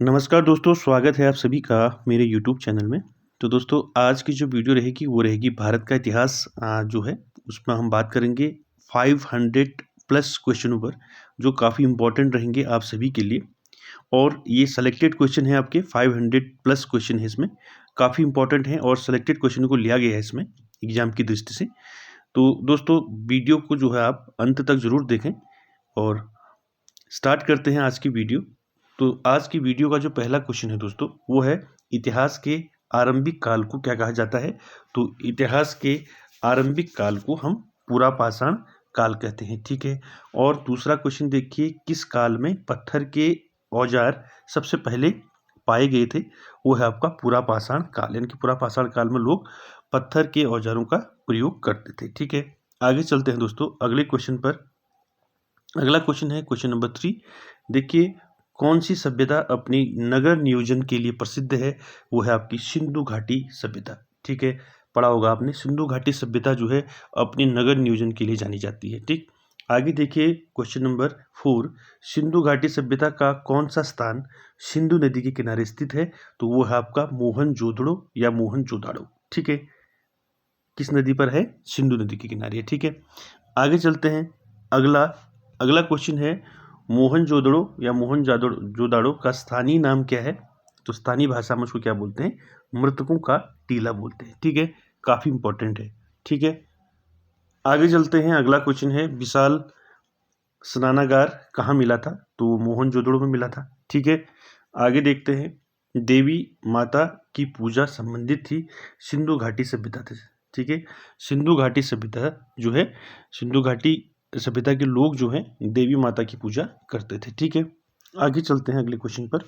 नमस्कार दोस्तों, स्वागत है आप सभी का मेरे यूट्यूब चैनल में। तो दोस्तों आज की जो वीडियो रहेगी वो रहेगी भारत का इतिहास जो है उसमें हम बात करेंगे 500 प्लस क्वेश्चनों पर जो काफ़ी इम्पोर्टेंट रहेंगे आप सभी के लिए। और ये सेलेक्टेड क्वेश्चन है, आपके 500 प्लस क्वेश्चन है, इसमें काफ़ी इंपॉर्टेंट हैं और सेलेक्टेड क्वेश्चन को लिया गया है इसमें एग्जाम की दृष्टि से। तो दोस्तों वीडियो को जो है आप अंत तक ज़रूर देखें और स्टार्ट करते हैं आज की वीडियो। तो आज की वीडियो का जो पहला क्वेश्चन है दोस्तों वो है इतिहास के आरंभिक काल को क्या कहा जाता है। तो इतिहास के आरंभिक काल को हम पूरा पाषाण काल कहते हैं, ठीक है। और दूसरा क्वेश्चन देखिए, किस काल में पत्थर के औजार सबसे पहले पाए गए थे। वो है आपका पूरा पाषाण काल, यानी कि पूरा पाषाण काल में लोग पत्थर के औजारों का प्रयोग करते थे, ठीक है। आगे चलते हैं दोस्तों अगले क्वेश्चन पर। अगला क्वेश्चन है क्वेश्चन नंबर 3। देखिए, कौन सी सभ्यता अपनी नगर नियोजन के लिए प्रसिद्ध है। वो है आपकी सिंधु घाटी सभ्यता, ठीक है। पढ़ा होगा आपने, सिंधु घाटी सभ्यता जो है अपनी नगर नियोजन के लिए जानी जाती है, ठीक। आगे देखिए क्वेश्चन नंबर 4। सिंधु घाटी सभ्यता का कौन सा स्थान सिंधु नदी के किनारे स्थित है। तो वो है आपका मोहनजोदड़ो या मोहनजोदाड़ो, ठीक है। किस नदी पर है, सिंधु नदी के किनारे, ठीक है। आगे चलते हैं। अगला अगला क्वेश्चन है मोहनजोदड़ो या मोहनजोदाड़ो का स्थानीय नाम क्या है। तो स्थानीय भाषा में उसको क्या बोलते हैं, मृतकों का टीला बोलते हैं, ठीक है। काफी इंपॉर्टेंट है, ठीक है। आगे चलते हैं। अगला क्वेश्चन है विशाल स्नानागार कहाँ मिला था। तो वो मोहनजोदड़ो में मिला था, ठीक है। आगे देखते हैं। देवी माता की पूजा संबंधित थी सिंधु घाटी सभ्यता से, ठीक है। सिंधु घाटी सभ्यता जो है, सिंधु घाटी सभ्यता के लोग जो हैं देवी माता की पूजा करते थे, ठीक है। आगे चलते हैं अगले क्वेश्चन पर।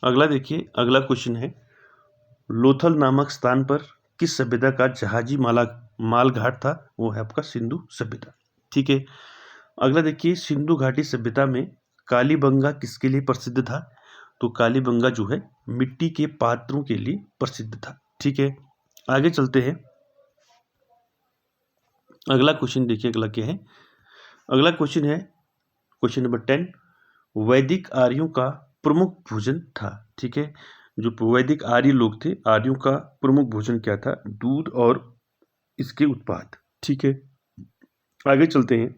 अगला देखिए, अगला क्वेश्चन है लोथल नामक स्थान पर किस सभ्यता का जहाजी माल घाट था। वो है आपका सिंधु सभ्यता, ठीक है। अगला देखिए, सिंधु घाटी सभ्यता में कालीबंगा किसके लिए प्रसिद्ध था। तो कालीबंगा जो है मिट्टी के पात्रों के लिए प्रसिद्ध था, ठीक है। आगे चलते हैं। अगला क्वेश्चन देखिए, अगला क्या है। अगला क्वेश्चन है क्वेश्चन नंबर 10। वैदिक आर्यों का प्रमुख भोजन था, ठीक है। जो वैदिक आर्य लोग थे, आर्यों का प्रमुख भोजन क्या था, दूध और इसके उत्पाद, ठीक है। आगे चलते हैं।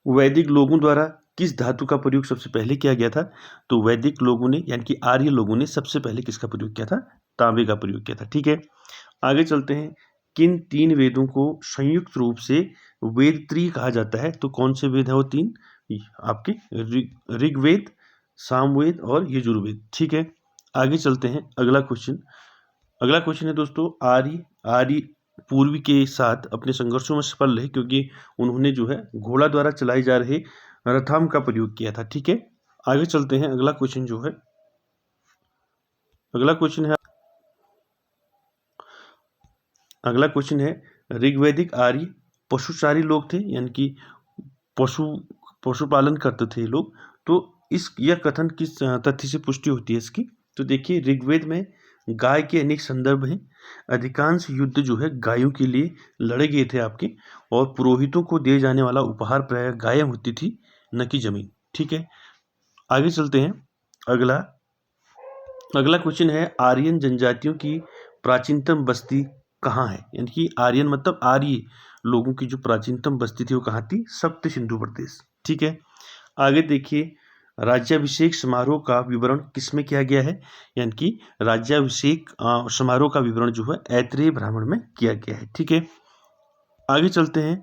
वैदिक लोगों द्वारा किस धातु का प्रयोग सबसे पहले किया गया था। तो वैदिक लोगों ने यानी कि आर्य लोगों ने सबसे पहले किसका प्रयोग किया था, तांबे का प्रयोग किया था, ठीक है। आगे चलते हैं। किन 3 वेदों को संयुक्त रूप से वेद त्रयी कहा जाता है। तो कौन से वेद है वो 3, आपके ऋग्वेद, सामवेद और यजुर्वेद, ठीक है। आगे चलते हैं। अगला क्वेश्चन है दोस्तों, आर्य पूर्वी के साथ अपने संघर्षों में सफल रहे क्योंकि उन्होंने जो है घोड़ा द्वारा चलाई जा रही रथाम का प्रयोग किया था, ठीक है। आगे चलते हैं। अगला क्वेश्चन है ऋग्वैदिक आर्य पशुचारी लोग थे, यानी कि पशु पशुपालन करते थे ये लोग। तो यह कथन किस तथ्य से पुष्टि होती है इसकी। तो देखिए, ऋग्वेद में गाय के अनेक संदर्भ हैं। अधिकांश युद्ध जो है गायों के लिए लड़े गए थे आपके, और पुरोहितों को दिए जाने वाला उपहार प्रायः गायें होती थी, न कि जमीन, ठीक है। आगे चलते हैं। अगला अगला क्वेश्चन है आर्यन जनजातियों की प्राचीनतम बस्ती कहाँ है। यानी कि आर्यन मतलब आर्य लोगों की जो प्राचीनतम बस्ती थी वो कहाँ थी, सप्त सिंधु प्रदेश, ठीक है। आगे देखिए, राज्याभिषेक समारोह का विवरण किसमें किया गया है। यानी कि राज्याभिषेक समारोह का विवरण जो है ऐत्रेय ब्राह्मण में किया गया है, ठीक है। आगे चलते हैं।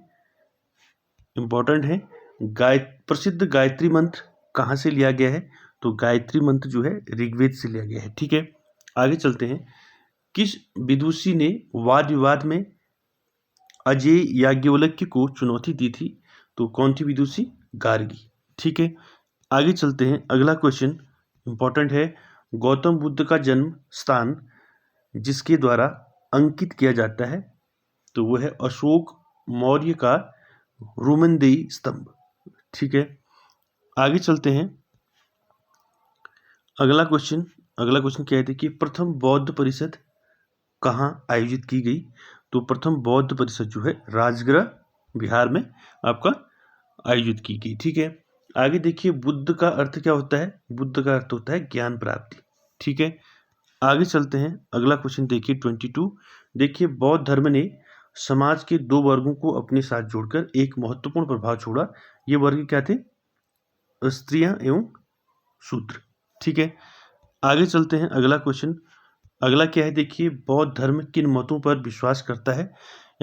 इंपॉर्टेंट है, प्रसिद्ध गायत्री मंत्र कहाँ से लिया गया है। तो गायत्री मंत्र जो है ऋग्वेद से लिया गया है, ठीक है। आगे चलते हैं। किस विदुषी ने वाद विवाद में अजय याज्ञवल्क्य को चुनौती दी थी। तो कौन थी विदुषी, गार्गी, ठीक है। आगे चलते हैं। अगला क्वेश्चन इंपॉर्टेंट है, गौतम बुद्ध का जन्म स्थान जिसके द्वारा अंकित किया जाता है। तो वो है अशोक मौर्य का रोमनदेही स्तंभ, ठीक है। आगे चलते हैं। अगला क्वेश्चन क्या है कि प्रथम बौद्ध परिषद कहाँ आयोजित की गई। तो प्रथम बौद्ध परिषद जो है राजगृह बिहार में आपका आयोजित की गई। ठीक है, आगे देखिए बुद्ध का अर्थ क्या होता है? बुद्ध का अर्थ होता है ज्ञान प्राप्ति। ठीक है, आगे चलते हैं, अगला क्वेश्चन देखिए 22। देखिए बौद्ध धर्म ने समाज के दो वर्गों को अपने साथ जोड़कर एक महत्वपूर्ण प्रभाव छोड़ा। ये वर्ग क्या थे? स्त्रियां एवं शूद्र। ठीक है, आगे चलते हैं, अगला क्वेश्चन। अगला क्या है? देखिए बौद्ध धर्म किन मतों पर विश्वास करता है?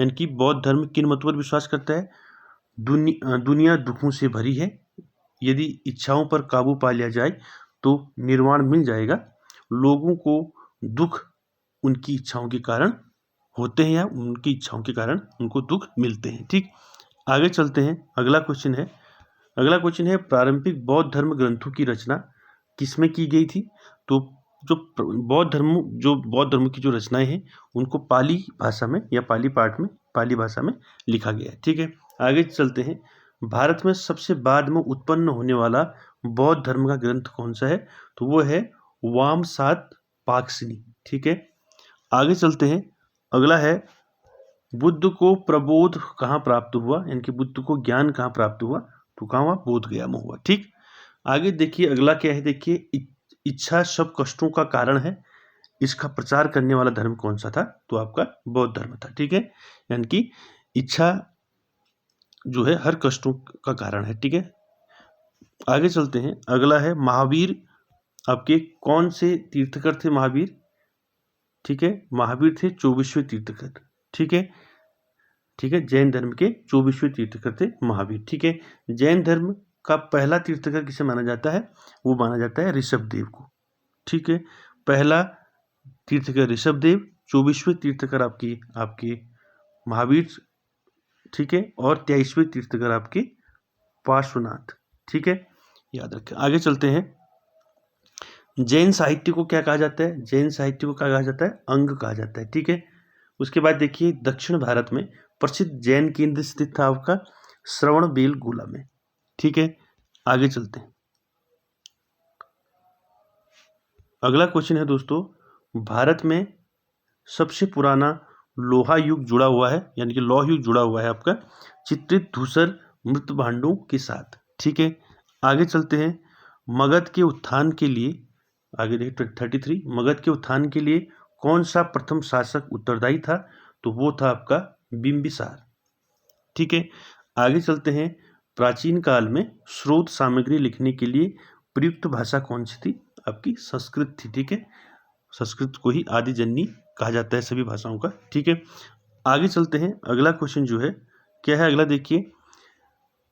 यानी कि बौद्ध धर्म किन मतों पर विश्वास करता है? दुनिया दुखों से भरी है, यदि इच्छाओं पर काबू पा लिया जाए तो निर्वाण मिल जाएगा, लोगों को दुख उनकी इच्छाओं के कारण होते हैं या उनकी इच्छाओं के कारण उनको दुख मिलते हैं। ठीक, आगे चलते हैं, अगला क्वेश्चन है प्रारंभिक बौद्ध धर्म ग्रंथों की रचना किसमें की गई थी? तो बौद्ध धर्म की जो रचनाएं हैं उनको पाली भाषा में या पाली भाषा में लिखा गया है। ठीक है, आगे चलते हैं, भारत में सबसे बाद में उत्पन्न होने वाला बौद्ध धर्म का ग्रंथ कौन सा है? तो वो है वामसात पाक्सिनी। ठीक है, आगे चलते हैं, अगला है बुद्ध को प्रबोध कहाँ प्राप्त हुआ? यानी कि बुद्ध को ज्ञान कहाँ प्राप्त हुआ? तो कहाँ हुआ? बोध गया में हुआ। ठीक, आगे देखिए अगला क्या है? देखिए इच्छा सब कष्टों का कारण है, इसका प्रचार करने वाला धर्म कौन सा था? तो आपका बौद्ध धर्म था। ठीक है, यानी कि इच्छा जो है हर कष्टों का कारण है। ठीक है, आगे चलते हैं, अगला है महावीर आपके कौन से तीर्थकर थे? महावीर, ठीक है, महावीर थे 24वें तीर्थकर। ठीक है, जैन धर्म के 24वें तीर्थकर थे महावीर। ठीक है, जैन धर्म का पहला तीर्थकर किसे माना जाता है? वो माना जाता है ऋषभदेव को। ठीक है, पहला तीर्थकर ऋषभदेव, 24वें तीर्थकर आपके महावीर। ठीक है, और 23वें तीर्थकर आपके पार्श्वनाथ। ठीक है, याद रखें। आगे चलते हैं, जैन साहित्य को क्या कहा जाता है? जैन साहित्य को क्या कहा जाता है? अंग कहा जाता है। ठीक है, उसके बाद देखिए दक्षिण भारत में प्रसिद्ध जैन केंद्र स्थित था आपका श्रवणबेलगोला में। ठीक है, आगे चलते हैं, अगला क्वेश्चन है दोस्तों, भारत में सबसे पुराना लोहा युग जुड़ा हुआ है, यानी कि लौह युग जुड़ा हुआ है आपका चित्रित धूसर मृत भांडों के साथ। ठीक है, आगे चलते हैं, मगध के उत्थान के लिए, आगे देखिए 33, मगध के उत्थान के लिए कौन सा प्रथम शासक उत्तरदायी था? तो वो था आपका बिंबिसार। ठीक है, आगे चलते हैं, प्राचीन काल में स्रोत सामग्री लिखने के लिए प्रयुक्त भाषा कौन सी थी? आपकी संस्कृत थी। ठीक है, संस्कृत को ही आदि जननी कहा जाता है सभी भाषाओं का। ठीक है, आगे चलते हैं, अगला क्वेश्चन जो है क्या है? अगला देखिए,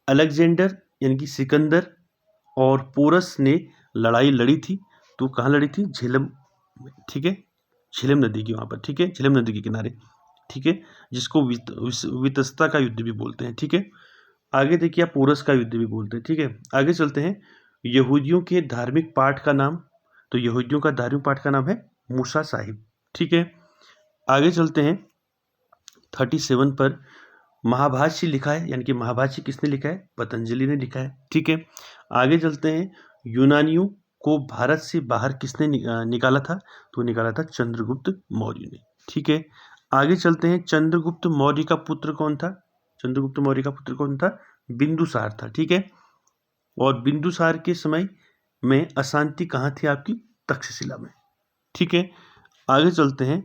अलेक्जेंडर यानी कि सिकंदर और पोरस ने लड़ाई लड़ी थी, तो कहाँ लड़ी थी? झेलम। ठीक है, झेलम नदी की वहाँ पर। ठीक है, झेलम नदी के किनारे। ठीक है, जिसको वितस्ता का युद्ध भी बोलते हैं। ठीक है, आगे देखिए आप पोरस का युद्ध भी बोलते हैं। ठीक है, आगे चलते हैं, यहूदियों के धार्मिक पाठ का नाम, तो यहूदियों का धार्मिक पाठ का नाम है मूसा साहिब। ठीक है, आगे चलते हैं, 37 पर महाभाष्य लिखा है, यानी कि महाभाष्य किसने लिखा है? पतंजलि ने लिखा है। ठीक है, आगे चलते हैं, यूनानियों को भारत से बाहर किसने निकाला था? तो निकाला था चंद्रगुप्त मौर्य ने। ठीक है, आगे चलते हैं, चंद्रगुप्त मौर्य का पुत्र कौन था? चंद्रगुप्त मौर्य का पुत्र कौन था? बिंदुसार था। ठीक है, और बिंदुसार के समय में अशांति कहाँ थी? आपकी तक्षशिला में। ठीक है, आगे चलते हैं,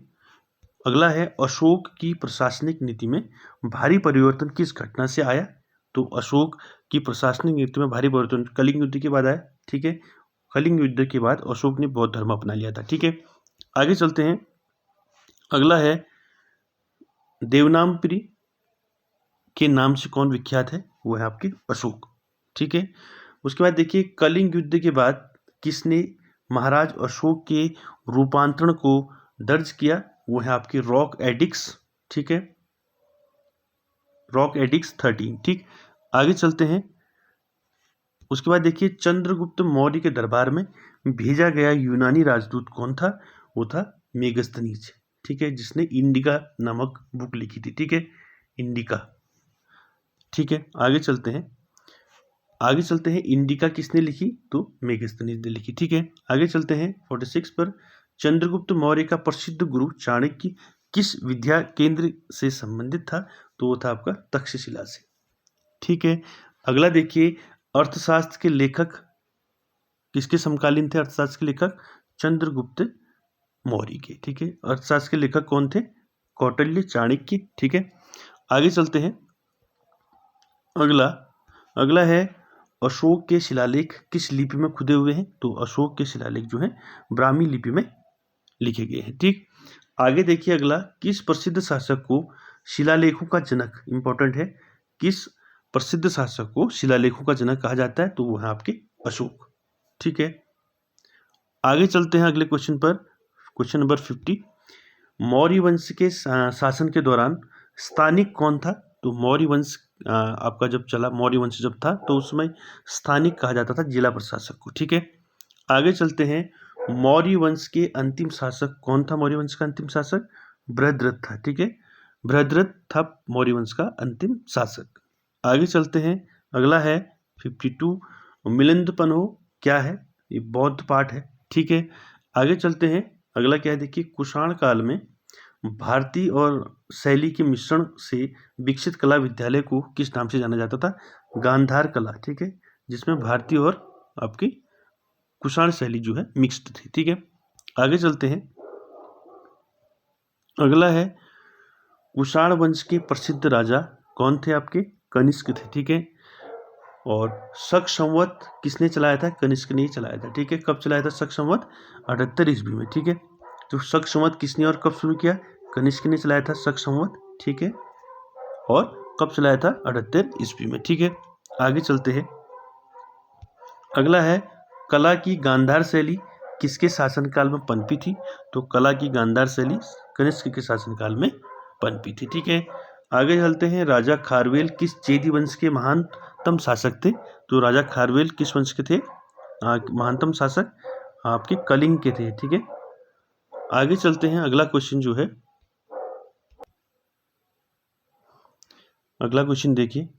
अगला है अशोक की प्रशासनिक नीति में भारी परिवर्तन किस घटना से आया? तो अशोक की प्रशासनिक नीति में भारी परिवर्तन कलिंग युद्ध के बाद आया। ठीक है, कलिंग युद्ध के बाद अशोक ने बौद्ध धर्म अपना लिया था। ठीक है, आगे चलते हैं, अगला है देवनामपुरी के नाम से कौन विख्यात है? वो है आपके अशोक। ठीक है, उसके बाद देखिए कलिंग युद्ध के बाद किसने महाराज अशोक के रूपांतरण को दर्ज किया? वो है आपके रॉक एडिक्स। ठीक है, रॉक एडिक्स 13। ठीक, आगे चलते हैं, उसके बाद देखिए चंद्रगुप्त मौर्य के दरबार में भेजा गया यूनानी राजदूत कौन था? वो था मेगस्थनीज। ठीक है, जिसने इंडिका नामक बुक लिखी थी। ठीक है, इंडिका। ठीक है, आगे चलते हैं, इंडिका किसने लिखी? तो मेगस्थनीज ने लिखी। ठीक है, आगे चलते हैं 46 पर, चंद्रगुप्त मौर्य का प्रसिद्ध गुरु चाणक्य किस विद्या केंद्र से संबंधित था? तो वो था आपका तक्षशिला से। ठीक है, अगला देखिए, अर्थशास्त्र के लेखक किसके समकालीन थे? अर्थशास्त्र के लेखक चंद्रगुप्त मौर्य के। ठीक है, अर्थशास्त्र के लेखक कौन थे? कौटिल्य, चाणक्य। ठीक है, आगे चलते हैं। अगला है अशोक के शिलालेख किस लिपि में खुदे हुए हैं? तो अशोक के शिलालेख जो है ब्राह्मी लिपि में लिखे गए हैं। ठीक, आगे देखिए अगला, किस प्रसिद्ध शासक को शिलालेखों का जनक, इंपॉर्टेंट है, किस प्रसिद्ध शासक को शिलालेखों का जनक कहा जाता है? तो वो है आपके अशोक। ठीक है, आगे चलते हैं अगले क्वेश्चन पर, क्वेश्चन नंबर 50। मौर्य वंश के शासन के दौरान स्थानिक कौन था? तो मौर्य वंश आपका जब चला, मौर्य वंश जब था तो उस समय स्थानिक कहा जाता था जिला प्रशासक को। ठीक है, आगे चलते हैं। मौर्य वंश के अंतिम शासक कौन था? मौर्य वंश का अंतिम शासक बृहद्रथ था। ठीक है, बृहद्रथ था मौर्य वंश का अंतिम शासक। आगे चलते हैं, अगला है 52, मिलिंदपन्हो क्या है? ये बौद्ध पाठ है। ठीक है, आगे चलते हैं, अगला क्या है देखिए, कुषाण काल में भारतीय और शैली के मिश्रण से विकसित कला विद्यालय को किस नाम से जाना जाता था? गांधार कला। ठीक है, जिसमें भारतीय और आपकी कुषाण शैली जो है मिक्स्ड थी। ठीक है, आगे चलते हैं, अगला है कुषाण वंश के प्रसिद्ध राजा कौन थे? आपके कनिष्क थे। ठीक है, और शक संवत किसने चलाया था? कनिष्क ने ही चलाया था। ठीक है, कब चलाया था शक संवत? 78 ईस्वी में। ठीक है, तो शक संवत किसने और कब शुरू किया? कनिष्क ने चलाया था शक संवत। ठीक है, और कब चलाया था? 78 ईस्वी में। ठीक है, आगे चलते हैं, अगला है कला की गांधार शैली किसके शासनकाल में पनपी थी? तो कला की गांधार शैली कनिष्क के शासनकाल में पनपी थी। ठीक है, आगे चलते हैं, राजा खारवेल किस चेदी वंश के महानतम शासक थे? तो राजा खारवेल किस वंश के थे? महानतम शासक आपके कलिंग के थे। ठीक है, आगे चलते हैं, अगला क्वेश्चन जो है, अगला क्वेश्चन देखिए,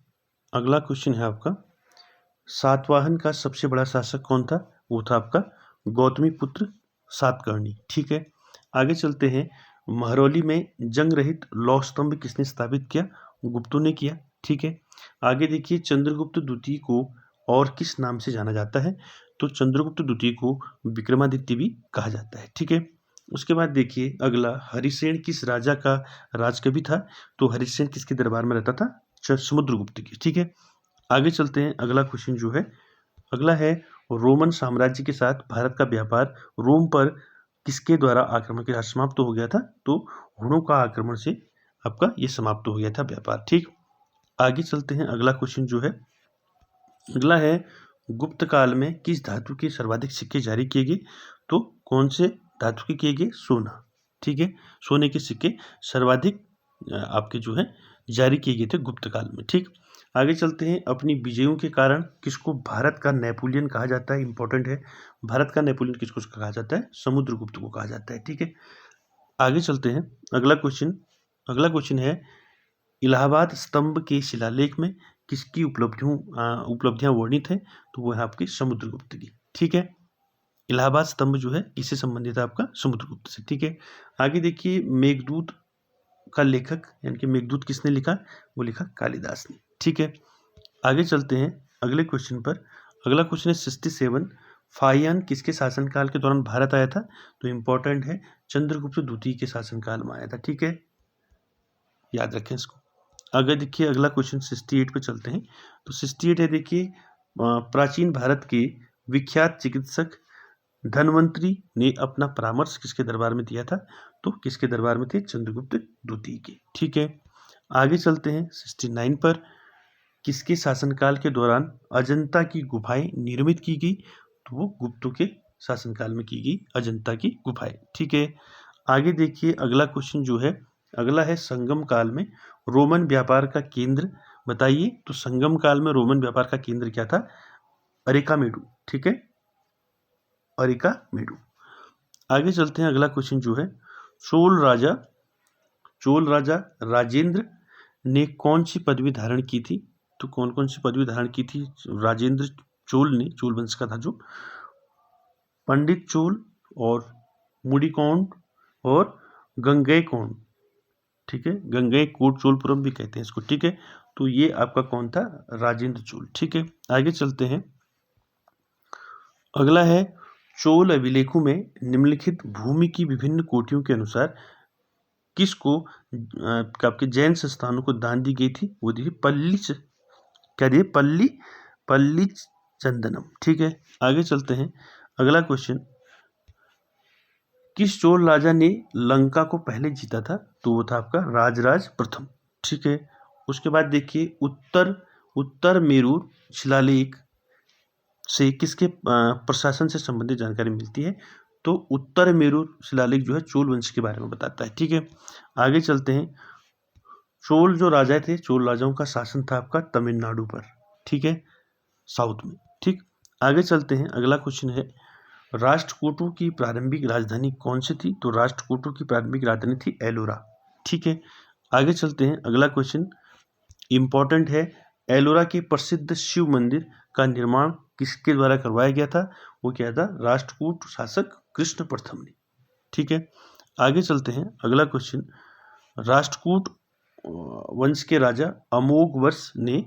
अगला क्वेश्चन है आपका, सातवाहन का सबसे बड़ा शासक कौन था? वो था आपका गौतमी पुत्र सातकर्णी। ठीक है, आगे चलते हैं, महरौली में जंग रहित लौह स्तंभ किसने स्थापित किया? गुप्तों ने किया। ठीक है, आगे देखिए, चंद्रगुप्त द्वितीय को और किस नाम से जाना जाता है? तो चंद्रगुप्त द्वितीय को विक्रमादित्य भी कहा जाता है। ठीक है, उसके बाद देखिए अगला, हरिसेन किस राजा का राजकवि था? तो हरिसेन किसके दरबार में रहता था? समुद्रगुप्त की। ठीक है, आगे चलते हैं, अगला क्वेश्चन जो है, अगला है रोमन साम्राज्य के साथ भारत का व्यापार रोम पर किसके द्वारा आक्रमण के साथ समाप्त हो गया था? तो हुणों का आक्रमण से आपका ये समाप्त हो गया था व्यापार। ठीक, आगे चलते हैं, अगला क्वेश्चन जो है, अगला है गुप्त काल में किस धातु के सर्वाधिक सिक्के जारी किए गए? तो कौन से धातु के किए गए? सोना। ठीक है, सोने के सिक्के सर्वाधिक आपके जो है जारी किए गए थे गुप्त काल में। ठीक, आगे चलते हैं, अपनी विजयों के कारण किसको भारत का नेपोलियन कहा जाता है? इंपॉर्टेंट है, भारत का नेपोलियन किसको कहा जाता है? समुद्रगुप्त को कहा जाता है। ठीक है, आगे चलते हैं, अगला क्वेश्चन है, इलाहाबाद स्तंभ के शिलालेख में किसकी उपलब्धियां वर्णित है? तो वो है आपकी समुद्रगुप्त की। ठीक है, इलाहाबाद स्तंभ जो है किससे संबंधित है? आपका समुद्रगुप्त से। ठीक है, आगे देखिए, मेघदूत का लेखक यानी कि मेघदूत किसने लिखा? वो लिखा कालिदास ने। ठीक है, आगे चलते हैं अगले क्वेश्चन पर, अगला क्वेश्चन है 67, फाहियान किसके शासनकाल के दौरान भारत आया था? तो इंपॉर्टेंट है, चंद्रगुप्त द्वितीय के शासनकाल में आया था। ठीक है, याद रखें इसको। अगर देखिए अगला क्वेश्चन 68 पे चलते हैं, तो 68 है देखिए, प्राचीन भारत के विख्यात चिकित्सक धन्वंतरी ने अपना परामर्श किसके दरबार में दिया था? तो किसके दरबार में थे? चंद्रगुप्त द्वितीय के। ठीक है, आगे चलते हैं 69 पर, किसके शासनकाल के दौरान अजंता की गुफाएं निर्मित की गई? तो वो गुप्तों के शासनकाल में की गई अजंता की गुफाएं। ठीक है, आगे देखिए अगला क्वेश्चन जो है, अगला है संगम काल में रोमन व्यापार का केंद्र बताइए। तो संगम काल में रोमन व्यापार का केंद्र क्या था? अरिकामेडू। ठीक है, अरिकामेडू। आगे चलते हैं, अगला क्वेश्चन जो है, चोल राजा राजेंद्र ने कौन सी पदवी धारण की थी? तो कौन कौन सी पदवी धारण की थी राजेंद्र चोल ने? चोल वंश का था जो, पंडित चोल और मुडिकौंड और गंगैकोंड। ठीक है, गंगई कोट चोलपुरम भी कहते हैं इसको, ठीक है। तो ये आपका कौन था, राजेंद्र चोल, ठीक है। आगे चलते हैं, अगला है चोल अभिलेखों में निम्नलिखित भूमि की विभिन्न कोटियों के अनुसार किसको आपके जैन संस्थानों को दान दी गई थी, वो दी क्या दी, पल्ली चंदनम, ठीक है। आगे चलते हैं, अगला क्वेश्चन, किस चोल राजा ने लंका को पहले जीता था, तो वो था आपका राजराज प्रथम, ठीक है। उसके बाद देखिए उत्तर मेरूर शिलालेख से किसके प्रशासन से संबंधित जानकारी मिलती है, तो उत्तर मेरूर शिलालेख जो है चोल वंश के बारे में बताता है, ठीक है। आगे चलते हैं, चोल जो राजा थे, चोल राजाओं का शासन था आपका तमिलनाडु पर, ठीक है, साउथ में, ठीक। आगे चलते हैं, अगला क्वेश्चन है, राष्ट्रकूटों की प्रारंभिक राजधानी कौन सी थी, तो राष्ट्रकूटों की प्रारंभिक राजधानी थी एलोरा, ठीक है। आगे चलते हैं, अगला क्वेश्चन इंपॉर्टेंट है, एलोरा के प्रसिद्ध शिव मंदिर का निर्माण किसके द्वारा करवाया गया था, वो क्या था, राष्ट्रकूट शासक कृष्ण प्रथम ने, ठीक है। आगे चलते हैं, अगला क्वेश्चन, राष्ट्रकूट वंश के राजा अमोघवर्ष ने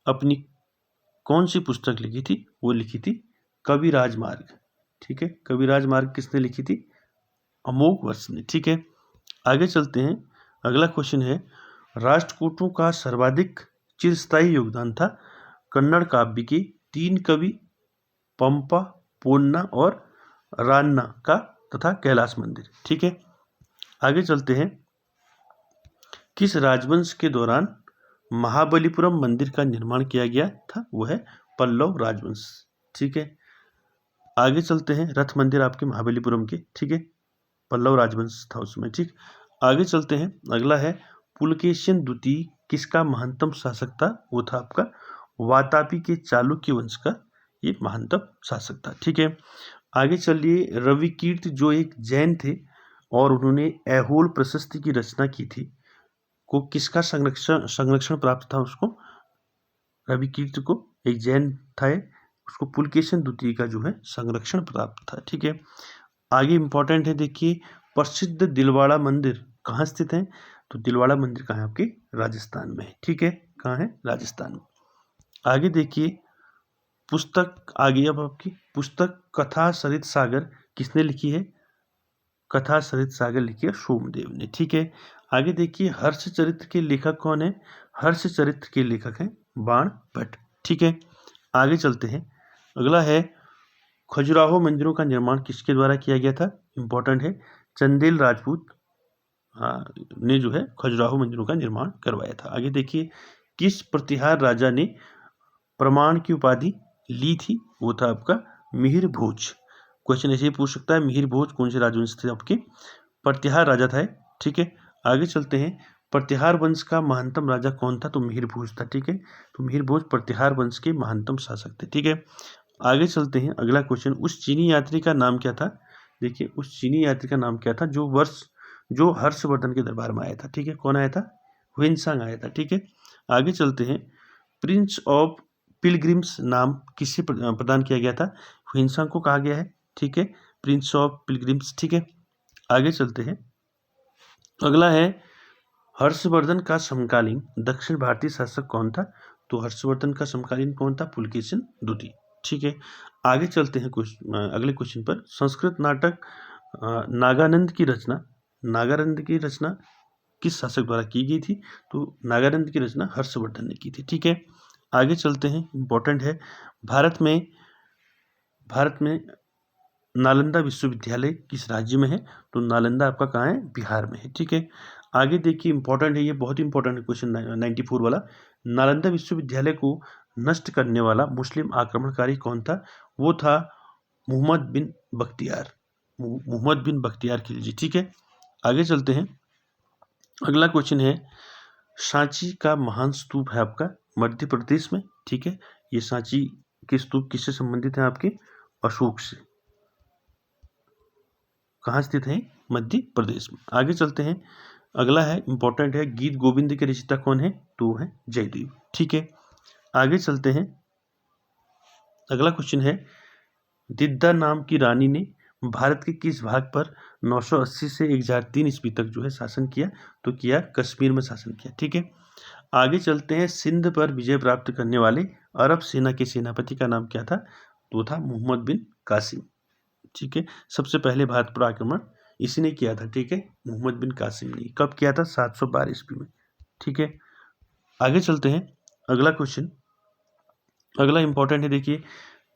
अपनी कौन सी पुस्तक लिखी थी, वो लिखी थी कविराज मार्ग, ठीक है। कविराज मार्ग किसने लिखी थी, अमोघवर्ष ने, ठीक है। आगे चलते हैं, अगला क्वेश्चन है, राष्ट्रकूटों का सर्वाधिक चिरस्थायी योगदान था कन्नड़ काव्य के 3 कवि पंपा, पोन्ना और रान्ना का तथा कैलाश मंदिर, ठीक है। आगे चलते हैं, किस राजवंश के दौरान महाबलीपुरम मंदिर का निर्माण किया गया था, वो है पल्लव राजवंश, ठीक है। आगे चलते हैं, रथ मंदिर आपके महाबलीपुरम के, ठीक है, पल्लव राजवंश था उसमें, ठीक। आगे चलते हैं, अगला है पुलकेशिन द्वितीय किसका महंतम शासक था, वो था आपका वातापी के चालुक्य वंश का ये महंतम शासक था, ठीक है। आगे चलिए, रविकीर्त जो एक जैन थे और उन्होंने ऐहोल प्रशस्ति की रचना की थी, को किसका संरक्षण प्राप्त था, उसको रविकीर्त को, एक जैन था, उसको पुलकेशिन द्वितीय का जो है संरक्षण प्राप्त था, ठीक है। आगे इंपॉर्टेंट है, देखिए प्रसिद्ध दिलवाड़ा मंदिर कहाँ स्थित है, तो दिलवाड़ा मंदिर कहाँ है, आपके राजस्थान में है, ठीक है, कहाँ है, राजस्थान में। आगे देखिए, पुस्तक आ गई अब आपकी, पुस्तक कथा सरित सागर किसने लिखी है, कथा सरित सागर लिखी है सोमदेव ने, ठीक है। आगे देखिए, हर्षचरित्र के लेखक कौन है, हर्षचरित्र के लेखक हैं बाण भट्ट, ठीक है। आगे चलते हैं, अगला है खजुराहो मंदिरों का निर्माण किसके द्वारा किया गया था, इंपॉर्टेंट है, चंदेल राजपूत ने जो है खजुराहो मंदिरों का निर्माण करवाया था। आगे देखिए, किस प्रतिहार राजा ने प्रमाण की उपाधि ली थी, वो था आपका मिहिर भोज, क्वेश्चन ऐसे ही पूछ सकता है, मिहिर भोज कौन से राजवंश थे आपके, प्रतिहार राजा था, ठीक है। आगे चलते हैं, प्रतिहार वंश का महंतम राजा कौन था, तो मिहिर भोज था, ठीक है। तो मिहिर भोज प्रतिहार वंश के महंतम शासक थे, ठीक है। आगे चलते हैं, अगला क्वेश्चन, उस चीनी यात्री का नाम क्या था, देखिए उस चीनी यात्री का नाम क्या था जो हर्षवर्धन के दरबार में आया था, ठीक है, कौन आया था, हुइनसांग आया था, ठीक है। आगे चलते हैं, प्रिंस ऑफ पिलग्रिम्स नाम किससे प्रदान किया गया था, हुइनसांग को कहा गया है, ठीक है, प्रिंस ऑफ पिलग्रिम्स, ठीक है। आगे चलते हैं, अगला है हर्षवर्धन का समकालीन दक्षिण भारतीय शासक कौन था, तो हर्षवर्धन का समकालीन कौन था, पुलकेशिन द्वितीय, ठीक है। आगे चलते हैं अगले क्वेश्चन पर, संस्कृत नाटक नागानंद की रचना किस शासक द्वारा की गई थी, तो नागानंद की रचना हर्षवर्धन ने की थी, ठीक है। आगे चलते हैं, इंपॉर्टेंट है, भारत में नालंदा विश्वविद्यालय किस राज्य में है, तो नालंदा आपका कहाँ है, बिहार में है, ठीक है। आगे देखिए, इंपॉर्टेंट है, ये बहुत इंपॉर्टेंट है क्वेश्चन 94 वाला, नालंदा विश्वविद्यालय को नष्ट करने वाला मुस्लिम आक्रमणकारी कौन था, वो था मोहम्मद बिन बख्तियार खिलजी, ठीक है। आगे चलते हैं, अगला क्वेश्चन है, सांची का महान स्तूप है आपका मध्य प्रदेश में, ठीक है। ये सांची के स्तूप किससे संबंधित है, आपके अशोक से, कहाँ स्थित है, मध्य प्रदेश में। आगे चलते हैं, अगला है इंपॉर्टेंट है, गीत गोविंद के रचयिता कौन है, तो वो है जयदेव, ठीक है। आगे चलते हैं, अगला क्वेश्चन है, दिद्दा नाम की रानी ने भारत के किस भाग पर 980 से 1003 ईस्वी तक जो है शासन किया? तो किया कश्मीर में शासन किया। ठीक है, आगे चलते हैं। सिंध पर विजय प्राप्त करने वाले अरब सेना के सेनापति का नाम क्या था? तो था मोहम्मद बिन कासिम। ठीक है, सबसे पहले भारत पर आक्रमण इसी ने किया था। ठीक है, मोहम्मद बिन कासिम ने। कब किया था? 712 ईस्वी में। ठीक है, आगे चलते हैं। अगला क्वेश्चन, अगला इंपॉर्टेंट है, देखिए।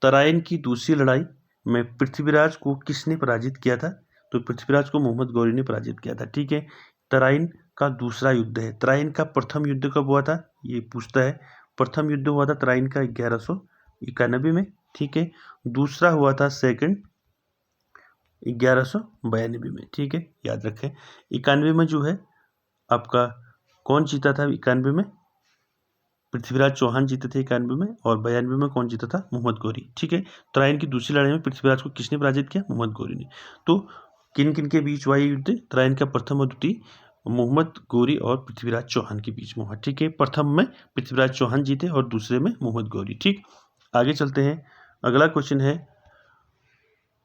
तराइन की दूसरी लड़ाई में पृथ्वीराज को किसने पराजित किया था? तो पृथ्वीराज को मोहम्मद गौरी ने पराजित किया था। ठीक है, तराइन का दूसरा युद्ध है। तराइन का प्रथम युद्ध कब हुआ था? ये पूछता है। प्रथम युद्ध हुआ था तराइन का 1191 में। ठीक है, दूसरा हुआ था सेकंड 1192 में। ठीक है, याद रखें। 91 में जो है आपका कौन जीता था? 91 में पृथ्वीराज चौहान जीते थे 91 में, और 92 में कौन जीता था? मोहम्मद गौरी। ठीक है, तराइन की दूसरी लड़ाई में पृथ्वीराज को किसने पराजित किया? मोहम्मद गौरी ने। तो किन किन के बीच हुआ युद्ध? तराइन का प्रथम और द्वितीय मोहम्मद गौरी और पृथ्वीराज चौहान के बीच में हुआ। ठीक है, प्रथम में पृथ्वीराज चौहान जीते और दूसरे में मोहम्मद गौरी। ठीक, आगे चलते हैं। अगला क्वेश्चन है,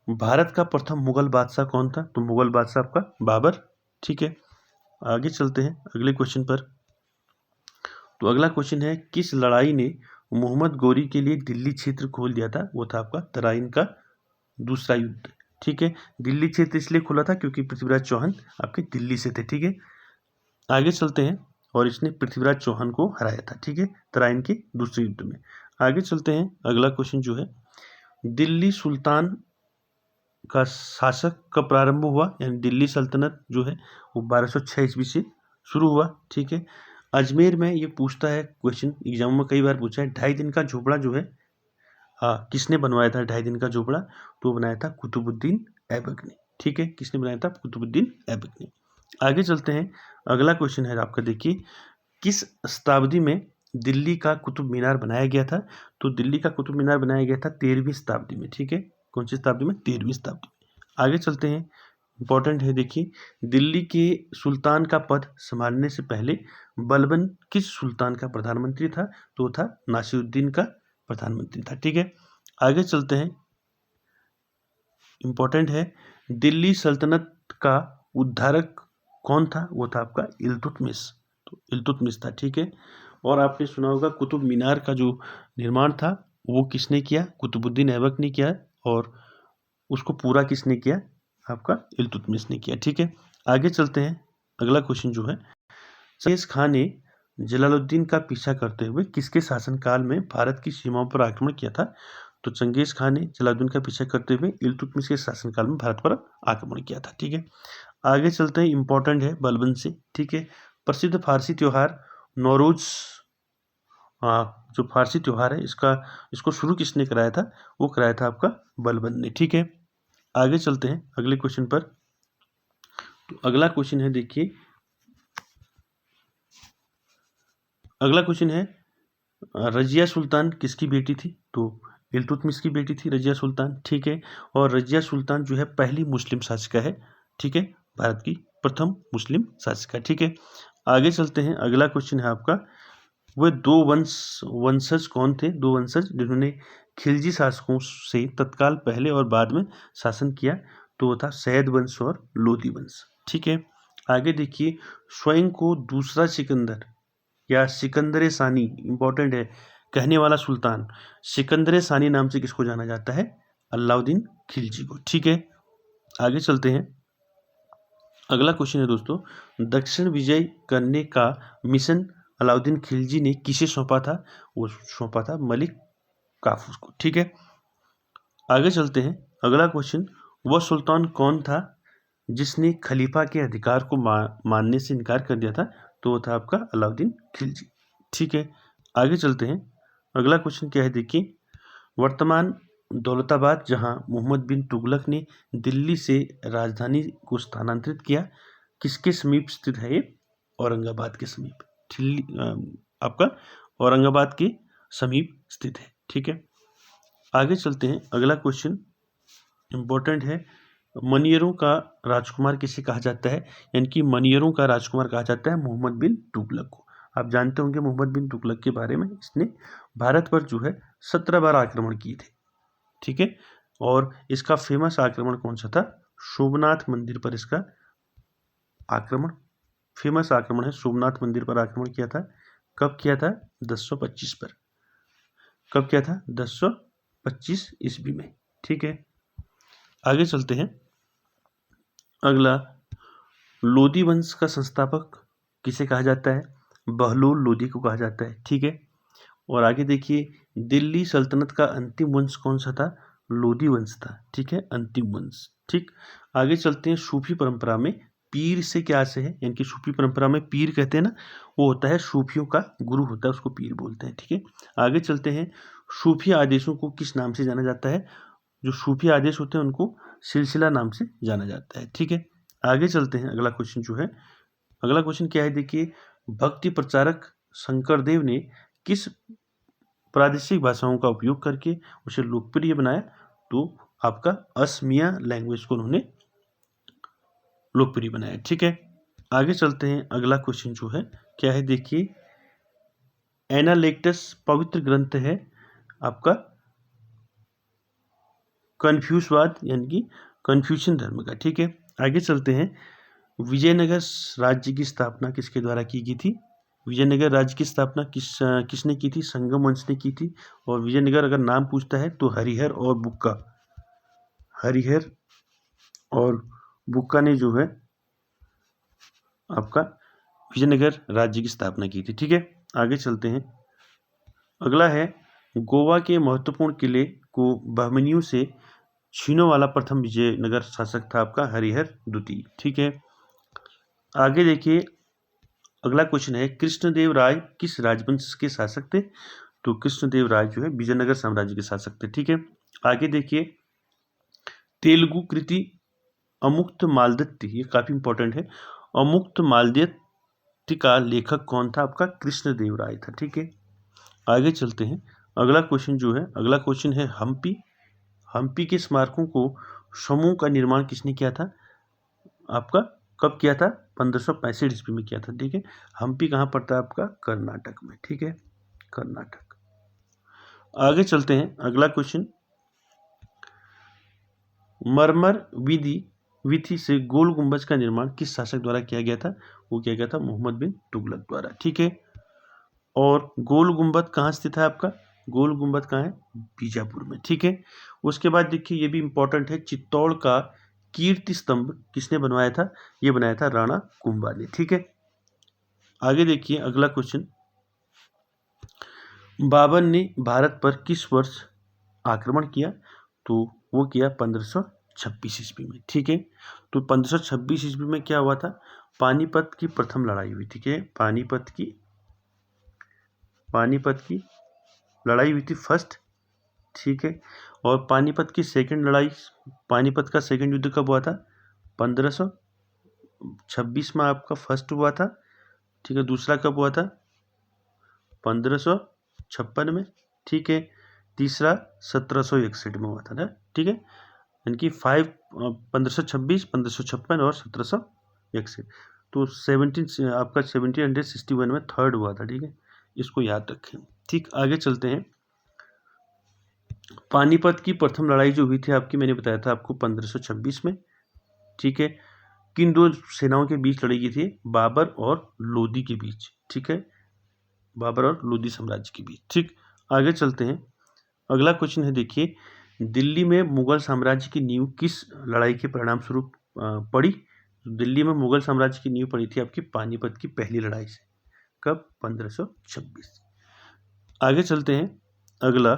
भारत का प्रथम मुगल बादशाह कौन था? तो मुगल बादशाह आपका बाबर। ठीक है, आगे चलते हैं अगले क्वेश्चन पर। तो अगला क्वेश्चन है, किस लड़ाई ने मोहम्मद गौरी के लिए दिल्ली क्षेत्र खोल दिया था? वो था आपका तराइन का दूसरा युद्ध। ठीक है, दिल्ली क्षेत्र इसलिए खोला था क्योंकि पृथ्वीराज चौहान आपके दिल्ली से थे। ठीक है, आगे चलते हैं। और इसने पृथ्वीराज चौहान को हराया था। ठीक है, तराइन के दूसरे युद्ध में। आगे चलते हैं। अगला क्वेश्चन जो है, दिल्ली सुल्तान का शासक कब प्रारंभ हुआ? यानी दिल्ली सल्तनत जो है वो 1206 ईस्वी से शुरू हुआ। ठीक है, अजमेर में ये पूछता है क्वेश्चन, एग्जाम में कई बार पूछा है, 2.5 दिन का झोपड़ा जो है किसने बनवाया था? 2.5 दिन का झोपड़ा तो बनाया था कुतुबुद्दीन ऐबक ने। ठीक है, किसने बनाया था? कुतुबुद्दीन ऐबक ने। आगे चलते हैं। अगला क्वेश्चन है आपका, देखिए। किस शताब्दी में दिल्ली का कुतुब मीनार बनाया गया था? तो दिल्ली का कुतुब मीनार बनाया गया था 13वीं शताब्दी में। ठीक है, कौन सी शताब्दी में? 13वीं शताब्दी में। आगे चलते हैं। इंपॉर्टेंट है, देखिए। दिल्ली के सुल्तान का पद संभालने से पहले बलबन किस सुल्तान का प्रधानमंत्री था? तो वो था नासिरुद्दीन का प्रधानमंत्री था। ठीक है, आगे चलते हैं। इंपॉर्टेंट है, दिल्ली सल्तनत का उद्धारक कौन था? वो था आपका इल्तुतमिश। तो इल्तुतमिश था। ठीक है, और आपने सुना होगा कुतुब मीनार का जो निर्माण था वो किसने किया? कुतुबुद्दीन ऐबक ने किया, और उसको पूरा किसने किया? आपका इल्तुतमिश ने किया। ठीक है, आगे चलते हैं। अगला क्वेश्चन जो है, चंगेज खान ने जलालुद्दीन का पीछा करते हुए किसके शासनकाल में भारत की सीमाओं पर आक्रमण किया था? तो चंगेज खान ने जलालुद्दीन का पीछा करते हुए इल्तुतमिश के शासनकाल में भारत पर आक्रमण किया था। ठीक है, आगे चलते हैं। इंपॉर्टेंट है बलबन से। ठीक है, प्रसिद्ध फारसी त्योहार नौरोज, जो फारसी त्योहार है इसको शुरू किसने कराया था? वो कराया था आपका बलबन ने। ठीक है, आगे चलते हैं अगले क्वेश्चन पर। तो अगला क्वेश्चन है, देखिए। अगला क्वेश्चन है, रजिया सुल्तान किसकी बेटी थी? तो इल्तुतमिश की बेटी थी रजिया सुल्तान। ठीक है, और रजिया सुल्तान जो है पहली मुस्लिम शासिका है। ठीक है, भारत की प्रथम मुस्लिम शासिका। ठीक है, आगे चलते हैं। अगला क्वेश्चन है आपका, वह दो वंशज कौन थे? दो वंशज जिन्होंने खिलजी शासकों से तत्काल पहले और बाद में शासन किया, तो वो था सैयद वंश और लोदी वंश। ठीक है, आगे देखिए। स्वयं को दूसरा सिकंदर या सिकंदर सानी, इंपॉर्टेंट है, कहने वाला सुल्तान सिकंदर सानी नाम से किसको जाना जाता है? अलाउद्दीन खिलजी को। ठीक है, आगे चलते हैं। अगला क्वेश्चन है दोस्तों, दक्षिण विजय करने का मिशन अलाउद्दीन खिलजी ने किसे सौंपा था? वो सौंपा था मलिक काफूर को। ठीक है, आगे चलते हैं। अगला क्वेश्चन, वह सुल्तान कौन था जिसने खलीफा के अधिकार को मानने से इनकार कर दिया था? तो वो था आपका अलाउद्दीन खिलजी। ठीक है, आगे चलते हैं। अगला क्वेश्चन क्या है, देखिए। वर्तमान दौलताबाद जहां मोहम्मद बिन तुगलक ने दिल्ली से राजधानी को स्थानांतरित किया, किसके समीप स्थित है ये? औरंगाबाद के समीप। आपका औरंगाबाद के समीप स्थित है। ठीक है, आगे चलते हैं। अगला क्वेश्चन इंपॉर्टेंट है, मनियरों का राजकुमार किसे कहा जाता है? यानी कि मनियरों का राजकुमार कहा जाता है मोहम्मद बिन तुगलक को। आप जानते होंगे मोहम्मद बिन तुगलक के बारे में, इसने भारत पर जो है 17 बार आक्रमण किए थे। ठीक है, और इसका फेमस आक्रमण कौन सा था? सोमनाथ मंदिर पर इसका आक्रमण, फेमस आक्रमण है, सोमनाथ मंदिर पर आक्रमण किया था। कब किया था? 1025 पर। कब किया था? 1025 ईस्वी में। ठीक है, आगे चलते हैं। अगला, लोदी वंश का संस्थापक किसे कहा जाता है? बहलोल लोदी को कहा जाता है। ठीक है, और आगे देखिए, दिल्ली सल्तनत का अंतिम वंश कौन सा था? लोदी वंश था। ठीक है, अंतिम वंश। ठीक, आगे चलते हैं। सूफी परंपरा में पीर से क्या से है? यानी कि सूफी परंपरा में पीर कहते हैं ना, वो होता है सूफियों का गुरु होता है, उसको पीर बोलते हैं। ठीक है, आगे चलते हैं। सूफी आदेशों को किस नाम से जाना जाता है? जो सूफी आदेश होते हैं उनको सिलसिला नाम से जाना जाता है। ठीक है, आगे चलते हैं। अगला क्वेश्चन जो है, अगला क्वेश्चन क्या है? देखिए, भक्ति प्रचारक शंकरदेव ने किस प्रादेशिक भाषाओं का उपयोग करके उसे लोकप्रिय बनाया? तो आपका असमिया लैंग्वेज को उन्होंने लोकप्रिय बनाया। ठीक है, आगे चलते हैं। अगला क्वेश्चन जो है क्या है? देखिए, एनालेक्टस पवित्र ग्रंथ है आपका कन्फ्यूशवाद यानी कि कन्फ्यूशन धर्म का। ठीक है, आगे चलते हैं। विजयनगर राज्य की स्थापना किसके द्वारा की गई थी? विजयनगर राज्य की स्थापना किसने की थी? संगम वंश ने की थी। और विजयनगर अगर नाम पूछता है तो हरिहर और बुक्का, हरिहर और बुक्का ने जो है आपका विजयनगर राज्य की स्थापना की थी। ठीक है, आगे चलते हैं। अगला है, गोवा के महत्वपूर्ण किले को बहमनियों से छीनने वाला प्रथम विजयनगर शासक था आपका हरिहर द्वितीय। ठीक है, आगे देखिए। अगला क्वेश्चन है, कृष्णदेव राय किस राजवंश के शासक थे? तो कृष्णदेव राय जो है विजयनगर साम्राज्य के शासक थे। ठीक है, आगे देखिए। तेलुगु कृति अमुक्त मालदत्ती, ये काफी इंपॉर्टेंट है। अमुक्त मालदत्ती का लेखक कौन था? आपका कृष्णदेव राय था। ठीक है, आगे चलते हैं। अगला क्वेश्चन जो है, अगला क्वेश्चन है हम्पी। हम्पी के स्मारकों को समूह का निर्माण किसने किया था? आपका कब किया था? 1565 ईस्वी में किया था। ठीक है, हम्पी कहाँ पड़ता है? आपका कर्नाटक में। ठीक है, कर्नाटक। आगे चलते हैं। अगला क्वेश्चन, मरमर विधि से गोल गुंबज का निर्माण किस शासक द्वारा किया गया था? वो किया गया था मोहम्मद बिन तुगलक द्वारा। ठीक है, और गोल गुंबद कहाँ स्थित है? आपका गोल गुंबद कहाँ है? बीजापुर में। ठीक है, उसके बाद देखिए, ये भी इंपॉर्टेंट है, चित्तौड़ का कीर्ति स्तंभ किसने बनवाया था? ये बनाया था राणा कुंभा ने। ठीक है, आगे देखिए। अगला क्वेश्चन, बाबर ने भारत पर किस वर्ष आक्रमण किया? तो वो किया 1526 ईस्वी में। ठीक है, तो 1526 ईस्वी में क्या हुआ था? पानीपत की प्रथम लड़ाई हुई। ठीक है, पानीपत की लड़ाई हुई थी फर्स्ट। ठीक है, और पानीपत की सेकंड लड़ाई, पानीपत का सेकंड युद्ध कब हुआ था? 1526 में आपका फर्स्ट हुआ था। ठीक है, दूसरा कब हुआ था? 1556 में। ठीक है, तीसरा 1761 में हुआ था ना। ठीक है, यानी कि 1526, 1556 और 1761। तो 1761 में थर्ड हुआ था। ठीक है, इसको याद रखें। ठीक, आगे चलते हैं। पानीपत की प्रथम लड़ाई जो हुई थी आपकी, मैंने बताया था आपको 1526 में। ठीक है, किन दो सेनाओं के बीच लड़ी गई थी? बाबर और लोदी के बीच। ठीक है, बाबर और लोदी साम्राज्य के बीच। ठीक, आगे चलते हैं। अगला क्वेश्चन है, देखिए, दिल्ली में मुगल साम्राज्य की नींव किस लड़ाई के परिणाम स्वरूप पड़ी? दिल्ली में मुगल साम्राज्य की नींव पड़ी थी आपकी पानीपत की पहली लड़ाई से। कब? 1526। आगे चलते हैं। अगला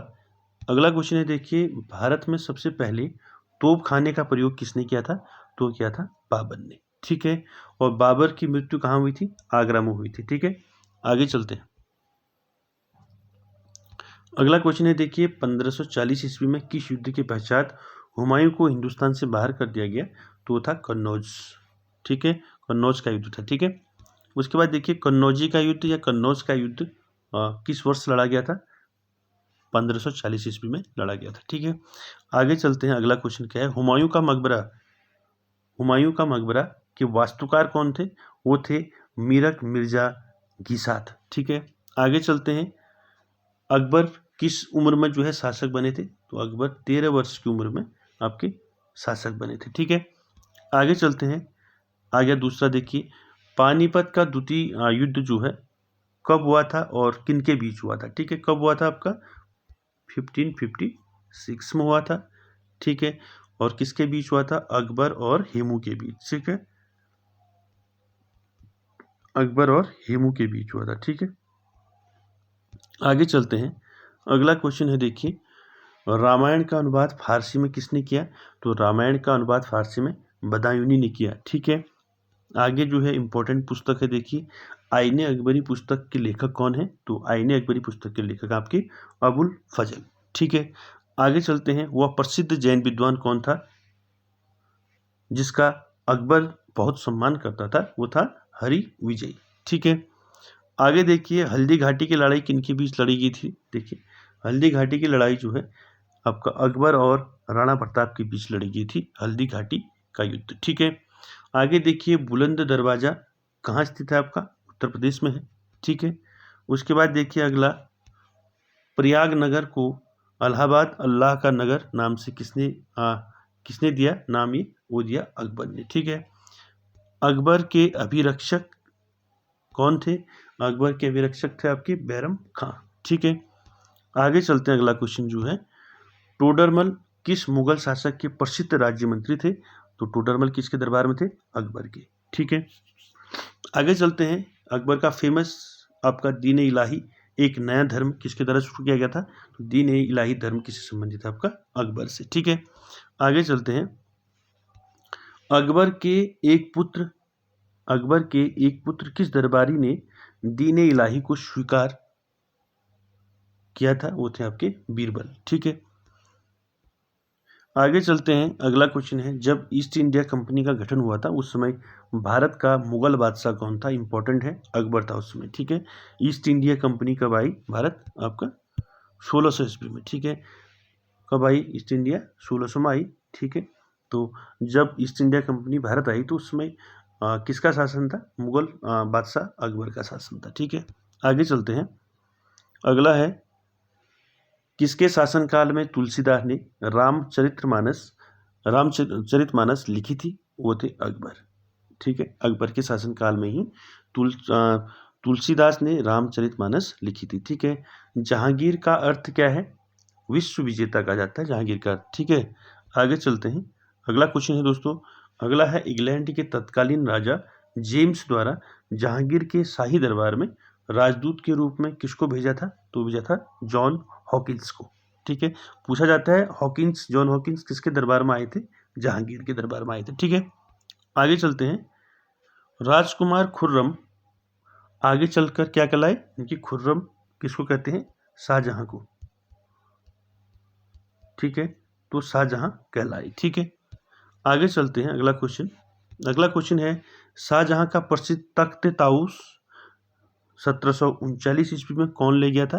क्वेश्चन है, देखिए, भारत में सबसे पहले तोप खाने का प्रयोग किसने किया था? तो किया था बाबर ने। ठीक है, और बाबर की मृत्यु कहाँ हुई थी? आगरा में हुई थी। ठीक है, आगे चलते हैं। अगला क्वेश्चन है, देखिए, 1540 ईस्वी में किस युद्ध के पश्चात हुमायूं को हिंदुस्तान से बाहर कर दिया गया? तो वो था कन्नौज। ठीक है, कन्नौज का युद्ध था। ठीक है, उसके बाद देखिए, कन्नौजी का युद्ध या कन्नौज का युद्ध किस वर्ष लड़ा गया था? 1540 ईस्वी में लड़ा गया था। ठीक है, आगे चलते हैं। अगला क्वेश्चन क्या है? हुमायूं का मकबरा के वास्तुकार कौन थे? वो थे मीरक मिर्जा घिसात। ठीक है, आगे चलते हैं। अकबर किस उम्र में जो है शासक बने थे? तो अकबर 13 वर्ष की उम्र में आपके शासक बने थे। ठीक है, आगे चलते हैं। आ गया दूसरा, देखिए पानीपत का द्वितीय युद्ध जो है कब हुआ था और किन के बीच हुआ था? ठीक है, कब हुआ था आपका? 1556 में हुआ था। ठीक है, और किसके बीच हुआ था? अकबर और हेमू के बीच। ठीक है, अकबर और हेमू के बीच हुआ था। ठीक है, आगे चलते हैं। अगला क्वेश्चन है, देखिए रामायण का अनुवाद फारसी में किसने किया? तो रामायण का अनुवाद फारसी में बदायूनी ने किया। ठीक है, आगे जो है इंपॉर्टेंट पुस्तक है, देखिए आईने अकबरी पुस्तक के लेखक कौन है? तो आईने अकबरी पुस्तक के लेखक आपके अबुल फजल। ठीक है, आगे चलते हैं। वह प्रसिद्ध जैन विद्वान कौन था जिसका अकबर बहुत सम्मान करता था? वो था हरि विजय। ठीक है, आगे देखिए हल्दी घाटी की लड़ाई किनके बीच लड़ी गई थी? देखिए हल्दी घाटी की लड़ाई जो है आपका अकबर और राणा प्रताप के बीच लड़ी गई थी, हल्दी घाटी का युद्ध। ठीक है, आगे देखिए बुलंद दरवाजा कहाँ स्थित है? आपका उत्तर प्रदेश में है। ठीक है, उसके बाद देखिए अगला, प्रयाग नगर को इलाहाबाद अल्लाह का नगर नाम से किसने दिया नाम? ये वो दिया अकबर ने। ठीक है, अकबर के अभिरक्षक कौन थे? अकबर के अभिरक्षक थे आपके बैरम खां। ठीक है, आगे चलते हैं। अगला क्वेश्चन जो है, टोडरमल किस मुगल शासक के प्रसिद्ध राज्य मंत्री थे? तो टोडरमल किसके दरबार में थे? अकबर के। ठीक है, आगे चलते हैं। अकबर का फेमस आपका दीन इलाही एक नया धर्म किसके द्वारा शुरू किया गया था? तो दीन इलाही धर्म किससे संबंधित है? आपका अकबर से। ठीक है, आगे चलते हैं। अकबर के एक पुत्र किस दरबारी ने दीन इलाही को स्वीकार किया था? वो थे आपके बीरबल। ठीक है, आगे चलते हैं। अगला क्वेश्चन है, जब ईस्ट इंडिया कंपनी का गठन हुआ था उस समय भारत का मुगल बादशाह कौन था? इंपॉर्टेंट है, अकबर था उस समय। ठीक है, ईस्ट इंडिया कंपनी कब आई भारत? आपका 1600 ईस्वी में। ठीक है, कब आई ईस्ट इंडिया? 1600 में आई। ठीक है, तो जब ईस्ट इंडिया कंपनी भारत आई तो उस समय किसका शासन था? मुगल बादशाह अकबर का शासन था। ठीक है, आगे चलते हैं। अगला है, किसके शासनकाल में तुलसीदास ने रामचरितमानस लिखी थी? वो थे अकबर। ठीक है, अकबर के शासनकाल में ही तुलसीदास ने रामचरितमानस लिखी थी। ठीक है, जहांगीर का अर्थ क्या है? विश्व विजेता कहा जाता है जहांगीर का अर्थ। ठीक है, आगे चलते हैं। अगला क्वेश्चन है दोस्तों, अगला है इंग्लैंड के तत्कालीन राजा जेम्स द्वारा जहांगीर के शाही दरबार में राजदूत के रूप में किसको भेजा था? तो भेजा था जॉन हॉकिंस को। ठीक है, पूछा जाता है जॉन हॉकिंस किसके दरबार में आए थे? जहांगीर के दरबार में आए थे। ठीक है, आगे चलते हैं। राजकुमार खुर्रम आगे चलकर क्या कहलाए? इनकी खुर्रम किसको कहते हैं? शाहजहां को। ठीक है, तो शाहजहां कहलाए। ठीक है, आगे चलते हैं। अगला क्वेश्चन है, शाहजहां का प्रसिद्ध तख्त ताउस 1739 ईस्वी में कौन ले गया था?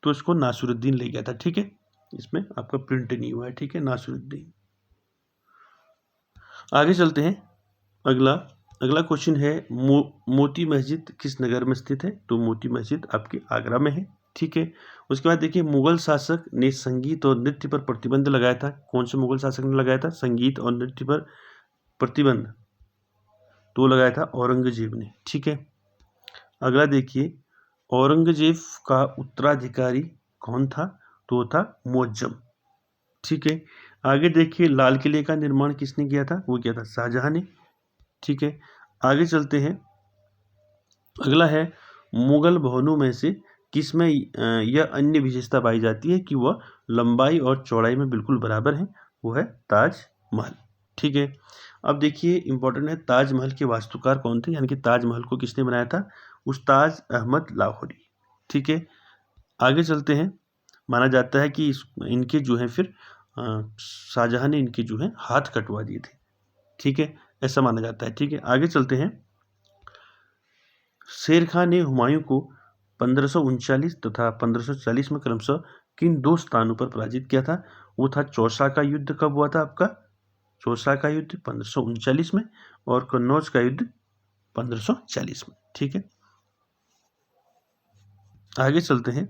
तो इसको नासिरुद्दीन ले गया था। ठीक है, इसमें आपका प्रिंट नहीं हुआ है। ठीक है, नासिरुद्दीन। आगे चलते हैं। अगला क्वेश्चन है, मोती मस्जिद किस नगर में स्थित है? तो मोती मस्जिद आपके आगरा में है। ठीक है, उसके बाद देखिए मुगल शासक ने संगीत और नृत्य पर प्रतिबंध लगाया था। कौन से मुगल शासक ने लगाया था संगीत और नृत्य पर प्रतिबंध? तो लगाया था औरंगजेब ने। ठीक है, अगला देखिए, औरंगजेब का उत्तराधिकारी कौन था? तो वो था मुअज्जम। ठीक है, आगे देखिए लाल किले का निर्माण किसने किया था? वो किया था शाहजहां ने। ठीक है, आगे चलते हैं। अगला है, मुगल भवनों में से किसमें यह अन्य विशेषता पाई जाती है कि वह लंबाई और चौड़ाई में बिल्कुल बराबर है? वो है ताजमहल। ठीक है, अब देखिए इंपॉर्टेंट है, ताजमहल के वास्तुकार कौन थे? यानी कि ताजमहल को किसने बनाया था? उस्ताद अहमद लाहौरी। ठीक है, आगे चलते हैं। माना जाता है कि इनके जो है फिर शाहजहां ने इनके जो है हाथ कटवा दिए थे। ठीक है, ऐसा माना जाता है। ठीक है, आगे चलते हैं। शेर खान ने हुमायूं को 1539 तथा 1540 में क्रमशः किन दो स्थानों पर पराजित किया था? वो था चौसा का युद्ध। कब हुआ था आपका? चौसा का युद्ध 1539 में, और कन्नौज का युद्ध 1540 में। ठीक है, आगे चलते हैं।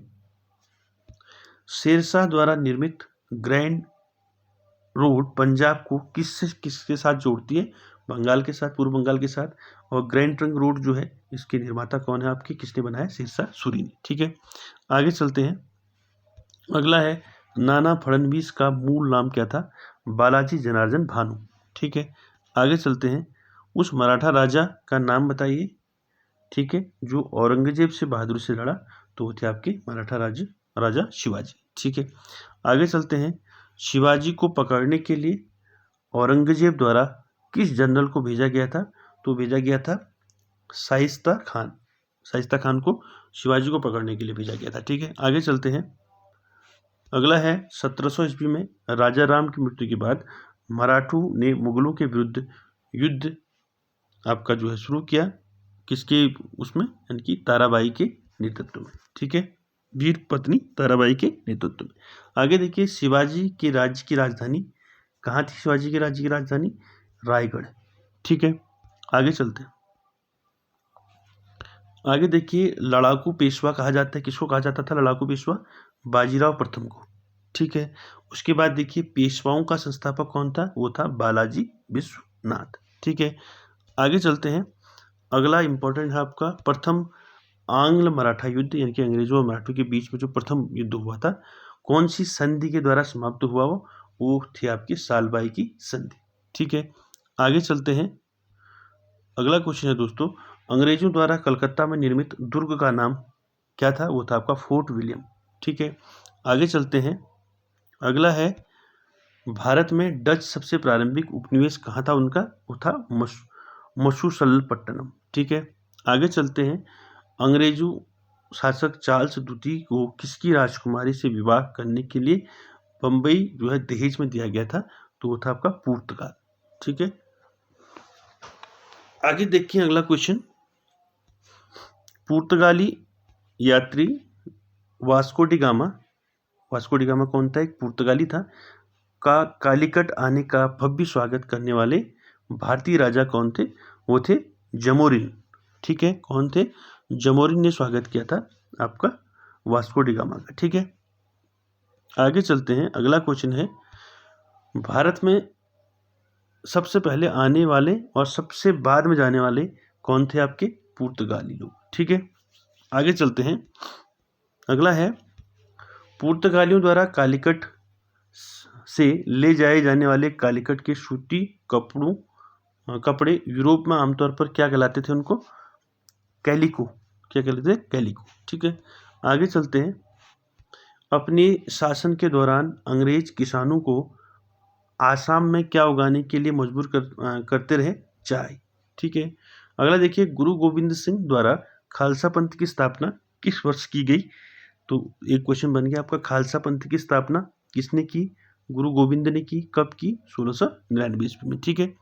शेरशाह द्वारा निर्मित ग्रैंड रोड पंजाब को किसके साथ जोड़ती है? बंगाल के साथ, पूर्व बंगाल के साथ। और ग्रैंड ट्रंक रोड जो है इसके निर्माता कौन है आपके, किसने बनाया? शेरशाह सूरी ने। ठीक है, आगे चलते हैं। अगला है नाना फडणवीस का मूल नाम क्या था? बालाजी जनार्दन भानु। ठीक है, आगे चलते हैं। उस मराठा राजा का नाम बताइए, ठीक है, जो औरंगजेब से बहादुर से लड़ा, तो वो थे आपके मराठा राजा शिवाजी। ठीक है, आगे चलते हैं। शिवाजी को पकड़ने के लिए औरंगजेब द्वारा किस जनरल को भेजा गया था? तो भेजा गया था शाइस्ता खान। शाइस्ता खान को शिवाजी को पकड़ने के लिए भेजा गया था। ठीक है, आगे चलते हैं। अगला है 1700 ईस्वी में राजा राम की मृत्यु के बाद मराठों ने मुगलों के विरुद्ध युद्ध आपका जो है शुरू किया, किसके उसमें, यानी कि ताराबाई के नेतृत्व में। ठीक है, वीर पत्नी ताराबाई के नेतृत्व में। आगे देखिए, शिवाजी के राज्य की राजधानी कहाँ थी? शिवाजी के राज्य की राजधानी रायगढ़। ठीक है, आगे चलते हैं। आगे देखिए, लड़ाकू पेशवा कहा जाता है, किसको कहा जाता था लड़ाकू पेशवा? बाजीराव प्रथम को। ठीक है, उसके बाद देखिए पेशवाओं का संस्थापक कौन था? वो था बालाजी विश्वनाथ। ठीक है, आगे चलते हैं। अगला इंपॉर्टेंट है आपका प्रथम आंग्ल मराठा युद्ध, यानी कि अंग्रेजों और मराठों के बीच में जो प्रथम युद्ध हुआ था, कौन सी संधि के द्वारा समाप्त हुआ? वो थी आपकी सालबाई की संधि। ठीक है, आगे चलते हैं। अगला क्वेश्चन है दोस्तों, अंग्रेजों द्वारा कलकत्ता में निर्मित दुर्ग का नाम क्या था? वो था आपका फोर्ट विलियम। ठीक है, आगे चलते हैं। अगला है भारत में डच सबसे प्रारंभिक उपनिवेश कहाँ था उनका? वो था मशुसलपट्टनम। ठीक है, आगे चलते हैं। अंग्रेजों शासक चार्ल्स द्वितीय को किसकी राजकुमारी से विवाह करने के लिए बम्बई जो है दहेज में दिया गया था? तो वो था आपका पुर्तगाल। ठीक है, आगे देखिए अगला क्वेश्चन। पुर्तगाली यात्री वास्को डी गामा कौन था? एक पुर्तगाली था। का कालीकट आने का भव्य स्वागत करने वाले भारतीय राजा कौन थे? वो थे जमोरिन। ठीक है, कौन थे? जमोरिन ने स्वागत किया था आपका वास्को डी गामा का। ठीक है, आगे चलते हैं। अगला क्वेश्चन है, भारत में सबसे पहले आने वाले और सबसे बाद में जाने वाले कौन थे? आपके पुर्तगाली लोग। ठीक है, आगे चलते हैं। अगला है, पुर्तगालियों द्वारा कालीकट से ले जाए जाने वाले कालीकट के सूती कपड़े यूरोप में आमतौर पर क्या कहलाते थे? उनको कैलिको। क्या कहते थे? कैलिको। ठीक है, आगे चलते हैं। अपने शासन के दौरान अंग्रेज किसानों को आसाम में क्या उगाने के लिए मजबूर करते रहे? चाय। ठीक है, अगला देखिए, गुरु गोविंद सिंह द्वारा खालसा पंथ की स्थापना किस वर्ष की गई? तो एक क्वेश्चन बन गया आपका, खालसा पंथ की स्थापना किसने की? गुरु गोविंद ने की। कब की? 1699 ईस्वी में। ठीक है,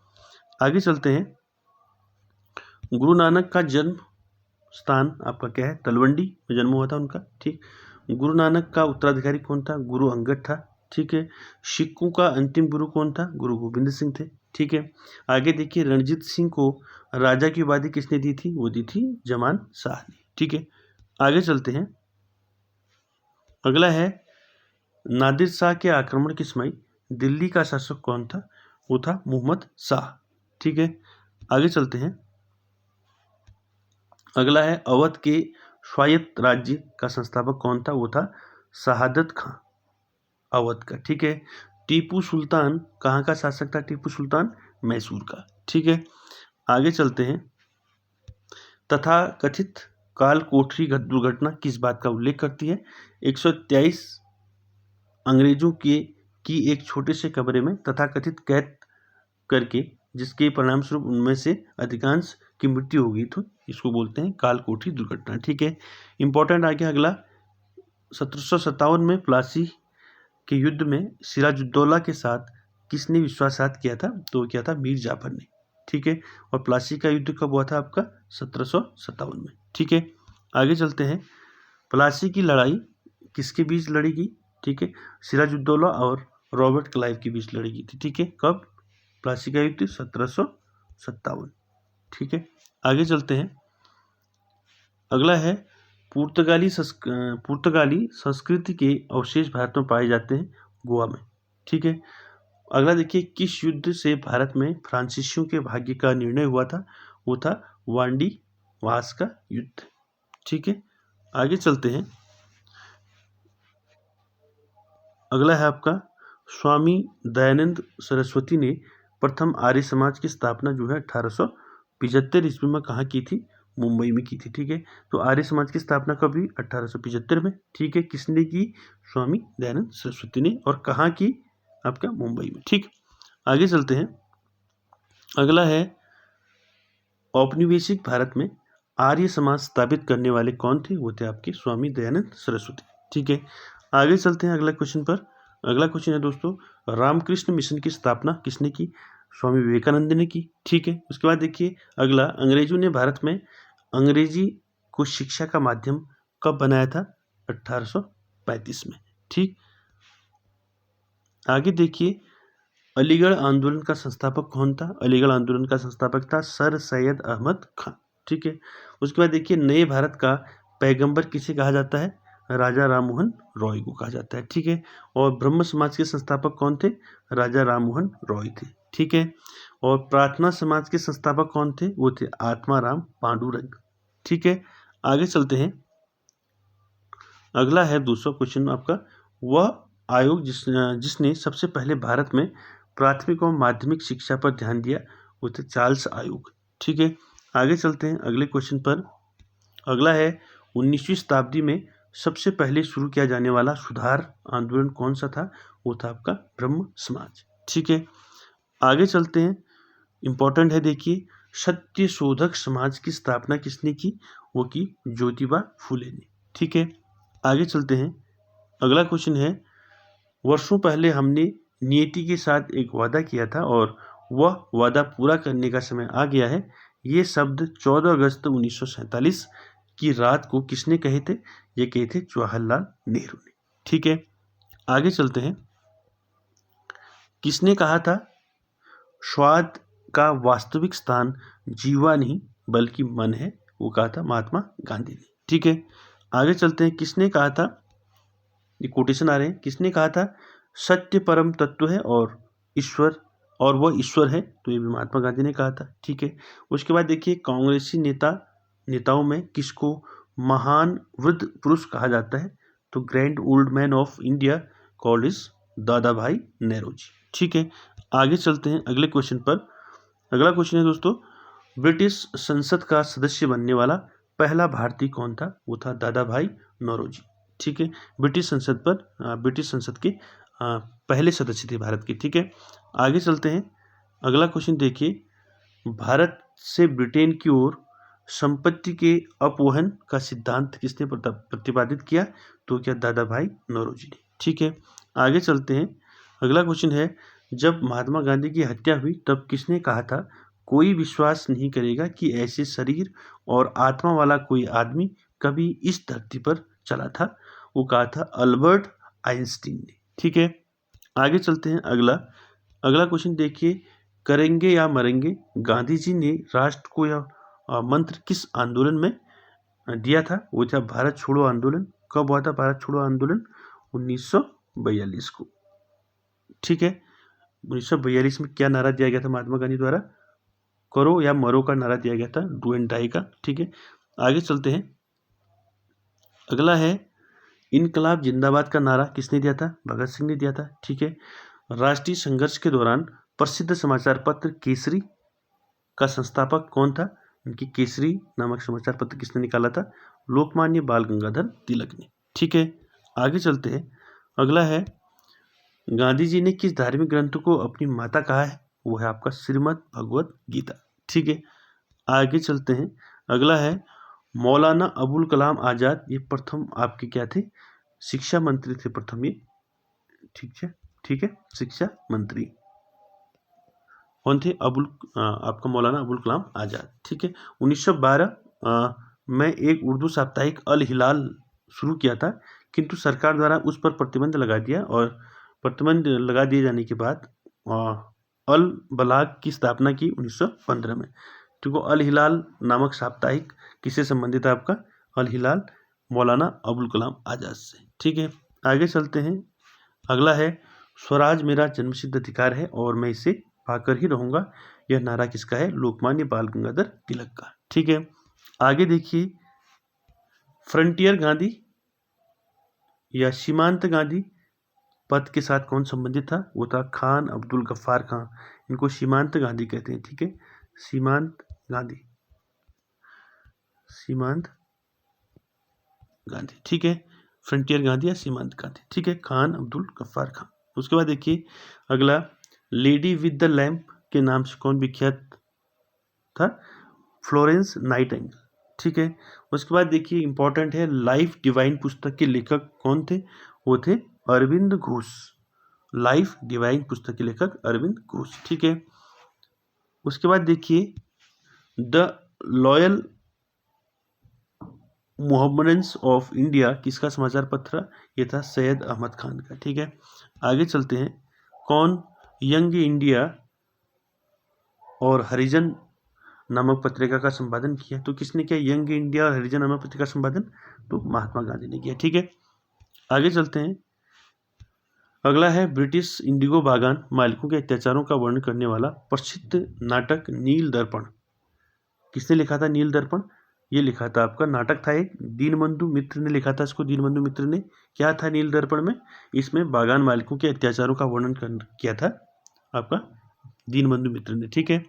आगे चलते हैं। गुरु नानक का जन्म स्थान आपका क्या है? तलवंडी में जन्म हुआ था उनका। ठीक, गुरु नानक का उत्तराधिकारी कौन था? गुरु अंगद था। ठीक है, सिखों का अंतिम गुरु कौन था? गुरु गोविंद सिंह थे। ठीक है, आगे देखिए, रणजीत सिंह को राजा की उपाधि किसने दी थी? वो दी थी जमान शाह ने। ठीक है, आगे चलते हैं। अगला है, नादिर शाह के आक्रमण के समय दिल्ली का शासक कौन था? वो था मोहम्मद शाह। ठीक है, आगे चलते हैं। अगला है, अवध के स्वायत्त राज्य का संस्थापक कौन था? वो था शहादत खां अवध का। ठीक है, टीपू सुल्तान कहाँ का शासक था? टीपू सुल्तान मैसूर का। ठीक है, आगे चलते हैं। तथा कथित काल कोठरी दुर्घटना किस बात का उल्लेख करती है? 123 अंग्रेजों की एक छोटे से कमरे में तथाकथित कैद करके, जिसके परिणाम स्वरूप उनमें से अधिकांश की मृत्यु हो गई, तो इसको बोलते हैं काल कोठरी दुर्घटना। ठीक है, इंपॉर्टेंट आ गया अगला। 1757 में प्लासी के युद्ध में सिराजुद्दौला के साथ किसने विश्वासघात किया था? तो क्या था? मीर जाफर ने। ठीक है, और प्लासी का युद्ध कब हुआ था आपका? 1757 में। ठीक है, आगे चलते हैं। प्लासी की लड़ाई किसके बीच लड़ी गई? ठीक है, सिराजुद्दौला और रॉबर्ट क्लाइव के बीच लड़ी गई थी। ठीक है, कब? प्लासी का युद्ध 1757। ठीक है, आगे चलते हैं। अगला है, पुर्तगाली संस्कृति के अवशेष भारत में पाए जाते हैं, गोवा में। ठीक है। अगला देखिए, किस युद्ध से भारत में फ्रांसीसियों के भाग्य का निर्णय हुआ था? वो था वांडी वास का युद्ध। ठीक है, आगे चलते हैं। अगला है आपका, स्वामी दयानंद सरस्वती ने प्रथम आर्य समाज की स्थापना जो है 1875 ईस्वी में कहाँ की थी? मुंबई में की थी। ठीक है, तो आर्य समाज की स्थापना कब हुई? 1875 में। ठीक है, किसने की? स्वामी दयानंद सरस्वती ने। और कहाँ की? आपका मुंबई में। ठीक, आगे चलते हैं। अगला है, औपनिवेशिक भारत में आर्य समाज स्थापित करने वाले कौन थे? वो थे आपके स्वामी दयानंद सरस्वती। ठीक है, आगे चलते हैं अगला क्वेश्चन पर। अगला क्वेश्चन है दोस्तों, रामकृष्ण मिशन की स्थापना किसने की? स्वामी विवेकानंद ने की। ठीक है, उसके बाद देखिए अगला, अंग्रेजों ने भारत में अंग्रेजी को शिक्षा का माध्यम कब बनाया था? 1835 में। ठीक, आगे देखिए, अलीगढ़ आंदोलन का संस्थापक कौन था? अलीगढ़ आंदोलन का संस्थापक था सर सैयद अहमद खान। ठीक है, उसके बाद देखिए, नए भारत का पैगंबर किसे कहा जाता है? राजा राममोहन रॉय को कहा जाता है। ठीक है, और ब्रह्म समाज के संस्थापक कौन थे? राजा राममोहन रॉय थे। ठीक है, और प्रार्थना समाज के संस्थापक कौन थे? वो थे आत्माराम पांडुरंग। ठीक है, आगे चलते हैं। अगला है दूसरा क्वेश्चन आपका, वह आयोग जिसने सबसे पहले भारत में प्राथमिक और माध्यमिक शिक्षा पर ध्यान दिया, वो थे चार्ल्स आयोग। ठीक है, आगे चलते हैं अगले क्वेश्चन पर। अगला है, 19वीं शताब्दी में सबसे पहले शुरू किया जाने वाला सुधार आंदोलन कौन सा था? वो था आपका ब्रह्म समाज। ठीक है, आगे चलते हैं। इंपॉर्टेंट है, देखिए, सत्य शोधक समाज की स्थापना किसने की? वो की ज्योतिबा फुले ने। ठीक है, आगे चलते हैं। अगला क्वेश्चन है, वर्षों पहले हमने नियति के साथ एक वादा किया था और वह वादा पूरा करने का समय आ गया है। ये शब्द 14 अगस्त 1947 की रात को किसने कहे थे? ये कहे थे जवाहरलाल नेहरू ने। ठीक है, आगे चलते हैं। किसने कहा था स्वाद का वास्तविक स्थान जीवा नहीं बल्कि मन है? वो कहा था महात्मा गांधी ने। ठीक है, आगे चलते हैं। किसने कहा था, ये कोटेशन आ रहे हैं, किसने कहा था सत्य परम तत्व है और ईश्वर, और वह ईश्वर है? तो ये भी महात्मा गांधी ने कहा था। ठीक है, उसके बाद देखिए, कांग्रेसी नेताओं में किसको महान वृद्ध पुरुष कहा जाता है? तो grand old man of India called is दादा भाई नेहरूजी। ठीक है, आगे चलते हैं अगले क्वेश्चन पर। अगला क्वेश्चन है दोस्तों, ब्रिटिश संसद का सदस्य बनने वाला पहला भारतीय कौन था? वो था दादा भाई नौरोजी। ठीक है, ब्रिटिश संसद के पहले सदस्य थे भारत के। ठीक है, आगे चलते हैं। अगला क्वेश्चन देखिए, भारत से ब्रिटेन की ओर संपत्ति के अपवहन का सिद्धांत किसने प्रतिपादित किया? तो क्या दादा भाई नौरोजी ने। ठीक है, आगे चलते हैं। अगला क्वेश्चन है, जब महात्मा गांधी की हत्या हुई तब किसने कहा था कोई विश्वास नहीं करेगा कि ऐसे शरीर और आत्मा वाला कोई आदमी कभी इस धरती पर चला था? वो कहा था अल्बर्ट आइंस्टीन ने। ठीक है, आगे चलते हैं। अगला क्वेश्चन देखिए, करेंगे या मरेंगे, गांधी जी ने राष्ट्र को यह मंत्र किस आंदोलन में दिया था? वो था भारत छोड़ो आंदोलन। कब हुआ था भारत छोड़ो आंदोलन? 1942 को। ठीक है, 1942 में क्या नारा दिया गया था महात्मा गांधी द्वारा? करो या मरो का नारा दिया गया था, डू एंड डाई का। ठीक है, आगे चलते हैं। अगला है, इनकलाब जिंदाबाद का नारा किसने दिया था? भगत सिंह ने दिया था। ठीक है, राष्ट्रीय संघर्ष के दौरान प्रसिद्ध समाचार पत्र केसरी का संस्थापक कौन था? इनकी केसरी नामक समाचार पत्र किसने निकाला था? लोकमान्य बाल गंगाधर तिलक ने। ठीक है, आगे चलते हैं। अगला है, गांधी जी ने किस धार्मिक ग्रंथ को अपनी माता कहा है? वो है आपका श्रीमद् भगवत गीता। ठीक है, आगे चलते हैं। अगला है, मौलाना अबुल कलाम आजाद ये प्रथम आपके क्या थे? शिक्षा मंत्री थे प्रथम ये। ठीक है, शिक्षा मंत्री कौन थे? आपका मौलाना अबुल कलाम आजाद। ठीक है, 1912 में एक उर्दू साप्ताहिक अल हिलाल शुरू किया था, किंतु सरकार द्वारा उस पर प्रतिबंध लगा दिया, और प्रतिबंध लगा दिए जाने के बाद अल बलाग की स्थापना की 1915 में। ठीक है, अल हिलाल नामक साप्ताहिक किससे संबंधित है? आपका अल हिलाल मौलाना अबुल कलाम आज़ाद से। ठीक है, आगे चलते हैं। अगला है स्वराज मेरा जन्मसिद्ध अधिकार है और मैं इसे पाकर ही रहूंगा, यह नारा किसका है? लोकमान्य बाल गंगाधर तिलक का। ठीक है, आगे देखिए, फ्रंटियर गांधी या सीमांत गांधी पद के साथ कौन संबंधित था? वो था खान अब्दुल गफ्फार खान, इनको सीमांत गांधी कहते हैं। ठीक है, सीमांत गांधी, सीमांत गांधी। ठीक है, फ्रंटियर गांधी या सीमांत गांधी। ठीक है, खान अब्दुल गफ्फार खान। उसके बाद देखिए अगला, लेडी विद द लैम्प के नाम से कौन विख्यात था? Florence Nightingale. ठीक है, उसके बाद देखिए इंपॉर्टेंट है, लाइफ डिवाइन पुस्तक के लेखक कौन थे? वो थे अरविंद घोष। लाइफ डिवाइन पुस्तक के लेखक अरविंद घोष। ठीक है, उसके बाद देखिए the loyal Mohammedans of India किसका समाचार पत्र? ये था सैयद अहमद खान का। ठीक है, आगे चलते हैं। कौन यंग इंडिया और हरिजन नामक पत्रिका का संपादन किया? तो किसने किया? यंग इंडिया और हरिजन नामक पत्रिका का संपादन तो महात्मा गांधी ने किया। ठीक है, आगे चलते हैं। अगला है ब्रिटिश इंडिगो बागान मालिकों के अत्याचारों का वर्णन करने वाला प्रसिद्ध नाटक नील दर्पण किसने लिखा था? नील दर्पण ये लिखा था आपका, नाटक था एक, दीनबंधु मित्र ने लिखा था इसको। दीनबंधु मित्र ने क्या था नील दर्पण में? इसमें बागान मालिकों के अत्याचारों का वर्णन किया था आपका दीनबंधु मित्र ने। ठीक है,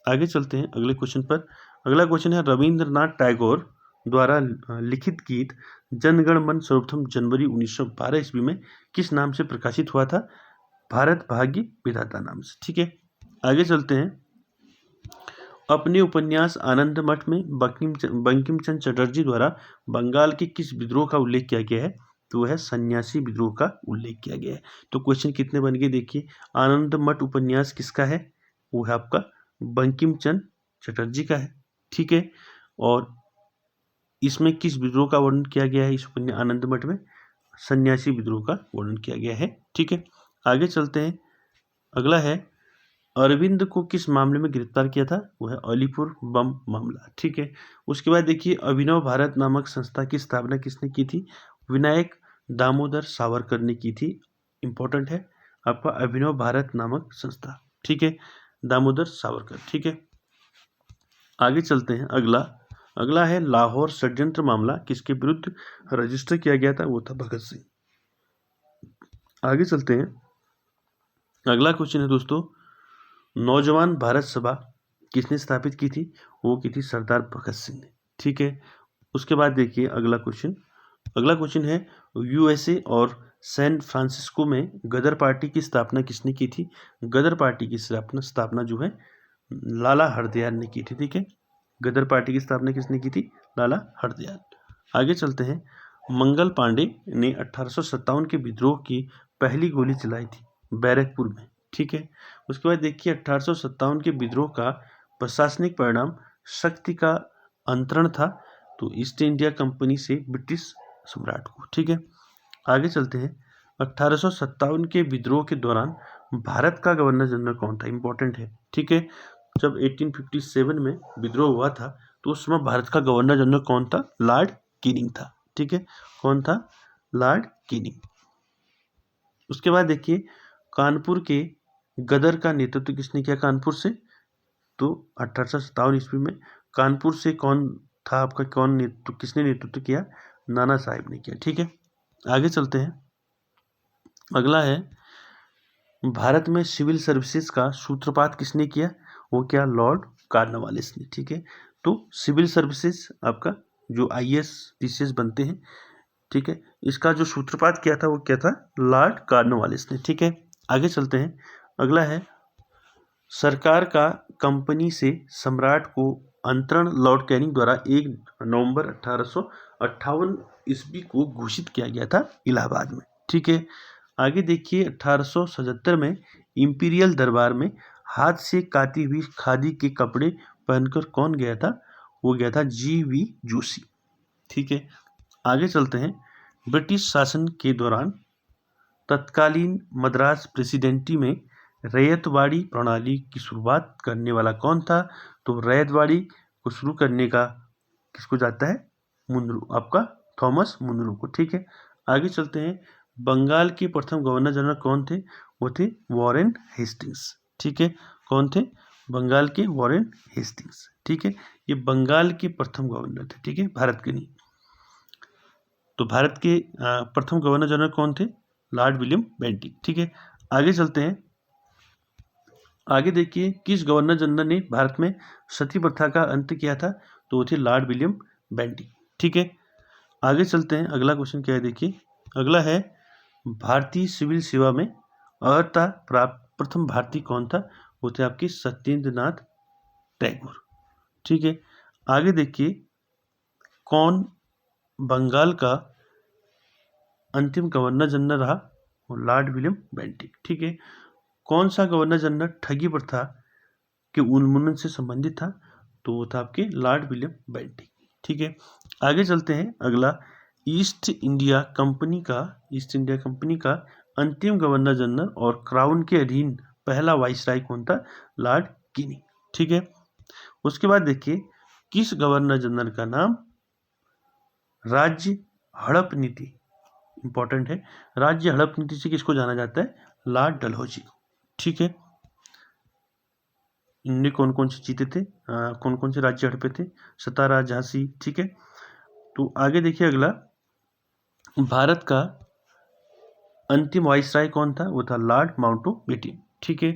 आगे चलते हैं अगले क्वेश्चन पर। अगला क्वेश्चन है, रविंद्रनाथ टैगोर द्वारा लिखित गीत जनगण मन सर्वप्रथम जनवरी 1912 ईस्वी में किस नाम से प्रकाशित हुआ था? भारत भाग्य विधाता नाम से। ठीक है, आगे चलते हैं। अपने उपन्यास आनंद मठ में बंकिम चंद्र चटर्जी द्वारा बंगाल के किस विद्रोह का उल्लेख किया गया है? तो वह है सन्यासी विद्रोह का उल्लेख किया गया है। तो क्वेश्चन कितने बन गए देखिए, आनंद मठ उपन्यास किसका है? वो है आपका बंकिम चंद्र चटर्जी का है। ठीक है, और इसमें किस विद्रोह का वर्णन किया गया है? इस उपन्यास आनंद मठ में सन्यासी विद्रोह का वर्णन किया गया है। ठीक है, आगे चलते हैं। अगला है, अरविंद को किस मामले में गिरफ्तार किया था? वो है अलीपुर बम मामला। ठीक है, उसके बाद देखिए अभिनव भारत नामक संस्था की स्थापना किसने की थी? विनायक दामोदर सावरकर ने की थी। इंपॉर्टेंट है आपका अभिनव भारत नामक संस्था। ठीक है, दामोदर सावरकर। ठीक है, आगे चलते हैं। अगला है लाहौर षड्यंत्र मामला किसके विरुद्ध रजिस्टर किया गया था? वो था भगत सिंह। आगे चलते हैं। अगला क्वेश्चन है दोस्तों, नौजवान भारत सभा किसने स्थापित की थी? वो की थी सरदार भगत सिंह ने। ठीक है, उसके बाद देखिए अगला क्वेश्चन है, यूएसए और सैन फ्रांसिस्को में गदर पार्टी की स्थापना किसने की थी? गदर पार्टी की स्थापना जो है लाला हरदयाल ने की थी। ठीक है, गदर पार्टी की स्थापना किसने की थी? लाला हरदयाल। आगे चलते हैं। मंगल पांडे ने 1857 के विद्रोह की पहली गोली चलाई थी बैरकपुर में। ठीक है, उसके बाद देखिए 1857 के विद्रोह का प्रशासनिक परिणाम शक्ति का अंतरण था, तो ईस्ट इंडिया कंपनी से ब्रिटिश सम्राट को। ठीक है, आगे चलते हैं। 1857 के विद्रोह के दौरान भारत का गवर्नर जनरल कौन था? इंपॉर्टेंट है। ठीक है, जब 1857 में विद्रोह हुआ था तो उस समय भारत का गवर्नर जनरल कौन था? लॉर्ड कैनिंग था। ठीक है, कौन था? Lord Canning. उसके बाद देखिए कानपुर के गदर का नेतृत्व किसने किया? कानपुर से, तो 1857 ईस्वी में कानपुर से कौन था आपका? किसने नेतृत्व किया? नाना साहेब ने किया। ठीक है, आगे चलते हैं। अगला है, भारत में सिविल सर्विसेज का सूत्रपात किसने किया? वो क्या? लॉर्ड कॉर्नवालिस ने। ठीक है, तो सिविल सर्विसेज आपका जो आईएएस पीसीएस बनते हैं, ठीक है, इसका जो सूत्रपात किया था वो क्या था? लॉर्ड कॉर्नवालिस ने। ठीक है, आगे चलते हैं। अगला है, सरकार का कंपनी से सम्राट को अंतरण लॉर्ड कैनिंग द्वारा 1 नवंबर 1858 ईस्वी को घोषित किया गया था इलाहाबाद में। ठीक है, आगे देखिए 1877 में इंपीरियल दरबार में हाथ से काती हुई खादी के कपड़े पहनकर कौन गया था? वो गया था जीवी जोशी। ठीक है, आगे चलते हैं। ब्रिटिश शासन के दौरान तत्कालीन मद्रास प्रेसिडेंसी में रैयतवाड़ी प्रणाली की शुरुआत करने वाला कौन था? तो रैयतवाड़ी को शुरू करने का किसको जाता है? मुंद्रू आपका थॉमस मुनरो को। ठीक है, आगे चलते हैं। बंगाल के प्रथम गवर्नर जनरल कौन थे? वो थे वॉरेन हेस्टिंग्स। ठीक है, कौन थे? बंगाल के वॉरेन हेस्टिंग्स। ठीक है, ये बंगाल के प्रथम गवर्नर थे। ठीक है, भारत के नहीं। तो भारत के प्रथम गवर्नर जनरल कौन थे? Lord William Bentinck. ठीक है, आगे चलते हैं। आगे देखिए, किस गवर्नर जनरल ने भारत में सती प्रथा का अंत किया था? तो वो थे लॉर्ड विलियम बेंटिक। ठीक है, आगे चलते हैं। अगला क्वेश्चन क्या है देखिए, अगला है भारतीय सिविल सेवा में अर्हता प्राप्त प्रथम भारतीय कौन था? वो थे आपके सत्येंद्र नाथ टैगोर। ठीक है, आगे देखिए, कौन बंगाल का अंतिम गवर्नर जनरल रहा? Lord William Bentinck. ठीक है, कौन सा गवर्नर जनरल ठगी प्रथा के उन्मूलन से संबंधित था? तो वो था आपके लॉर्ड विलियम बेंटिक। ठीक है, आगे चलते हैं। अगला, ईस्ट इंडिया कंपनी का अंतिम गवर्नर जनरल और क्राउन के अधीन पहला वाइसराय कौन था? लॉर्ड किनी। ठीक है, उसके बाद देखिए, किस गवर्नर जनरल का नाम राज्य हड़प नीति, इंपॉर्टेंट है, राज्य हड़प नीति से किसको जाना जाता है? लॉर्ड डलहौजी को। ठीक है, इनने कौन कौन से जीते थे, कौन कौन से राज्य हड़पे थे? सतारा, झांसी। ठीक है, तो आगे देखिए अगला, भारत का अंतिम वाइसराय कौन था? वो था लॉर्ड माउंटबेटन। ठीक है,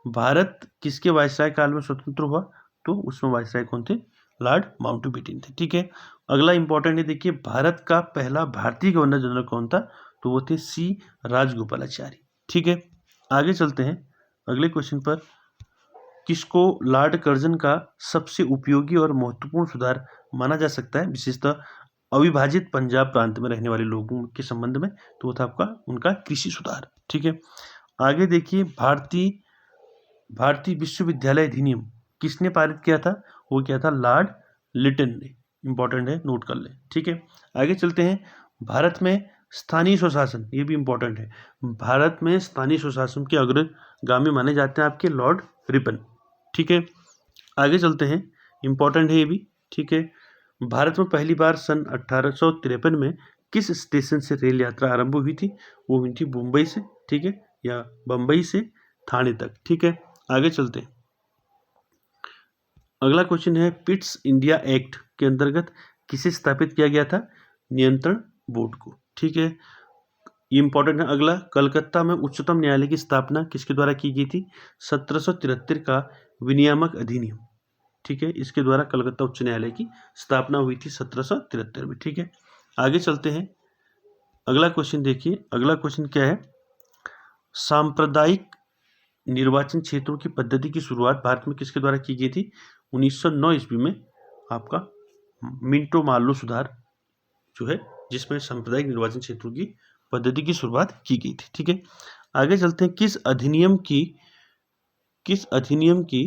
भारत किसके वाइसराय काल में स्वतंत्र हुआ? तो उसमें वाइसराय कौन थे? लॉर्ड माउंटबेटन थे। ठीक है, अगला इंपॉर्टेंट है देखिए, भारत का पहला भारतीय गवर्नर जनरल कौन था? तो वो थे सी राजगोपालाचारी। ठीक है, आगे चलते हैं अगले क्वेश्चन पर। किसको लॉर्ड कर्जन का सबसे उपयोगी और महत्वपूर्ण सुधार माना जा सकता है, विशेषतः अविभाजित पंजाब प्रांत में रहने वाले लोगों के संबंध में? तो वो था आपका उनका कृषि सुधार। ठीक है, आगे देखिए, भारतीय विश्वविद्यालय अधिनियम किसने पारित किया था? वो क्या था? लॉर्ड लिटन ने। इंपॉर्टेंट है, नोट कर ले। ठीक है, आगे चलते हैं। भारत में स्थानीय स्वशासन, ये भी इंपॉर्टेंट है, भारत में स्थानीय स्वशासन के अग्रगामी माने जाते हैं आपके लॉर्ड रिपन। ठीक है, आगे चलते हैं, इंपॉर्टेंट है ये भी। ठीक है, भारत में पहली बार सन 1853 में किस स्टेशन से रेल यात्रा आरंभ हुई थी? वो हुई थी मुंबई से। ठीक है, या बम्बई से थाने तक। ठीक है, आगे चलते हैं। अगला क्वेश्चन है, पिट्स इंडिया एक्ट के अंतर्गत किसे स्थापित किया गया था? नियंत्रण बोर्ड को। ठीक है, ये इंपॉर्टेंट है। अगला, कलकत्ता में उच्चतम न्यायालय की स्थापना किसके द्वारा की गई थी? 1773 का विनियामक अधिनियम। ठीक है, इसके द्वारा कलकत्ता उच्च न्यायालय की स्थापना हुई थी 1773 में। ठीक है, आगे चलते हैं। अगला क्वेश्चन देखिए, अगला क्वेश्चन क्या है, सांप्रदायिक निर्वाचन क्षेत्रों की पद्धति की शुरुआत भारत में किसके द्वारा की गई थी? 1909 ईस्वी में आपका मिंटो मार्लो सुधार जो है, जिसमें सांप्रदायिक निर्वाचन क्षेत्रों की पद्धति की शुरुआत की गई थी। ठीक है, आगे चलते हैं। किस अधिनियम की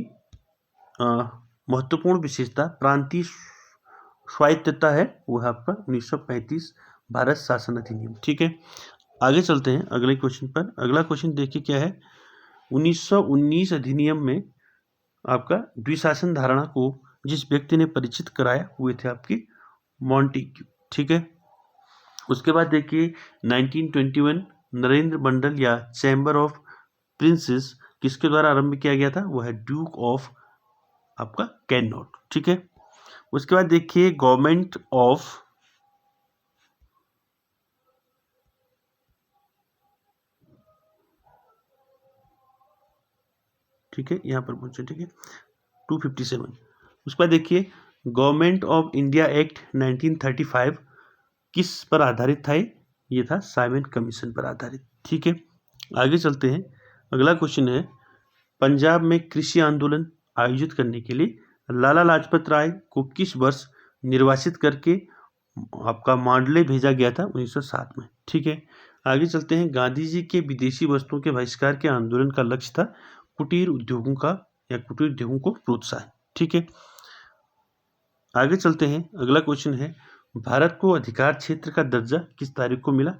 महत्वपूर्ण विशेषता प्रांतीय स्वायत्तता है? वो है आपका 1935 भारत शासन अधिनियम। ठीक है, आगे चलते हैं अगले क्वेश्चन पर। अगला क्वेश्चन देखिए क्या है, 1919 अधिनियम में आपका द्विशासन धारणा को जिस व्यक्ति ने परिचित कराया हुए थे आपके मॉन्टेग्यू। ठीक है, उसके बाद देखिए 1921 नरेंद्र मंडल या चैम्बर ऑफ प्रिंसेस किसके द्वारा आरंभ किया गया था? वो है ड्यूक ऑफ आपका कैनॉट। ठीक है, उसके बाद देखिए गवर्नमेंट ऑफ ठीक है, यहाँ पर पूछे। ठीक है, 257। उसके बाद देखिए गवर्नमेंट ऑफ इंडिया एक्ट 1935 किस पर आधारित था? ये था साइमन कमीशन पर आधारित। ठीक है, आगे चलते हैं। अगला क्वेश्चन है, पंजाब में कृषि आंदोलन आयोजित करने के लिए लाला लाजपत राय को किस वर्ष निर्वासित करके आपका मांडले भेजा गया था? 1907 में। ठीक है, आगे चलते हैं। गांधी जी के विदेशी वस्तुओं के बहिष्कार के आंदोलन का लक्ष्य था कुटीर उद्योगों को प्रोत्साहन। ठीक है, आगे चलते हैं। अगला क्वेश्चन है, भारत को अधिकार क्षेत्र का दर्जा किस तारीख को मिला?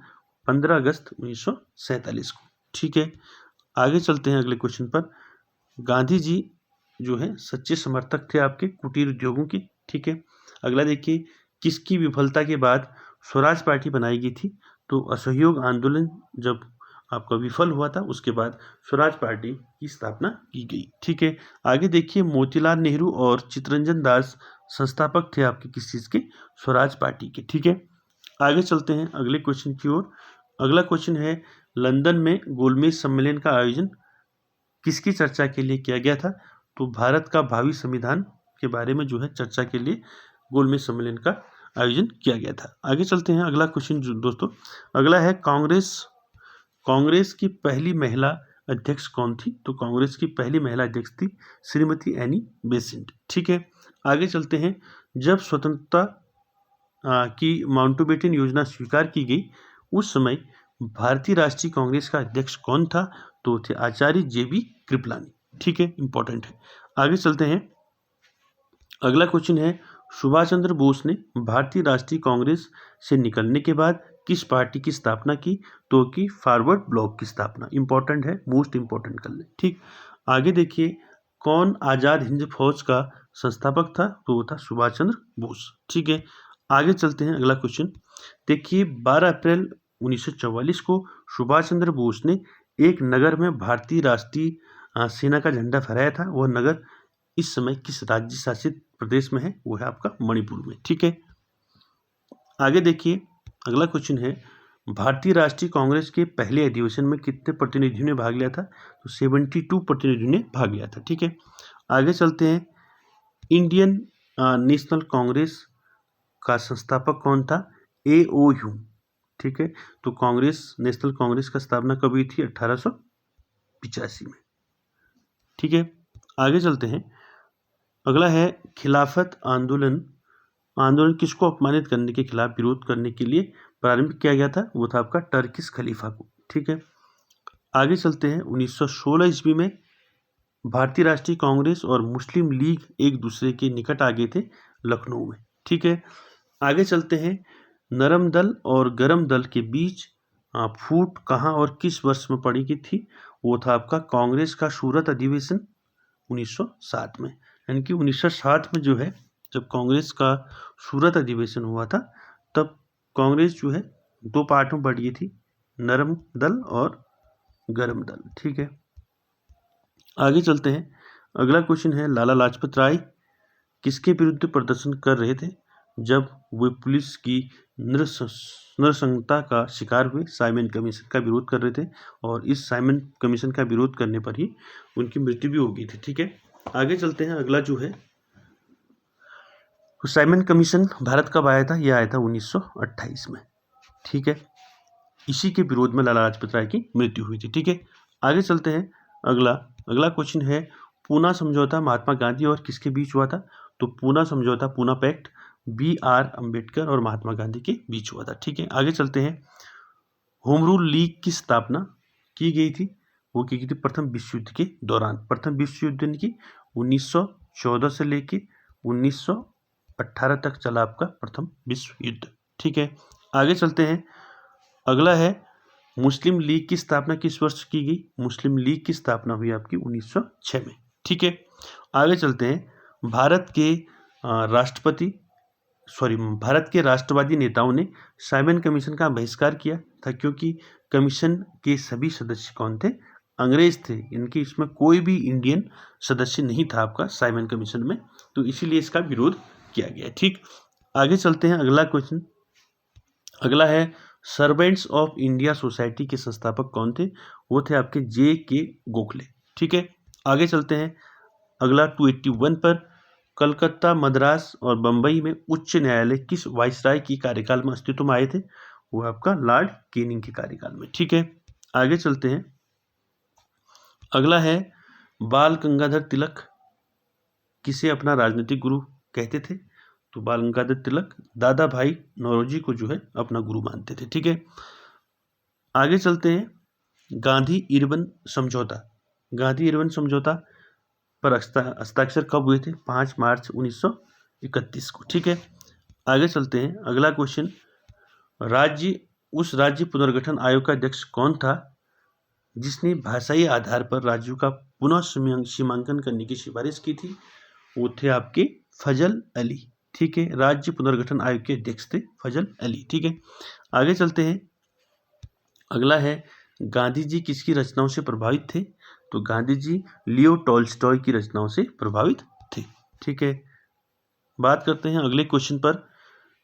15 अगस्त 1947 को। ठीक है, आगे चलते हैं अगले क्वेश्चन पर। गांधी जी जो है सच्चे समर्थक थे आपके कुटीर उद्योगों की। ठीक है, अगला देखिए, किसकी विफलता के बाद स्वराज पार्टी बनाई गई थी। तो असहयोग आंदोलन जब आपका विफल हुआ था उसके बाद स्वराज पार्टी की स्थापना की गई। ठीक है, आगे देखिए, मोतीलाल नेहरू और चित्तरंजन दास संस्थापक थे आपके किस चीज़ के? स्वराज पार्टी के। ठीक है, आगे चलते हैं अगले क्वेश्चन की ओर। अगला क्वेश्चन है, लंदन में गोलमेज सम्मेलन का आयोजन किसकी चर्चा के लिए किया गया था? तो भारत का भावी संविधान के बारे में जो है चर्चा के लिए गोलमेज सम्मेलन का आयोजन किया गया था। आगे चलते हैं अगला क्वेश्चन दोस्तों। अगला है, कांग्रेस की पहली महिला अध्यक्ष कौन थी? तो कांग्रेस की पहली महिला अध्यक्ष थी श्रीमती एनी बेसेंट। ठीक है, आगे चलते हैं। जब स्वतंत्रता की माउंटबेटन योजना स्वीकार की गई उस समय भारतीय राष्ट्रीय कांग्रेस का अध्यक्ष कौन था? तो थे आचार्य JB कृपलानी। ठीक है, इंपॉर्टेंट है। आगे चलते हैं। अगला क्वेश्चन है, सुभाष चंद्र बोस ने भारतीय राष्ट्रीय कांग्रेस से निकलने के बाद किस पार्टी की स्थापना की? तो कि फॉरवर्ड ब्लॉक की स्थापना। इंपॉर्टेंट है, मोस्ट इंपॉर्टेंट कर ले। ठीक, आगे देखिए, कौन आजाद हिंद फौज का संस्थापक था? तो वो था सुभाष चंद्र बोस। ठीक है, आगे चलते हैं अगला क्वेश्चन। देखिए, 12 अप्रैल 1944 को सुभाष चंद्र बोस ने एक नगर में भारतीय राष्ट्रीय सेना का झंडा फहराया था। वह नगर इस समय किस राज्य शासित प्रदेश में है? वो है आपका मणिपुर में। ठीक है, आगे देखिए, अगला क्वेश्चन है, भारतीय राष्ट्रीय कांग्रेस के पहले अधिवेशन में कितने प्रतिनिधियों ने भाग लिया था? तो 72 प्रतिनिधियों ने भाग लिया था। ठीक है, आगे चलते हैं। इंडियन नेशनल कांग्रेस का संस्थापक कौन था? AO Hume. ठीक है, तो नेशनल कांग्रेस का स्थापना कब हुई थी? 1885 में। ठीक है, आगे चलते हैं। अगला है, खिलाफत आंदोलन किसको अपमानित करने के खिलाफ विरोध करने के लिए प्रारंभ किया गया था? वो था आपका टर्किश खलीफा को। ठीक है, आगे चलते हैं। 1916 ईस्वी में भारतीय राष्ट्रीय कांग्रेस और मुस्लिम लीग एक दूसरे के निकट आ गए थे लखनऊ में। ठीक है, आगे चलते हैं। नरम दल और गरम दल के बीच फूट कहाँ और किस वर्ष में पड़ी की थी? वो था आपका कांग्रेस का सूरत अधिवेशन 1907 में। यानी कि 1907 में जो है, जब कांग्रेस का सूरत अधिवेशन हुआ था, तब कांग्रेस जो है 2 पार्ट में बढ़ गई थी, नरम दल और गरम दल। ठीक है, आगे चलते हैं। अगला क्वेश्चन है, लाला लाजपत राय किसके विरुद्ध प्रदर्शन कर रहे थे जब वे पुलिस की नृशंसता का शिकार हुए? साइमन कमीशन का विरोध कर रहे थे और इस साइमन कमीशन का विरोध करने पर ही उनकी मृत्यु भी हो गई थी। ठीक है, आगे चलते हैं। अगला जो है, साइमन कमीशन भारत कब आया था? यह आया था 1928 में। ठीक है, इसी के विरोध में लाला लाजपत राय की मृत्यु हुई थी। ठीक है, आगे चलते हैं। अगला क्वेश्चन है, पूना समझौता महात्मा गांधी और किसके बीच हुआ था? तो पूना समझौता, पूना पैक्ट BR अम्बेडकर और महात्मा गांधी के बीच हुआ था। ठीक है, आगे चलते हैं। होम रूल लीग की स्थापना की गई थी? वो की गई थी प्रथम विश्व युद्ध के दौरान। प्रथम विश्व युद्ध की 1914 से लेके 1918 तक चला आपका प्रथम विश्व युद्ध। ठीक है, आगे चलते हैं। अगला है, मुस्लिम लीग की स्थापना किस वर्ष की गई? मुस्लिम लीग की स्थापना हुई आपकी 1906 में। ठीक है, आगे चलते हैं। भारत के राष्ट्रवादी नेताओं ने साइमन कमीशन का बहिष्कार किया था क्योंकि कमीशन के सभी सदस्य कौन थे? अंग्रेज थे। इनकी इसमें कोई भी इंडियन सदस्य नहीं था आपका साइमन कमीशन में, तो इसीलिए इसका विरोध किया गया। ठीक, आगे चलते हैं। अगला क्वेश्चन, अगला है, सर्वेंट्स ऑफ इंडिया सोसाइटी के संस्थापक कौन थे? वो थे आपके JK गोखले। ठीक है, आगे चलते हैं। अगला 281 पर, कलकत्ता, मद्रास और बंबई में उच्च न्यायालय किस वाइसराय की कार्यकाल में अस्तित्व में आए थे? वो आपका लॉर्ड कैनिंग के कार्यकाल में। ठीक है, आगे चलते हैं। अगला है, बाल गंगाधर तिलक किसे अपना राजनीतिक गुरु कहते थे? तो बाल गंगाधर तिलक दादा भाई नौरोजी को जो है अपना गुरु मानते थे। ठीक है, आगे चलते हैं। गांधी इरविन समझौता पर हस्ताक्षर कब हुए थे? 5 मार्च 1931 को। ठीक है, आगे चलते हैं। अगला क्वेश्चन, राज्य पुनर्गठन आयोग का अध्यक्ष कौन था जिसने भाषाई आधार पर राज्यों का पुनः सीमांकन करने की सिफारिश की थी? वो थे आपके फजल अली। ठीक है। राज्य पुनर्गठन आयोग के अध्यक्ष थे फजल अली, ठीक है। आगे चलते हैं, अगला है गांधी जी किसकी रचनाओं से प्रभावित थे? तो गांधी जी लियो टॉल्स्टॉय की रचनाओं से प्रभावित थे, ठीक है। बात करते हैं अगले क्वेश्चन पर।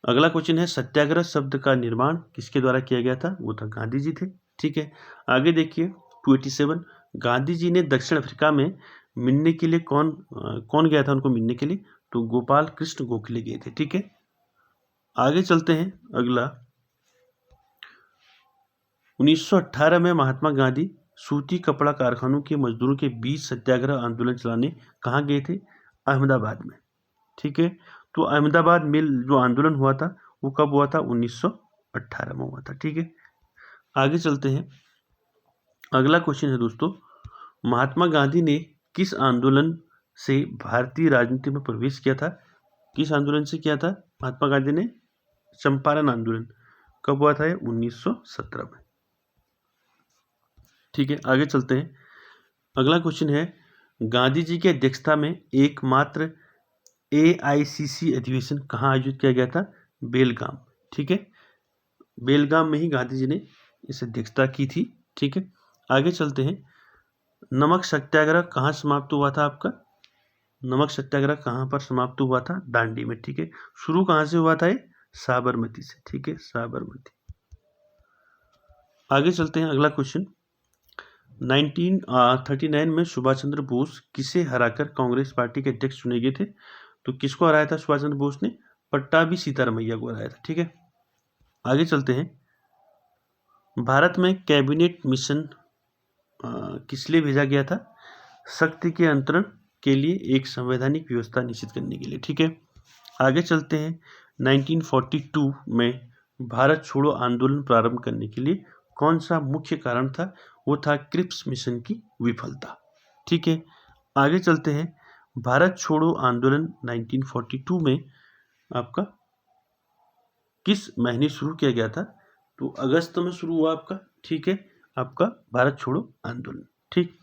अगला क्वेश्चन है सत्याग्रह शब्द का निर्माण किसके द्वारा किया गया था? वो था गांधी जी थे, ठीक है। आगे देखिए 287, गांधी जी ने दक्षिण अफ्रीका में मिलने के लिए कौन गया था उनको मिलने के लिए? तो गोपाल कृष्ण गोखले गए थे, ठीक है। आगे चलते हैं, अगला 1918 में महात्मा गांधी सूती कपड़ा कारखानों के मजदूरों के बीच सत्याग्रह आंदोलन चलाने कहाँ गए थे? अहमदाबाद में, ठीक है। तो अहमदाबाद मिल जो आंदोलन हुआ था वो कब हुआ था? 1918 में हुआ था, ठीक है। आगे चलते हैं, अगला क्वेश्चन है दोस्तों, महात्मा गांधी ने किस आंदोलन से भारतीय राजनीति में प्रवेश किया था? किस आंदोलन से किया था महात्मा गांधी ने? चंपारण आंदोलन। कब हुआ था? 1917 में, ठीक है। आगे चलते हैं, अगला क्वेश्चन है गांधी जी की अध्यक्षता में एकमात्र AICC अधिवेशन कहाँ आयोजित किया गया था? बेलगाम, ठीक है। बेलगाम में ही गांधी जी ने इस अध्यक्षता की थी, ठीक है। आगे चलते हैं, नमक सत्याग्रह कहाँ समाप्त हुआ था आपका? नमक सत्याग्रह कहाँ पर समाप्त हुआ था? दांडी में, ठीक है। शुरू कहाँ से हुआ था ये? साबरमती से, ठीक है, साबरमती। आगे चलते हैं, अगला क्वेश्चन 1939 में सुभाष चंद्र बोस किसे हराकर कांग्रेस पार्टी के अध्यक्ष चुने गए थे? तो किसको हराया था सुभाष चंद्र बोस ने? पट्टाभी सीतारमैया को हराया था, ठीक है। आगे चलते हैं, भारत में कैबिनेट मिशन किस लिए भेजा गया था? शक्ति के अंतरण के लिए, एक संवैधानिक व्यवस्था निश्चित करने के लिए, ठीक है। आगे चलते हैं, 1942 में भारत छोड़ो आंदोलन प्रारंभ करने के लिए कौन सा मुख्य कारण था? वो था क्रिप्स मिशन की विफलता, ठीक है। आगे चलते हैं, भारत छोड़ो आंदोलन 1942 में आपका किस महीने शुरू किया गया था? तो अगस्त में शुरू हुआ आपका, ठीक है, आपका भारत छोड़ो आंदोलन, ठीक।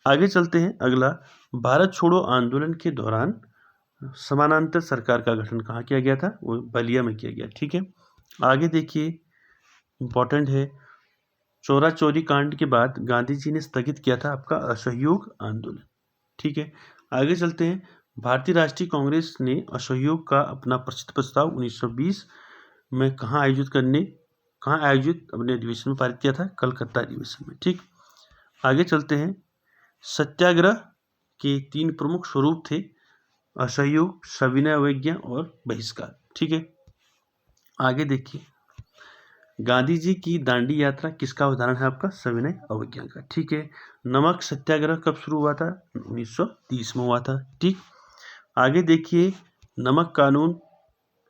आगे चलते हैं, अगला भारत छोड़ो आंदोलन के दौरान समानांतर सरकार का गठन कहाँ किया गया था? वो बलिया में किया गया, ठीक है। आगे देखिए, इंपॉर्टेंट है, चौरा चौरी कांड के बाद गांधी जी ने स्थगित किया था आपका असहयोग आंदोलन, ठीक है। आगे चलते हैं, भारतीय राष्ट्रीय कांग्रेस ने असहयोग का अपना प्रसिद्ध प्रस्ताव 1920 में कहाँ आयोजित अपने अधिवेशन में पारित किया था? कलकत्ता अधिवेशन में, ठीक। आगे चलते हैं, सत्याग्रह के 3 प्रमुख स्वरूप थे, असहयोग, सविनय अवज्ञा और बहिष्कार, ठीक है। आगे देखिए, गांधी जी की दांडी यात्रा किसका उदाहरण है? आपका सविनय अवज्ञा का, ठीक है। नमक सत्याग्रह कब शुरू हुआ था? 1930 में हुआ था, ठीक। आगे देखिए, नमक कानून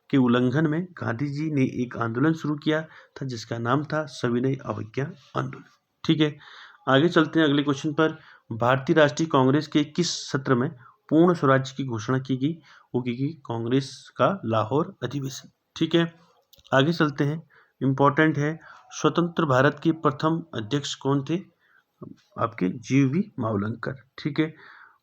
के उल्लंघन में गांधी जी ने एक आंदोलन शुरू किया था जिसका नाम था सविनय अवज्ञा आंदोलन, ठीक है। आगे चलते हैं अगले क्वेश्चन पर, भारतीय राष्ट्रीय कांग्रेस के किस सत्र में पूर्ण स्वराज्य की घोषणा की गई? वो की गई कांग्रेस का लाहौर अधिवेशन, ठीक है। आगे चलते हैं, इम्पोर्टेंट है, स्वतंत्र भारत के प्रथम अध्यक्ष कौन थे? आपके GV मावलंकर, ठीक है।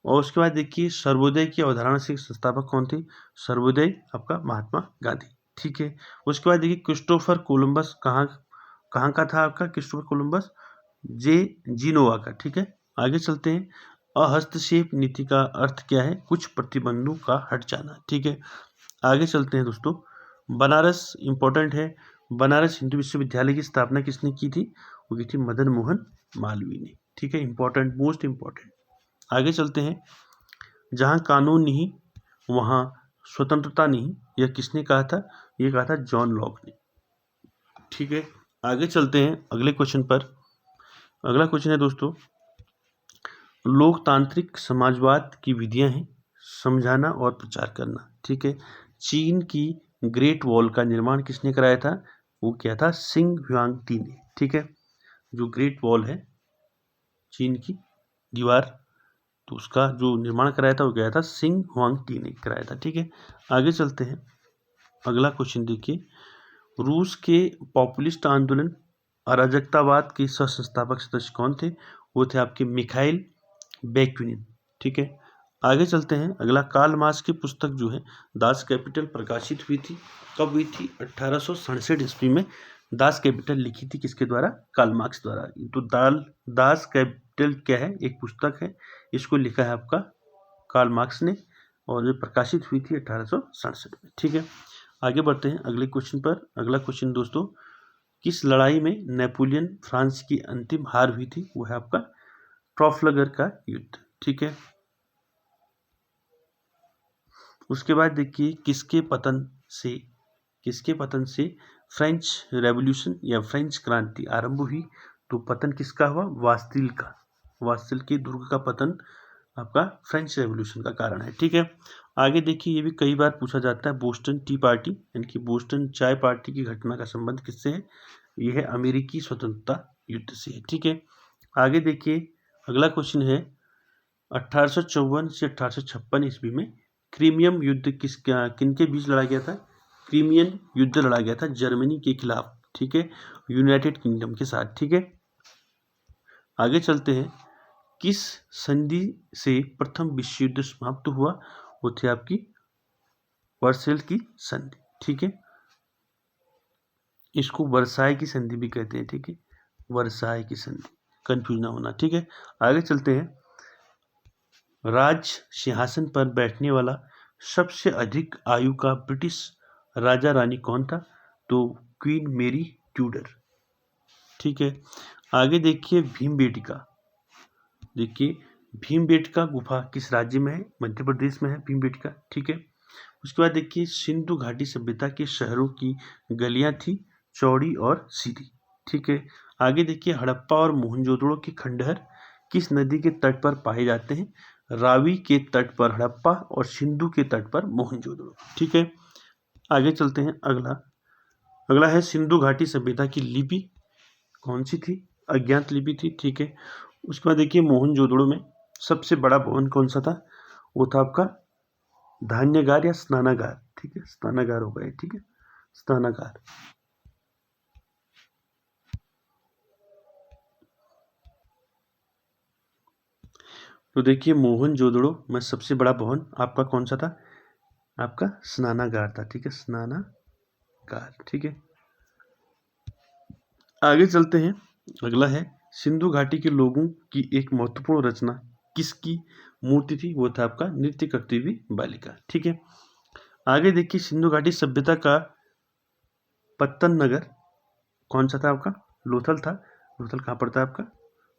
और उसके बाद देखिए, सर्वोदय की अवधारणा से संस्थापक कौन थे? सर्वोदय आपका महात्मा गांधी, ठीक है। उसके बाद देखिए, क्रिस्टोफर कोलंबस कहाँ का था आपका? क्रिस्टोफर कोलंबस जेनोवा का, ठीक है। आगे चलते हैं, अहस्तक्षेप नीति का अर्थ क्या है? कुछ प्रतिबंधों का हट जाना, ठीक है। आगे चलते हैं दोस्तों, बनारस इंपॉर्टेंट है, बनारस हिंदू विश्वविद्यालय की स्थापना किसने की थी? वो की थी मदन मोहन मालवीय ने, ठीक है, इंपॉर्टेंट, मोस्ट इंपॉर्टेंट। आगे चलते हैं, जहाँ कानून नहीं वहाँ स्वतंत्रता नहीं, यह किसने कहा था? ये कहा था जॉन लॉक ने, ठीक है। आगे चलते हैं अगले क्वेश्चन पर। अगला क्वेश्चन है दोस्तों, लोकतांत्रिक समाजवाद की विधियां हैं समझाना और प्रचार करना, ठीक है। चीन की ग्रेट वॉल का निर्माण किसने कराया था? वो किया था सिंग ह्वांगटी ने, ठीक है। जो ग्रेट वॉल है चीन की दीवार, तो उसका जो निर्माण कराया था वो गया था सिंग ह्वांगटी ने कराया था, ठीक है। आगे चलते हैं, अगला क्वेश्चन देखिए, रूस के पॉपुलिस्ट आंदोलन अराजकतावाद के सह संस्थापक सदस्य कौन थे? वो थे आपके मिखाइल बैकुनिन, ठीक है। आगे चलते हैं। अगला, कार्ल मार्क्स की पुस्तक जो है दास कैपिटल प्रकाशित हुई थी, कब हुई थी? 1867 ईस्वी में दास कैपिटल लिखी थी, किसके द्वारा? कार्ल मार्क्स द्वारा। तो दास कैपिटल क्या है? एक पुस्तक है, इसको लिखा है आपका कार्ल मार्क्स ने, और ये प्रकाशित हुई थी 1867 में। ठीक है, आगे बढ़ते हैं अगले क्वेश्चन पर। अगला क्वेश्चन दोस्तों, किस लड़ाई में नेपोलियन फ्रांस की अंतिम हार हुई थी? वो है आपका ट्राफलगर का युद्ध। ठीक है, उसके बाद देखिए, किसके पतन से फ्रेंच रेवोल्यूशन या फ्रेंच क्रांति आरंभ हुई? तो पतन किसका हुआ? वास्तिल के दुर्ग का पतन आपका फ्रेंच रेवोल्यूशन का कारण है। ठीक है, आगे देखिए, ये भी कई बार पूछा जाता है, बोस्टन टी पार्टी यानी कि बोस्टन चाय पार्टी की घटना का संबंध किससे है? यह है अमेरिकी स्वतंत्रता युद्ध से है। ठीक है, आगे देखिए, अगला क्वेश्चन है, 1854 से 1856 ईस्वी में क्रीमियम युद्ध किनके बीच लड़ा गया था? क्रीमियन युद्ध लड़ा गया था जर्मनी के खिलाफ। ठीक है, यूनाइटेड किंगडम के साथ। ठीक है, आगे चलते हैं। किस संधि से प्रथम विश्व युद्ध समाप्त हुआ? वो थी आपकी वर्सेल की संधि। ठीक है, इसको वर्साई की संधि भी कहते हैं। ठीक है, वर्साई की संधि, कंफ्यूज ना होना। ठीक है, आगे चलते हैं। राज सिंहासन पर बैठने वाला सबसे अधिक आयु का ब्रिटिश राजा रानी कौन था? तो क्वीन मेरी ट्यूडर। ठीक है, आगे देखिए, भीमबेटका गुफा किस राज्य में है? मध्य प्रदेश में है भीमबेटका। ठीक है, उसके बाद देखिए, सिंधु घाटी सभ्यता के शहरों की गलियां थी चौड़ी और सीधी। ठीक है, आगे देखिए, हड़प्पा और मोहनजोदड़ो के खंडहर किस नदी के तट पर पाए जाते हैं? रावी के तट पर हड़प्पा और सिंधु के तट पर मोहनजोदड़ो। ठीक है, आगे चलते हैं। अगला है, सिंधु घाटी सभ्यता की लिपि कौन सी थी? अज्ञात लिपि थी। ठीक है, उसके बाद देखिए, मोहनजोदड़ो में सबसे बड़ा भवन कौन सा था? वो था आपका धान्यगार या स्नानागार। ठीक है, स्नानागार होगा ये। ठीक है, स्नानागार। तो देखिए, मोहनजोदड़ो में सबसे बड़ा भवन आपका कौन सा था? आपका स्नानागार था। ठीक है, स्नानागार। ठीक है, आगे चलते हैं। अगला है, सिंधु घाटी के लोगों की एक महत्वपूर्ण रचना किसकी मूर्ति थी? वो था आपका नृत्य करती हुई बालिका। ठीक है, आगे देखिए, सिंधु घाटी सभ्यता का पत्तन नगर कौन सा था? आपका लोथल था। लोथल कहाँ पड़ता है? आपका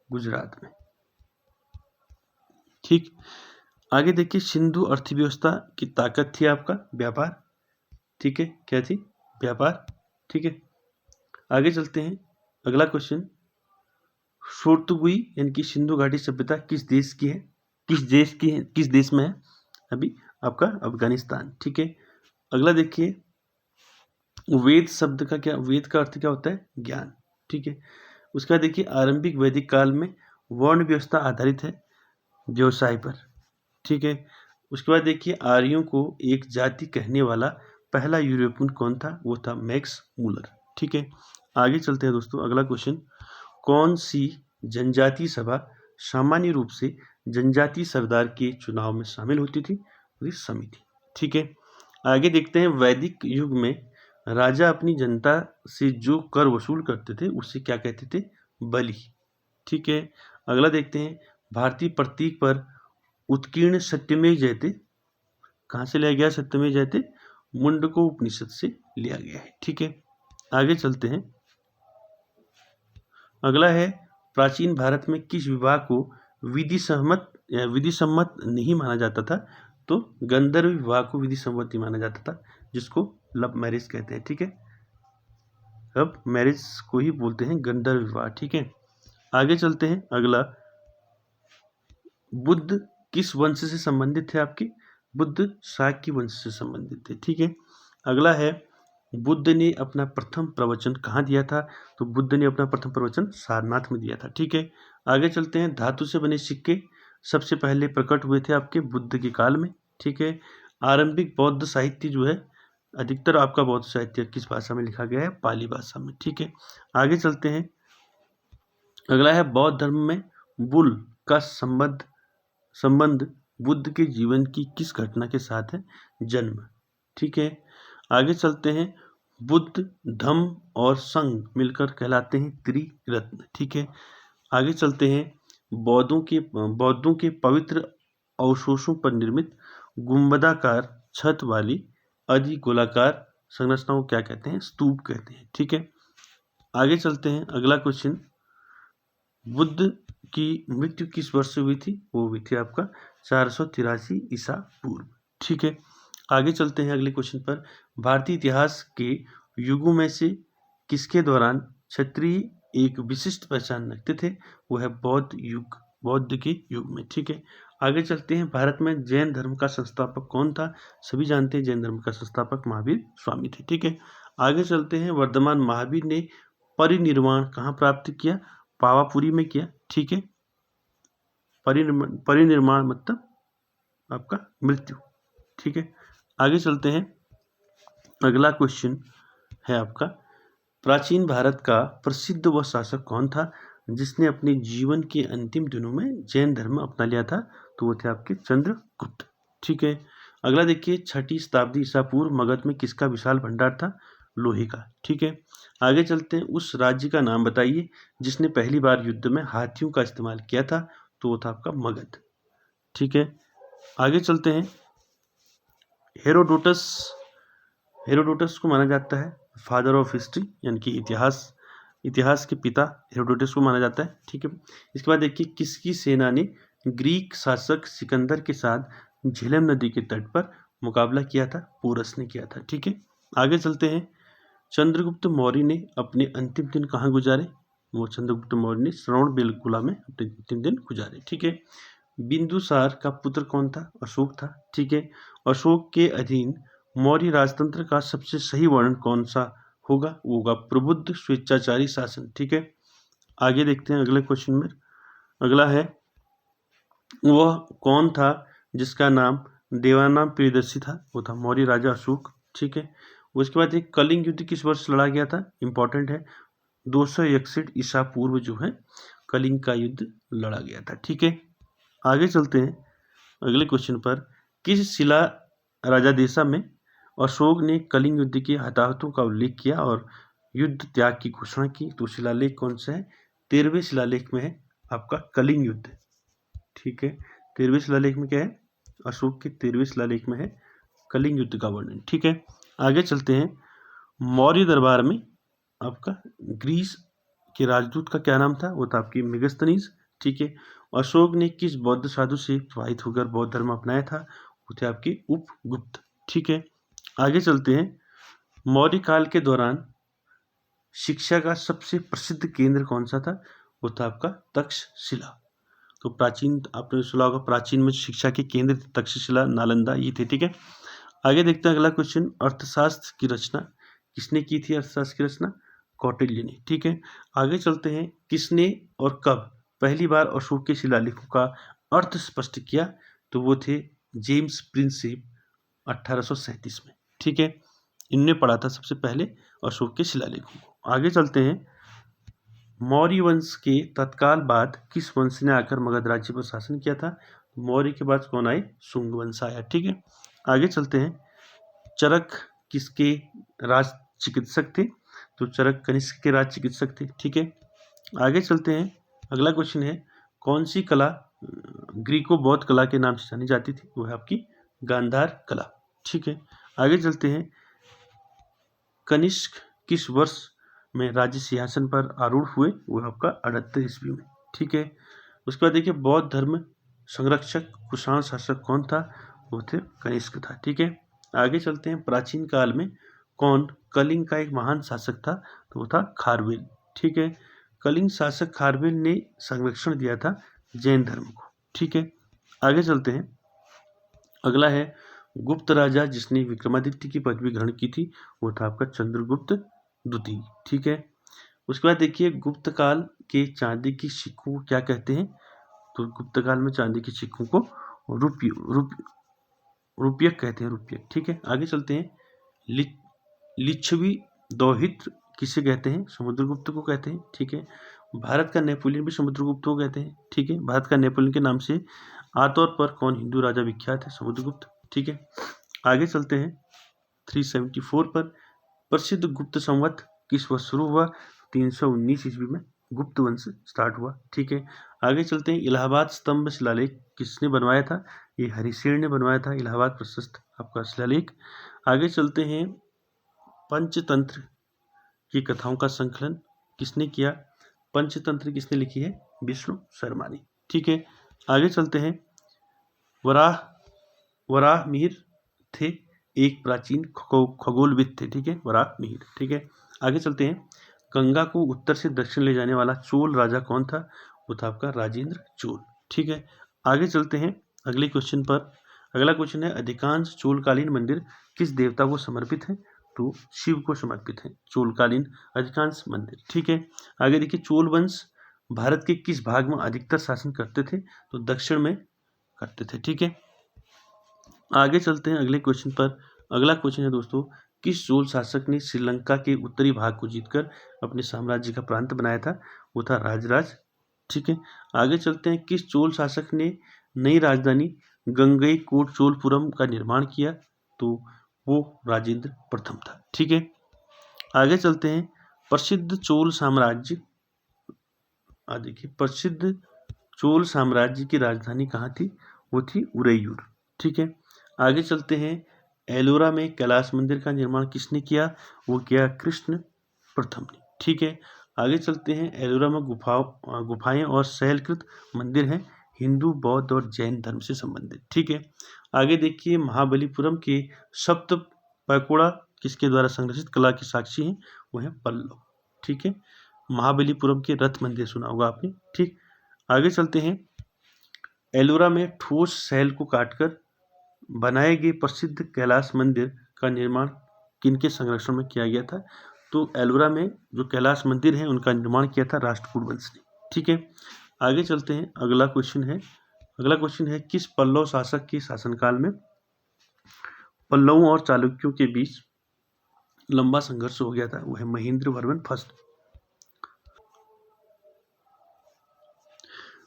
गुजरात में। ठीक, आगे देखिए, सिंधु अर्थव्यवस्था की ताकत थी आपका व्यापार। ठीक है, क्या थी? व्यापार। ठीक है, आगे चलते हैं। अगला क्वेश्चन, शोरतुगुई यानी कि सिंधु घाटी सभ्यता किस देश की है? किस देश में है? अभी आपका अफगानिस्तान। ठीक है, अगला देखिए, वेद शब्द का क्या, वेद का अर्थ क्या होता है? ज्ञान। ठीक है, उसका देखिए, आरंभिक वैदिक काल में वर्ण व्यवस्था आधारित है व्यवसाय पर। ठीक है, उसके बाद देखिए, आर्यों को एक जाति कहने वाला पहला यूरोपियन कौन था? वो था मैक्स मूलर। ठीक है, आगे चलते हैं दोस्तों। अगला क्वेश्चन, कौन सी जनजातीय सभा सामान्य रूप से जनजातीय सरदार के चुनाव में शामिल होती थी? समिति। ठीक है, आगे देखते हैं, वैदिक युग में राजा अपनी जनता से जो कर वसूल करते थे उसे क्या कहते थे? बलि। ठीक है, अगला देखते हैं, भारतीय प्रतीक पर उत्कीर्ण सत्यमेव जयते कहाँ से लिया गया? सत्यमेव जयते मुंडको उपनिषद से लिया गया है। ठीक है, आगे चलते हैं। अगला है, प्राचीन भारत में किस विवाह को विधि सम्मत नहीं माना जाता था? तो गंधर्व विवाह को विधि सम्मत नहीं माना जाता था, जिसको लव मैरिज कहते हैं। ठीक है, लव मैरिज को ही बोलते हैं गंधर्व विवाह। ठीक है, आगे चलते हैं। अगला, बुद्ध किस वंश से संबंधित थे? आपके बुद्ध शाक्य वंश से संबंधित थे। ठीक है, अगला है, बुद्ध ने अपना प्रथम प्रवचन कहाँ दिया था? तो बुद्ध ने अपना प्रथम प्रवचन सारनाथ में दिया था। ठीक है, आगे चलते हैं। धातु से बने सिक्के सबसे पहले प्रकट हुए थे आपके बुद्ध के काल में। ठीक है, आरंभिक बौद्ध साहित्य जो है, अधिकतर आपका बौद्ध साहित्य किस भाषा में लिखा गया है? पाली भाषा में। ठीक है, आगे चलते हैं। अगला है, बौद्ध धर्म में बुल का संबंध बुद्ध के जीवन की किस घटना के साथ है? जन्म। ठीक है, आगे चलते हैं। बुद्ध, धम्म और संघ मिलकर कहलाते हैं त्रिरत्न। ठीक है, आगे चलते हैं। बौद्धों के पवित्र अवशेषों पर निर्मित गुंबदाकार छत वाली अधिगोलाकार संरचना को क्या कहते हैं? स्तूप कहते हैं। ठीक है, आगे चलते हैं। अगला क्वेश्चन, बुद्ध की मृत्यु किस वर्ष से हुई थी? वो हुई थी आपका 483 ईसा पूर्व। ठीक है, आगे चलते हैं अगले क्वेश्चन पर। भारतीय इतिहास के युगों में से किसके दौरान क्षत्रिय एक विशिष्ट पहचान रखते थे? वो है बौद्ध के युग में। ठीक है, आगे चलते हैं। भारत में जैन धर्म का संस्थापक कौन था? सभी जानते हैं जैन धर्म का संस्थापक महावीर स्वामी थे। ठीक है, आगे चलते हैं। वर्धमान महावीर ने परिनिर्वाण कहाँ प्राप्त किया? पावापुरी में किया। ठीक है, परिनिर्वाण मतलब आपका मृत्यु। ठीक है, आगे चलते हैं। अगला क्वेश्चन है आपका, प्राचीन भारत का प्रसिद्ध वह शासक कौन था जिसने अपने जीवन के अंतिम दिनों में जैन धर्म अपना लिया था? तो वो थे आपके चंद्रगुप्त। ठीक है, अगला देखिए, 6ठी शताब्दी ईसा पूर्व मगध में किसका विशाल भंडार था? लोहे का। ठीक है, आगे चलते हैं। उस राज्य का नाम बताइए जिसने पहली बार युद्ध में हाथियों का इस्तेमाल किया था? तो वो था आपका मगध। ठीक है, आगे चलते हैं। हेरोडोटस को माना जाता है फादर ऑफ हिस्ट्री, यानी कि इतिहास के पिता हेरोडोटस को माना जाता है। ठीक है, इसके बाद देखिए, किसकी सेना ने ग्रीक शासक सिकंदर के साथ झेलम नदी के तट पर मुकाबला किया था? पोरस ने किया था। ठीक है, आगे चलते हैं। चंद्रगुप्त मौर्य ने अपने अंतिम दिन कहाँ गुजारे? वो चंद्रगुप्त मौर्य ने श्रवणबेलगोला में अपने अंतिम दिन गुजारे। ठीक है, बिंदुसार का पुत्र कौन था? अशोक था। ठीक है, अशोक के अधीन मौर्य राजतंत्र का सबसे सही वर्णन कौन सा होगा? वो होगा प्रबुद्ध स्वेच्छाचारी शासन। ठीक है, आगे देखते हैं अगले क्वेश्चन में। अगला है, वह कौन था जिसका नाम देवानाम प्रियदर्शी था? वो था मौर्य राजा अशोक। ठीक है, उसके बाद एक कलिंग युद्ध किस वर्ष लड़ा गया था? इंपॉर्टेंट है, 261 ईसा पूर्व जो है कलिंग का युद्ध लड़ा गया था। ठीक है, आगे चलते हैं अगले क्वेश्चन पर। किस शिला राजादेशा में अशोक ने कलिंग युद्ध के हताहतों का उल्लेख किया और युद्ध त्याग की घोषणा की? तो शिलालेख कौन सा है? 13वें शिलालेख में है आपका कलिंग युद्ध। ठीक है, 13वें शिलालेख में क्या है? अशोक के 13वें शिलालेख में है कलिंग युद्ध का वर्णन। ठीक है, आगे चलते हैं। मौर्य दरबार में आपका ग्रीस के राजदूत का क्या नाम था? वो था आपकी मेगस्थनीज। ठीक है, अशोक ने किस बौद्ध साधु से प्रभावित होकर बौद्ध धर्म अपनाया था? वो थे आपके उपगुप्त। ठीक है, आगे चलते हैं। मौर्य काल के दौरान शिक्षा का सबसे प्रसिद्ध केंद्र कौन सा था? वो था आपका तक्षशिला। तो प्राचीन, आपने सुना होगा, प्राचीन में शिक्षा के केंद्र तक्षशिला, नालंदा, ये थे। ठीक है, आगे देखते हैं अगला क्वेश्चन। अर्थशास्त्र की रचना किसने की थी? अर्थशास्त्र की रचना कौटिल्य ने। ठीक है, आगे चलते हैं। किसने और कब पहली बार अशोक के शिलालेखों का अर्थ स्पष्ट किया? तो वो थे जेम्स प्रिंसेप 1837 में। ठीक है, इनने पढ़ा था सबसे पहले अशोक के शिलालेखों को। आगे चलते हैं। मौर्य वंश के तत्काल बाद किस वंश ने आकर मगध राज्य पर शासन किया था? मौर्य के बाद कौन आए? शुंग वंश आया। ठीक है, आगे चलते हैं। चरक किसके राज चिकित्सक थे? तो चरक कनिष्क के राज चिकित्सक थे। ठीक है, आगे चलते हैं। अगला क्वेश्चन है, कौन सी कला ग्रीको बौद्ध कला के नाम से जानी जाती थी? वो है आपकी गांधार कला। ठीक है, आगे चलते हैं। कनिष्क किस वर्ष में राज्य सिंहासन पर आरूढ़ हुए? वो आपका 78 ईस्वी में। ठीक है, उसके बाद देखिए, बौद्ध धर्म संरक्षक कुषाण शासक कौन था? वो थे कनिष्क था। ठीक है, आगे चलते हैं। प्राचीन काल में कौन कलिंग का एक महान शासक था? तो वो था खारवेल। ठीक है, कलिंग शासक खारवेल ने संरक्षण दिया था जैन धर्म को। ठीक है, आगे चलते हैं। अगला है, गुप्त राजा जिसने विक्रमादित्य की पदवी ग्रहण की थी? वो था आपका चंद्रगुप्त द्वितीय। ठीक है, उसके बाद देखिए, गुप्त काल के चांदी की सिक्कों को क्या कहते हैं? तो गुप्त काल में चांदी के सिक्कों को रुपयक कहते हैं, रुपयक। ठीक है, आगे चलते हैं। लिच्छवी दोहित्र किसे कहते हैं? समुद्रगुप्त को कहते हैं। ठीक है, भारत का नेपोलियन भी समुद्रगुप्त को कहते हैं। ठीक है, भारत का नेपोलियन के नाम से आमतौर पर कौन हिंदू राजा विख्यात है? समुद्रगुप्त। ठीक है, आगे चलते हैं 374 पर। प्रसिद्ध गुप्त संवत किस वर्ष शुरू हुआ? 319 ईस्वी में गुप्त वंश स्टार्ट हुआ। ठीक है, आगे चलते हैं। इलाहाबाद स्तंभ शिलालेख किसने बनवाया था? ये हरिसेन ने बनवाया था, इलाहाबाद प्रशस्त आपका शिलालेख। आगे चलते हैं। पंचतंत्र की कथाओं का संकलन किसने किया? पंचतंत्र किसने लिखी है? विष्णु शर्मा ने। ठीक है, आगे चलते हैं। वराहमिहिर थे एक प्राचीन खगोलविद थे। ठीक है, वराहमिहिर। ठीक है, आगे चलते हैं। गंगा को उत्तर से दक्षिण ले जाने वाला चोल राजा कौन था? वो था आपका राजेंद्र चोल। ठीक है, आगे चलते हैं अगले क्वेश्चन पर। अगला क्वेश्चन है, अधिकांश चोलकालीन मंदिर किस देवता को समर्पित हैं? तो शिव को समर्पित हैं चोलकालीन अधिकांश मंदिर। ठीक है, आगे देखिए। चोल वंश भारत के किस भाग में अधिकतर शासन करते थे? तो दक्षिण में करते थे। ठीक है, आगे चलते हैं अगले क्वेश्चन पर। अगला क्वेश्चन है दोस्तों, किस चोल शासक ने श्रीलंका के उत्तरी भाग को जीतकर अपने साम्राज्य का प्रांत बनाया था? वो था राजराज। ठीक है, आगे चलते हैं। किस चोल शासक ने नई राजधानी गंगईकोट चोलपुरम का निर्माण किया? तो वो राजेंद्र प्रथम था। ठीक है, आगे चलते हैं। प्रसिद्ध चोल साम्राज्य देखिए, प्रसिद्ध चोल साम्राज्य की राजधानी कहाँ थी? वो थी उरैयूर। ठीक है, आगे चलते हैं। एलोरा में कैलाश मंदिर का निर्माण किसने किया? वो किया कृष्ण प्रथम ने। ठीक है, आगे चलते हैं। एलोरा में गुफाएं और शैलकृत मंदिर हैं, हिंदू, बौद्ध और जैन धर्म से संबंधित। ठीक है, आगे देखिए। महाबलीपुरम के सप्त पैकोड़ा किसके द्वारा संरक्षित कला की साक्षी हैं? वो है पल्लव। ठीक है, महाबलीपुरम के रथ मंदिर सुना होगा आपने। ठीक, आगे चलते हैं। एलोरा में ठोस शैल को काटकर बनाए गए प्रसिद्ध कैलाश मंदिर का निर्माण किनके संरक्षण में किया गया था? तो एलोरा में जो कैलाश मंदिर है उनका निर्माण किया था राष्ट्रकूट वंश ने। ठीक है, आगे चलते हैं। अगला क्वेश्चन है किस पल्लव शासक के शासनकाल में पल्लवों और चालुक्यों के बीच लंबा संघर्ष हो गया था? वो है महेंद्र वर्मन फर्स्ट।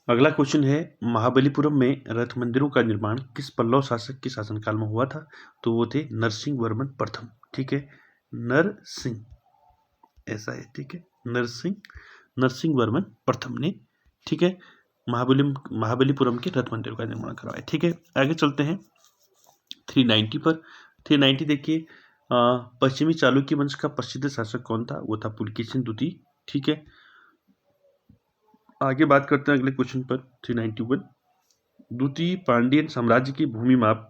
अगला क्वेश्चन है, महाबलीपुरम में रथ मंदिरों का निर्माण किस पल्लव शासक के शासनकाल में हुआ था? तो वो थे नरसिंह वर्मन प्रथम। ठीक है, नरसिंह ऐसा है। ठीक है, नरसिंह वर्मन प्रथम ने, ठीक है, महाबलीपुरम के रथ मंदिर का निर्माण करवाया। ठीक है, आगे चलते हैं 390 पर। 390 देखिए। पश्चिमी चालुक्य वंश का प्रसिद्ध शासक कौन था? वो था पुलकेशिन द्वितीय। ठीक है, आगे बात करते हैं अगले क्वेश्चन पर 391। द्वितीय पांड्यन साम्राज्य की भूमि माप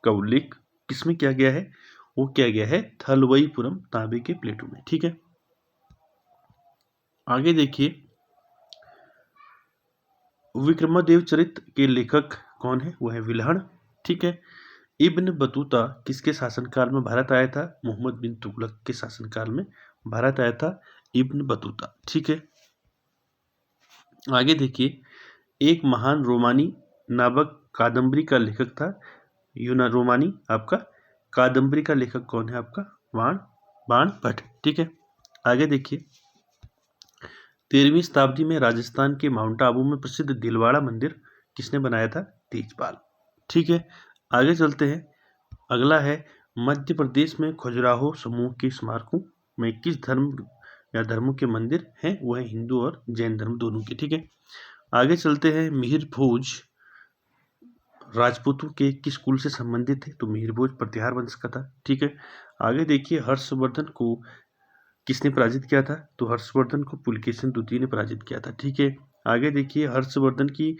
का उल्लेख किसमें किया गया है? वो किया गया है थलवईपुरम तांबे के प्लेटों में। ठीक है, आगे देखिए। विक्रमादेव चरित के लेखक कौन है? वो है विल्हण। ठीक है, इब्न बतूता किसके शासनकाल में भारत आया था? मोहम्मद बिन तुगलक के शासनकाल में भारत आया था इब्न बतूता। ठीक है, आगे देखिए। एक महान रोमानी नावक कादम्बरी का लेखक था रोमानी आपका कादम्बरी का लेखक कौन है? आपका बाण भट्ट। ठीक है, आगे देखिए। 13वीं शताब्दी में राजस्थान के माउंट आबू में प्रसिद्ध दिलवाड़ा मंदिर किसने बनाया था? तेजपाल। ठीक है, आगे चलते हैं। अगला है, मध्य प्रदेश में खजुराहो समूह के स्मारकों में किस धर्म या धर्मों के मंदिर हैं? वो है हिंदू और जैन धर्म दोनों के। ठीक है, आगे चलते हैं। मिहिर भोज राजपूतों के किस कुल से संबंधित है? तो मिहिर भोज प्रतिहार वंश का था। ठीक है, आगे देखिए। हर्षवर्धन को किसने पराजित किया था? तो हर्षवर्धन को पुलकेशिन द्वितीय ने पराजित किया था। ठीक है, आगे देखिए। हर्षवर्धन की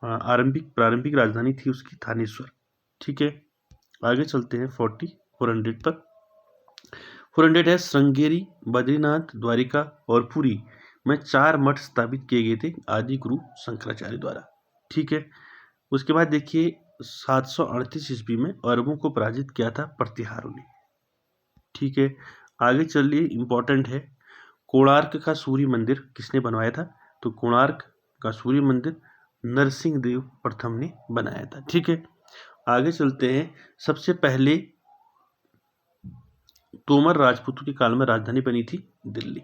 प्रारंभिक राजधानी थी उसकी थानेश्वर। ठीक है, आगे चलते हैं 400 पर। 400 है, श्रृंगेरी, बद्रीनाथ, द्वारिका और पुरी में 4 मठ स्थापित किए गए थे आदि गुरु शंकराचार्य द्वारा। ठीक है, उसके बाद देखिए 738 ईस्वी में अरबों को पराजित किया था प्रतिहारों ने। ठीक है, आगे चलिए। इंपॉर्टेंट है, कोणार्क का सूर्य मंदिर किसने बनवाया था? तो कोणार्क का सूर्य मंदिर नरसिंह देव प्रथम ने बनाया था। ठीक है, आगे चलते हैं। सबसे पहले तोमर राजपूतों के काल में राजधानी बनी थी दिल्ली।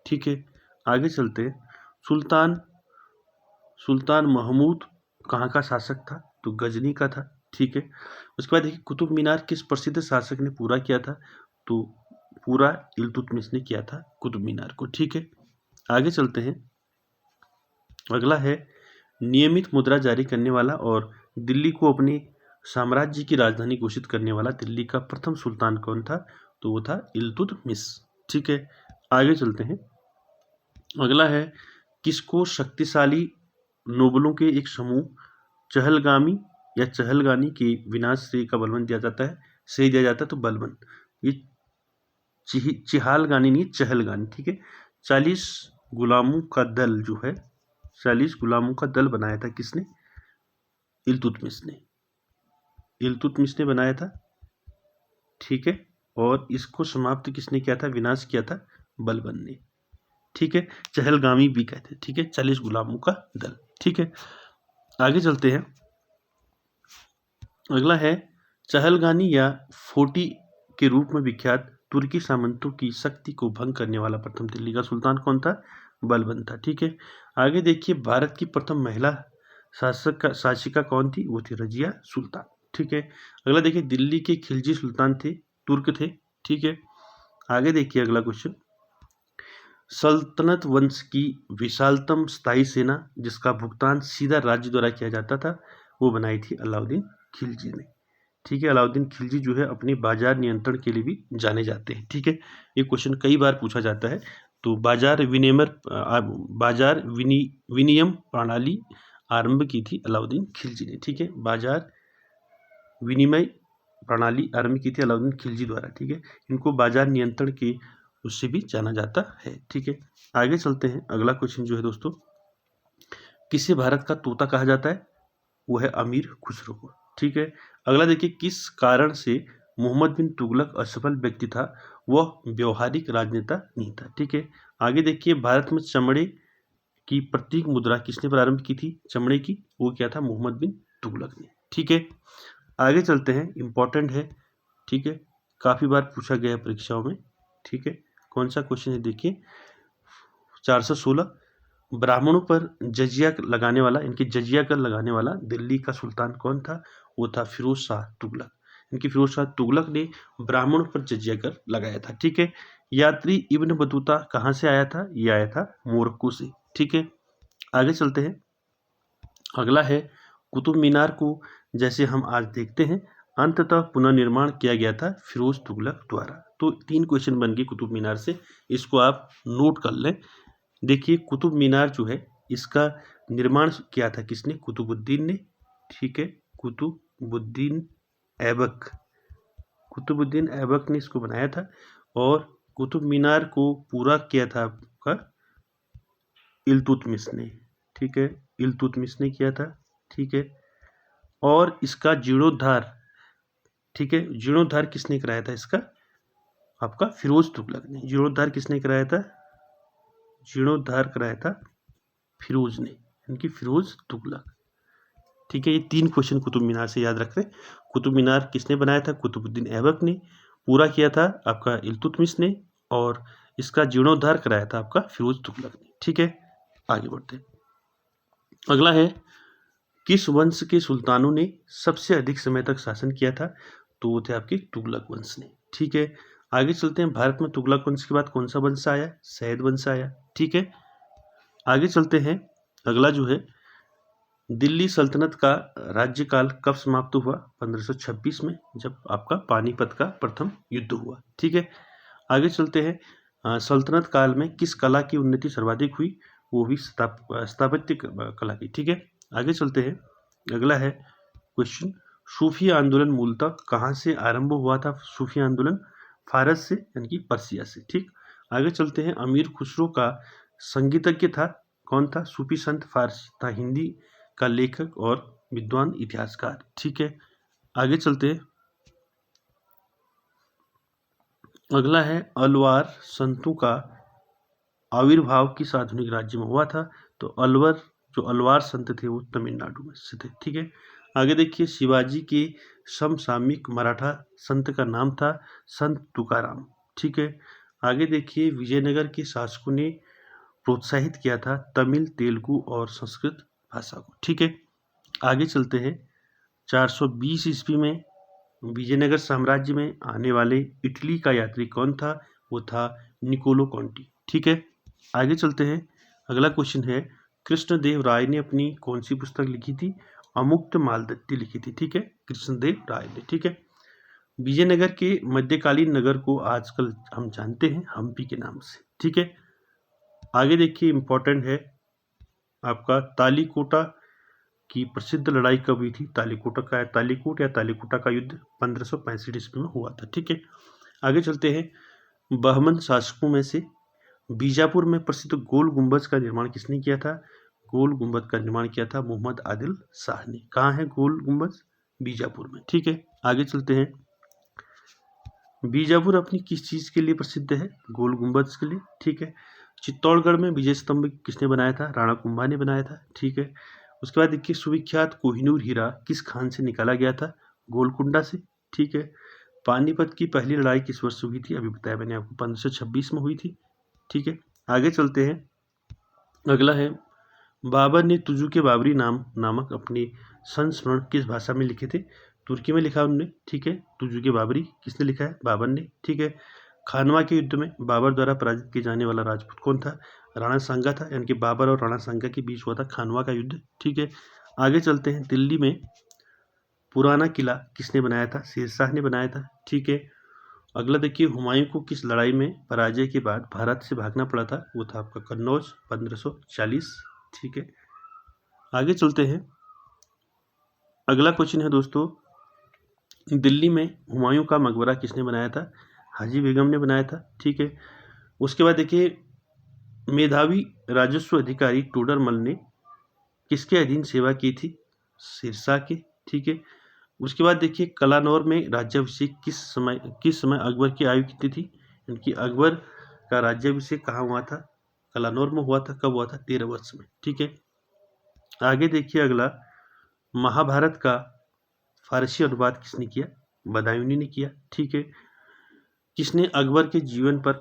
ठीक है, आगे चलते हैं। सुल्तान महमूद कहाँ का शासक था? तो गजनी का था। ठीक है, उसके बाद देखिए कुतुब मीनार किस प्रसिद्ध शासक ने पूरा किया था? तो पूरा इल्तुतमिश ने किया था कुतुब मीनार को। ठीक है, आगे चलते हैं। अगला है नियमित मुद्रा जारी करने वाला और दिल्ली को अपने साम्राज्य की राजधानी घोषित करने वाला दिल्ली का प्रथम सुल्तान कौन था? तो वो था इल्तुतमिश। ठीक है, आगे चलते हैं। अगला है किसको शक्तिशाली नोबलों के एक समूह चहलगामी या चहलगानी के विनाश श्रेय का बलबन दिया जाता है? श्रेय दिया जाता है तो बलबन। ये चिहालगानी नहीं, चहलगानी। ठीक है, 40 गुलामों का दल जो है, 40 गुलामों का दल बनाया था किसने? इल्तुतमिश ने। इल्तुतमिश ने बनाया था। ठीक है, और इसको समाप्त किसने किया था? विनाश किया था बलबन ने। ठीक है, चहलगामी भी कहते हैं। ठीक है, 40 गुलामों का दल। ठीक है, आगे चलते हैं। अगला है चहलगानी या फोर्टी के रूप में विख्यात तुर्की सामंतों की शक्ति को भंग करने वाला प्रथम दिल्ली का सुल्तान कौन था? बलबन था। ठीक है, आगे देखिए भारत की प्रथम महिला शासिका कौन थी? वो थी रजिया सुल्तान। ठीक है, अगला देखिए दिल्ली के खिलजी सुल्तान थे, तुर्क थे। ठीक है, आगे देखिए अगला क्वेश्चन। सल्तनत वंश की विशालतम स्थायी सेना जिसका भुगतान सीधा राज्य द्वारा किया जाता था, वो बनाई थी अलाउद्दीन खिलजी ने। ठीक है, अलाउद्दीन खिलजी जो है अपने बाजार नियंत्रण के लिए भी जाने जाते हैं। ठीक है, ये क्वेश्चन कई बार पूछा जाता है। तो बाजार विनियम प्रणाली आरंभ की थी अलाउद्दीन खिलजी ने। ठीक है, बाजार विनिमय प्रणाली आरंभ की थी अलाउद्दीन खिलजी द्वारा। ठीक है, इनको बाजार नियंत्रण के उससे भी जाना जाता है। ठीक है, आगे चलते हैं। अगला क्वेश्चन जो है दोस्तों, किसे भारत का तोता कहा जाता है? वो है अमीर खुसरो को। ठीक है, अगला देखिए किस कारण से मोहम्मद बिन तुगलक असफल व्यक्ति था? वह व्यवहारिक राजनेता नहीं था। ठीक है, आगे देखिए भारत में चमड़े की प्रतीक मुद्रा किसने प्रारंभ की थी? चमड़े की, वो क्या था? मोहम्मद बिन तुगलक ने। ठीक है, आगे चलते हैं। इंपॉर्टेंट है। ठीक है, काफी बार पूछा गया है परीक्षाओं में। ठीक है, कौन सा क्वेश्चन है देखिए, 416। ब्राह्मणों पर जजिया लगाने वाला, इनकी जजिया कर लगाने वाला दिल्ली का सुल्तान कौन था? वो था फिरोज शाह तुगलक। इनकी फिरोज शाह तुगलक ने ब्राह्मणों पर जजिया कर लगाया था। ठीक है, यात्री इब्न बतूता कहाँ से आया था? ये आया था मोरक्को से। ठीक है, आगे चलते हैं। अगला है कुतुब मीनार को जैसे हम आज देखते हैं अंततः पुनर्निर्माण किया गया था फिरोज तुगलक द्वारा। तो 3 क्वेश्चन बन गए कुतुब मीनार से, इसको आप नोट कर लें। देखिए कुतुब मीनार जो है इसका निर्माण किया था किसने? कुतुबुद्दीन ने। ठीक है, कुतुबुद्दीन ऐबक, कुतुबुद्दीन ऐबक ने इसको बनाया था। और कुतुब मीनार को पूरा किया था आपका इल्तुतमिश ने। ठीक है, इल्तुतमिश ने किया था। ठीक है, और इसका जीर्णोद्धार, ठीक है, जीर्णोद्धार किसने कराया था इसका? आपका फिरोज तुगलक ने। जीर्णोद्धार किसने कराया था? जीर्णोद्धार कराया था फिरोज ने, इनकी फिरोज तुगलक। ठीक है, ये 3 क्वेश्चन कुतुब मीनार से याद रख रहे। कुतुब मीनार किसने बनाया था? कुतुबुद्दीन ऐबक ने। पूरा किया था आपका इल्तुतमिश ने, और इसका जीर्णोद्धार कराया था आपका फिरोज तुगलक ने। ठीक है, आगे बढ़ते हैं। अगला है किस वंश के सुल्तानों ने सबसे अधिक समय तक शासन किया था? तो वो थे आपके तुगलक वंश ने। ठीक है, आगे चलते हैं। भारत में तुगलक वंश के बाद कौन सा वंश आया? सैयद वंश आया। ठीक है, आगे चलते हैं। अगला जो है दिल्ली सल्तनत का राज्यकाल कब समाप्त हुआ? 1526 में, जब आपका पानीपत का प्रथम युद्ध हुआ। ठीक है, आगे चलते हैं। सल्तनत काल में किस कला की उन्नति सर्वाधिक हुई? वो भी स्थापत्य कला की। ठीक है, आगे चलते हैं। अगला है क्वेश्चन, सूफी आंदोलन मूलतः कहाँ से आरंभ हुआ था? सूफी आंदोलन फारस से, यानी कि पर्सिया से। ठीक, आगे चलते हैं। अमीर खुसरो का संगीतज्ञ था कौन था? सूफी संत फारसी था, हिंदी का लेखक और विद्वान इतिहासकार। ठीक है, आगे चलते हैं। अगला है अलवार संतों का आविर्भाव किस आधुनिक राज्य में हुआ था? तो अलवर, जो अलवार संत थे वो तमिलनाडु में से थे। ठीक है, आगे देखिए शिवाजी के समसामयिक मराठा संत का नाम था संत तुकाराम। ठीक है, आगे देखिए विजयनगर के शासकों ने प्रोत्साहित किया था तमिल, तेलुगु और संस्कृत भाषा को। ठीक है, आगे चलते हैं। 420 ईस्वी में विजयनगर साम्राज्य में आने वाले इटली का यात्री कौन था? वो था निकोलो कॉन्टी। ठीक है, आगे चलते हैं। अगला क्वेश्चन है, कृष्णदेव राय ने अपनी कौन सी पुस्तक लिखी थी? अमुक्त मालदत्ती लिखी थी। ठीक है, कृष्णदेव राय ने। ठीक है, विजयनगर के मध्यकालीन नगर को आजकल हम जानते हैं हम्पी के नाम से। ठीक है, आगे देखिए, इंपॉर्टेंट है आपका, तालीकोटा की प्रसिद्ध लड़ाई कब हुई थी? तालीकोट का युद्ध 1565 ईस्वी में हुआ था। ठीक है, आगे चलते हैं। बहमन शासकों में से बीजापुर में प्रसिद्ध गोल गुंबज का निर्माण किसने किया था? गोल गुंबद का निर्माण किया था मोहम्मद आदिल शाह ने। कहाँ है गोल गुंबज? बीजापुर में। ठीक है, आगे चलते हैं। बीजापुर अपनी किस चीज के लिए प्रसिद्ध है? गोल गुंबज के लिए। ठीक है, चित्तौड़गढ़ में विजय स्तंभ किसने बनाया था? राणा कुंभा ने बनाया था। ठीक है, उसके बाद देखिए, सुविख्यात कोहिनूर हीरा किस खान से निकाला गया था? गोलकुंडा से। ठीक है, पानीपत की पहली लड़ाई किस वर्ष हुई थी? अभी बताया मैंने आपको, 1526 में हुई थी। ठीक है, आगे चलते हैं। अगला है, बाबर ने तुजु के बाबरी नामक अपने संस्मरण किस भाषा में लिखे थे? तुर्की में लिखा उन्होंने। ठीक है, तुजु के बाबरी किसने लिखा है? बाबर ने। ठीक है, खानवा के युद्ध में बाबर द्वारा पराजित किए जाने वाला राजपूत कौन था? राणा सांगा था, यानी कि बाबर और राणा सांगा के बीच हुआ था खानवा का युद्ध। ठीक है, आगे चलते हैं। दिल्ली में पुराना किला किसने बनाया था? शेरशाह ने बनाया था। ठीक है, अगला देखिए, हुमायूं को किस लड़ाई में पराजय के बाद भारत से भागना पड़ा था? वो था आपका कन्नौज, 1540। ठीक है, आगे चलते हैं। अगला क्वेश्चन है दोस्तों, दिल्ली में हुमायूं का मकबरा किसने बनाया था? हाजी बेगम ने बनाया था। ठीक है, उसके बाद देखिए, मेधावी राजस्व अधिकारी टोडरमल ने किसके अधीन सेवा की थी? शेरशाह के। ठीक है, उसके बाद देखिए, कलानौर में राज्याभिषेक किस समय अकबर की आयु कितनी थी? यानी कि अकबर का राज्याभिषेक कहाँ हुआ था? कलानौर में हुआ था। कब हुआ था? 13 वर्ष में। ठीक है, आगे देखिए अगला, महाभारत का फारसी अनुवाद किसने किया? बदायूनी ने किया। ठीक है, किसने अकबर के जीवन पर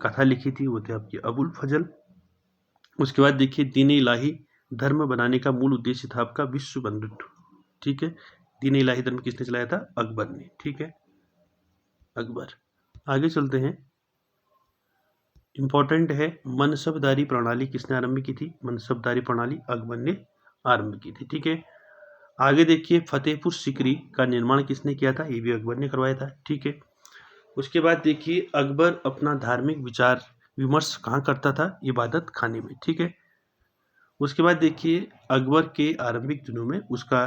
कथा लिखी थी? वो थे आपके अबुल फजल। उसके बाद देखिए, दीन इलाही धर्म बनाने का मूल उद्देश्य था आपका विश्व बंधुत्व। ठीक है, दीन इलाही धर्म किसने चलाया था? अकबर ने। ठीक है, अकबर। आगे चलते हैं। इंपॉर्टेंट है, मनसबदारी प्रणाली किसने आरंभ की थी? मनसबदारी प्रणाली अकबर ने आरंभ की थी। ठीक है, आगे देखिए, फतेहपुर सीकरी का निर्माण किसने किया था? ये भी अकबर ने करवाया था। ठीक है, उसके बाद देखिए, अकबर अपना धार्मिक विचार विमर्श कहाँ करता था? इबादत खाने में। ठीक है, उसके बाद देखिए, अकबर के आरंभिक दिनों में उसका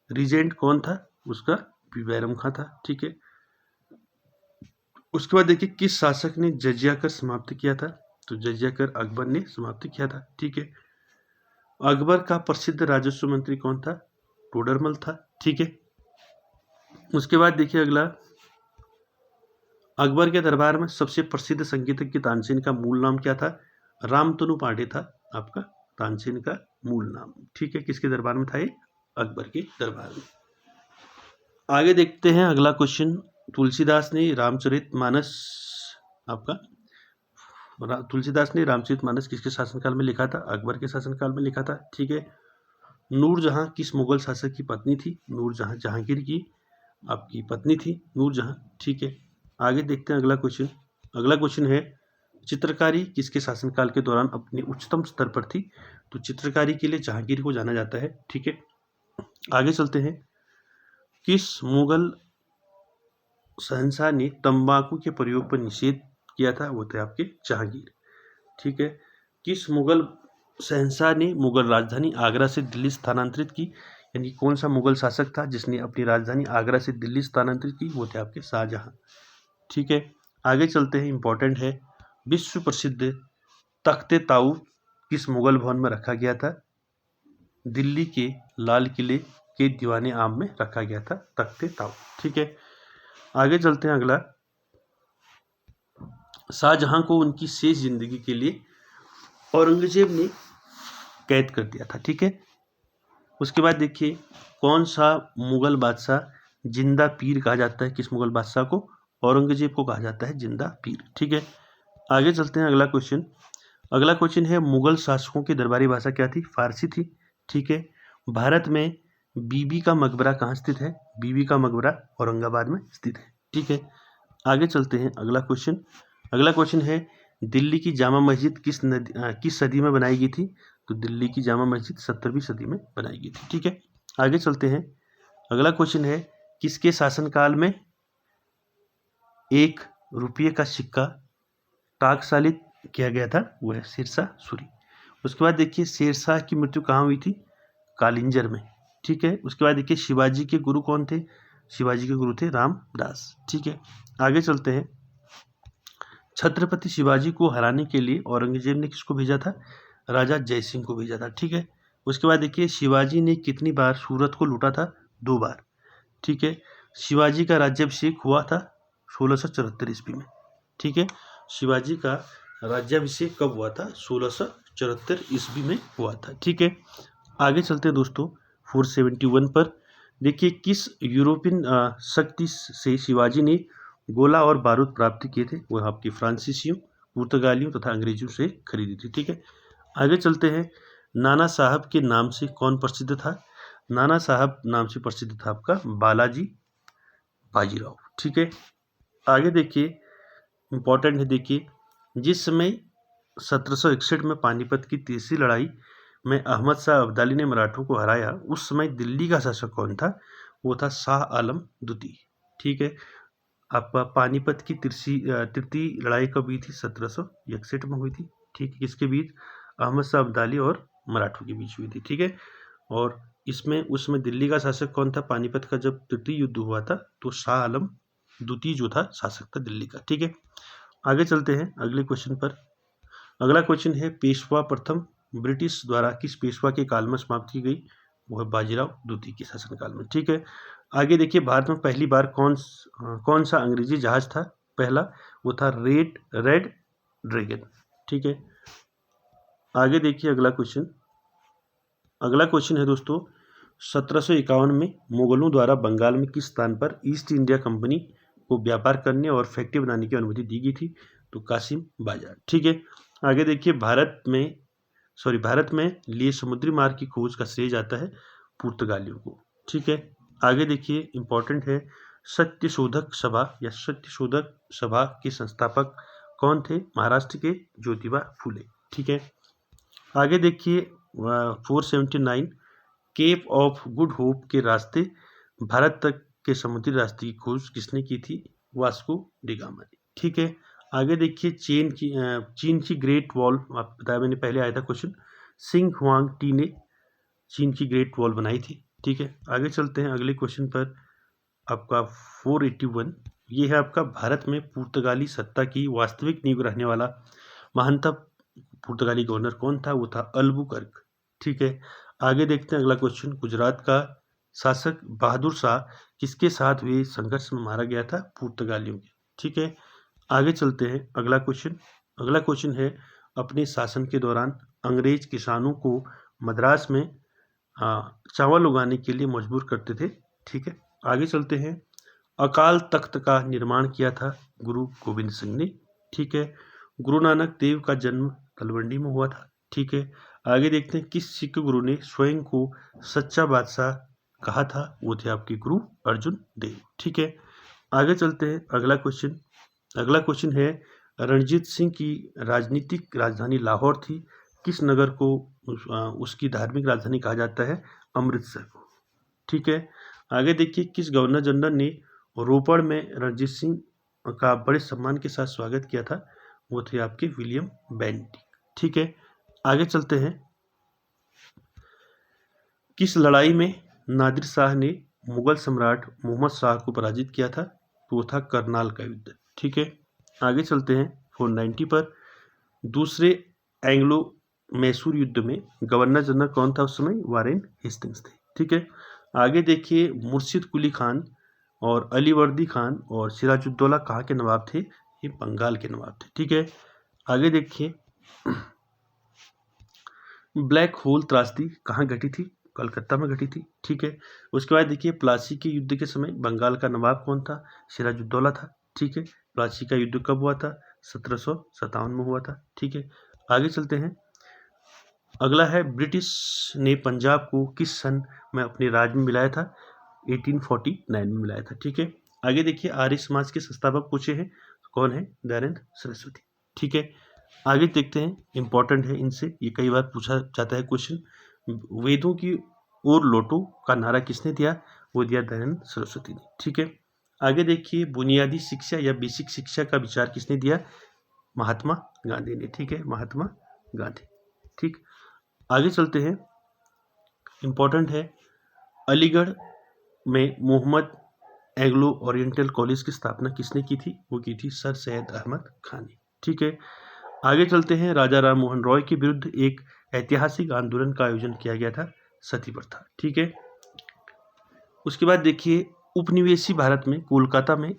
रीजेंट कौन था? उसका बैरम खां था। ठीक है, उसके बाद देखिए, किस शासक ने जजिया कर समाप्त किया था? तो जजिया कर अकबर ने समाप्त किया था। ठीक है, अकबर का प्रसिद्ध राजस्व मंत्री कौन था? टोडरमल था। ठीक है, उसके बाद देखिए अगला, अकबर के दरबार में सबसे प्रसिद्ध संगीतज्ञ तानसेन का मूल नाम क्या था? रामतनु पांडे था आपका तानसेन का मूल नाम। ठीक है, किसके दरबार में था ये? अकबर के दरबार में। आगे देखते हैं अगला क्वेश्चन, तुलसीदास ने रामचरितमानस किसके शासनकाल में लिखा था? अकबर के शासनकाल में लिखा था। ठीक है, नूरजहां किस मुगल शासक की पत्नी थी? नूरजहां जहांगीर की आपकी पत्नी थी नूरजहां। ठीक है, आगे देखते हैं अगला क्वेश्चन। अगला क्वेश्चन है, चित्रकारी किसके शासनकाल के दौरान अपने उच्चतम स्तर पर थी? तो चित्रकारी के लिए जहांगीर को जाना जाता है। ठीक है, आगे चलते हैं। किस मुगल शहंशाह ने तंबाकू के प्रयोग पर निषेध किया था? वो थे आपके जहांगीर। ठीक है, किस मुगल शहंशाह ने मुगल राजधानी आगरा से दिल्ली स्थानांतरित की? यानी कौन सा मुगल शासक था जिसने अपनी राजधानी आगरा से दिल्ली स्थानांतरित की? वो थे आपके शाहजहां। ठीक है, आगे चलते हैं। इंपॉर्टेंट है, विश्व प्रसिद्ध तख्ते ताऊ किस मुगल भवन में रखा गया था? दिल्ली के लाल किले के दीवाने आम में रखा गया था तख्ते ताऊ। ठीक है, आगे चलते हैं अगला, शाहजहां को उनकी शेष जिंदगी के लिए औरंगजेब ने कैद कर दिया था। ठीक है, उसके बाद देखिए, कौन सा मुगल बादशाह जिंदा पीर कहा जाता है? किस मुगल बादशाह को? औरंगजेब को कहा जाता है जिंदा पीर। ठीक है, आगे चलते हैं अगला क्वेश्चन। अगला क्वेश्चन है, मुगल शासकों की दरबारी भाषा क्या थी? फारसी थी। ठीक है, भारत में बीबी का मकबरा कहाँ स्थित है? बीबी का मकबरा औरंगाबाद में स्थित है। ठीक है, आगे चलते हैं। अगला क्वेश्चन है दिल्ली की जामा मस्जिद किस सदी में बनाई गई थी? तो दिल्ली की जामा मस्जिद 17वीं सदी में बनाई गई थी। ठीक है, आगे चलते हैं। अगला क्वेश्चन है किसके शासनकाल में 1 रुपये का सिक्का टाकसालित किया गया था? वो है शेरशाह सूरी। उसके बाद देखिए शेरशाह की मृत्यु कहाँ हुई थी? कालिंजर में। ठीक है, उसके बाद देखिए शिवाजी के गुरु कौन थे? शिवाजी के गुरु थे रामदास। ठीक है, आगे चलते हैं। छत्रपति शिवाजी को हराने के लिए औरंगजेब ने किसको भेजा था? राजा जयसिंह को भेजा था। ठीक है, उसके बाद देखिए शिवाजी ने कितनी बार सूरत को लूटा था? 2 बार। ठीक है, शिवाजी का राज्याभिषेक हुआ था 1674 ईस्वी में। ठीक है, शिवाजी का राज्याभिषेक कब हुआ था? 1674 ईस्वी में हुआ था। ठीक है, आगे चलते हैं दोस्तों 471 पर। देखिए किस यूरोपियन शक्ति से शिवाजी ने गोला और बारूद प्राप्त किए थे? वह आपकी फ्रांसीसियों, पुर्तगालियों तथा अंग्रेजों से खरीदी थी। ठीक है, आगे चलते हैं। नाना साहब के नाम से कौन प्रसिद्ध था? नाना साहब नाम से प्रसिद्ध था आपका बालाजी बाजीराव। ठीक है, आगे देखिए इंपॉर्टेंट है। देखिए जिस समय 1761 में पानीपत की तीसरी लड़ाई में अहमद शाह अब्दाली ने मराठों को हराया, उस समय दिल्ली का शासक कौन था? वो था शाह आलम द्वितीय। ठीक है, आपका पानीपत की तृतीय लड़ाई कब हुई थी? 1761 में हुई थी। ठीक है, किसके बीच? अहमद शाह अब्दाली और मराठों के बीच हुई थी। ठीक है, और उसमें दिल्ली का शासक कौन था? पानीपत का जब तृतीय युद्ध हुआ था तो शाह आलम द्वितीय जो था शासक था दिल्ली का। ठीक है, आगे चलते हैं अगले क्वेश्चन पर। अगला क्वेश्चन है पेशवा प्रथम ब्रिटिश द्वारा किस पेशवा के काल में समाप्त की गई? वो है बाजीराव द्वितीय के शासनकाल में। ठीक है, आगे देखिए भारत में पहली बार कौन सा अंग्रेजी जहाज था? पहला वो था रेड ड्रैगन। ठीक है, आगे देखिए अगला क्वेश्चन है दोस्तों 1751 में मुगलों द्वारा बंगाल में किस स्थान पर ईस्ट इंडिया कंपनी को व्यापार करने और फैक्ट्री बनाने की अनुमति दी गई थी? तो कासिम बाजार। ठीक है, आगे देखिए भारत में लिए समुद्री मार्ग की खोज का श्रेय जाता है पुर्तगालियों को। ठीक है, आगे देखिए इंपॉर्टेंट है सत्यशोधक सभा के संस्थापक कौन थे? महाराष्ट्र के ज्योतिबा फुले। ठीक है, आगे देखिए 479 केप ऑफ गुड होप के रास्ते भारत तक के समुद्री रास्ते की खोज किसने की थी? वास्को डी गामा ने। ठीक है, आगे देखिए चीन की ग्रेट वॉल, आपको बताया मैंने पहले आया था क्वेश्चन, सिंह हुआंग टी ने चीन की ग्रेट वॉल बनाई थी। ठीक है, आगे चलते हैं अगले क्वेश्चन पर। आपका 481 ये है आपका भारत में पुर्तगाली सत्ता की वास्तविक नींव रहने वाला महानतम पुर्तगाली गवर्नर कौन था? वो था अल्बुकर्क। ठीक है, आगे देखते हैं अगला क्वेश्चन। गुजरात का शासक बहादुर शाह किसके साथ हुए संघर्ष में मारा गया था? पुर्तगालियों के। ठीक है, आगे चलते हैं अगला क्वेश्चन है अपने शासन के दौरान अंग्रेज किसानों को मद्रास में चावल उगाने के लिए मजबूर करते थे। ठीक है, आगे चलते हैं। अकाल तख्त का निर्माण किया था गुरु गोविंद सिंह ने। ठीक है, गुरु नानक देव का जन्म तलवंडी में हुआ था। ठीक है, आगे देखते हैं किस सिख गुरु ने स्वयं को सच्चा बादशाह कहा था? वो थे आपके गुरु अर्जुन देव। ठीक है, आगे चलते हैं अगला क्वेश्चन है रणजीत सिंह की राजनीतिक राजधानी लाहौर थी, किस नगर को उसकी धार्मिक राजधानी कहा जाता है? अमृतसर को। ठीक है, आगे देखिए किस गवर्नर जनरल ने रोपड़ में रणजीत सिंह का बड़े सम्मान के साथ स्वागत किया था? वो थे आपके विलियम बेंटिक। ठीक है, आगे चलते हैं। किस लड़ाई में नादिर शाह ने मुगल सम्राट मोहम्मद शाह को पराजित किया था? तो वो था करनाल का युद्ध। ठीक है, आगे चलते हैं 490 पर। दूसरे एंग्लो मैसूर युद्ध में गवर्नर जनरल कौन था उस समय? वारेन हेस्टिंग्स थे। ठीक है, आगे देखिए मुर्शिद कुली खान और अलीवर्दी खान और सिराजुद्दौला कहाँ के नवाब थे? ये बंगाल के नवाब थे। ठीक है, आगे देखिए ब्लैक होल त्रासदी कहाँ घटी थी? कलकत्ता में घटी थी। ठीक है, उसके बाद देखिए प्लासी के युद्ध के समय बंगाल का नवाब कौन था? सिराजुद्दौला था। ठीक है, प्लासी का युद्ध कब हुआ था? 1757 में हुआ था। ठीक है, आगे चलते हैं। अगला है ब्रिटिश ने पंजाब को किस सन में अपने राज्य में मिलाया था? 1849 में मिलाया था। ठीक है, आगे देखिए आर्य समाज के संस्थापक पूछे हैं, कौन है? दयानंद सरस्वती। ठीक है, आगे देखते हैं, इंपॉर्टेंट है इनसे, ये कई बार पूछा जाता है क्वेश्चन। वेदों की ओर लौटो का नारा किसने दिया? वो दिया दयानंद सरस्वती ने। ठीक है, आगे देखिए बुनियादी शिक्षा या बेसिक शिक्षा का विचार किसने दिया? महात्मा गांधी ने। ठीक है, महात्मा गांधी। ठीक, आगे चलते हैं, इंपॉर्टेंट है, अलीगढ़ में मोहम्मद एंग्लो ओरिएंटल कॉलेज की स्थापना किसने की थी? वो की थी सर सैयद अहमद खान ने। ठीक है, आगे चलते हैं, राजा राम मोहन रॉय के विरुद्ध एक ऐतिहासिक आंदोलन का आयोजन किया गया था, सती प्रथा। ठीक है, उसके बाद देखिए उपनिवेशी भारत में कोलकाता में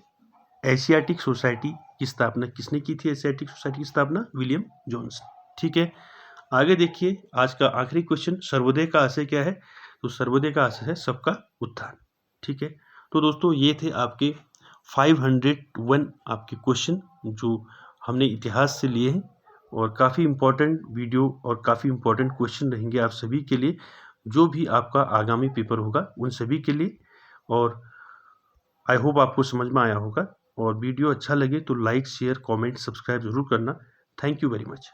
एशियाटिक सोसाइटी की स्थापना किसने की थी? एशियाटिक सोसाइटी की स्थापना विलियम जोन्स। ठीक है, आगे देखिए आज का आखिरी क्वेश्चन, सर्वोदय का आशय क्या है? तो सर्वोदय का आशय है सबका उत्थान। ठीक है, तो दोस्तों ये थे आपके 501 आपके क्वेश्चन जो हमने इतिहास से लिए हैं, और काफ़ी इम्पोर्टेंट वीडियो और काफ़ी इम्पोर्टेंट क्वेश्चन रहेंगे आप सभी के लिए, जो भी आपका आगामी पेपर होगा उन सभी के लिए। और आई होप आपको समझ में आया होगा, और वीडियो अच्छा लगे तो लाइक शेयर कमेंट सब्सक्राइब ज़रूर करना। Thank you very much.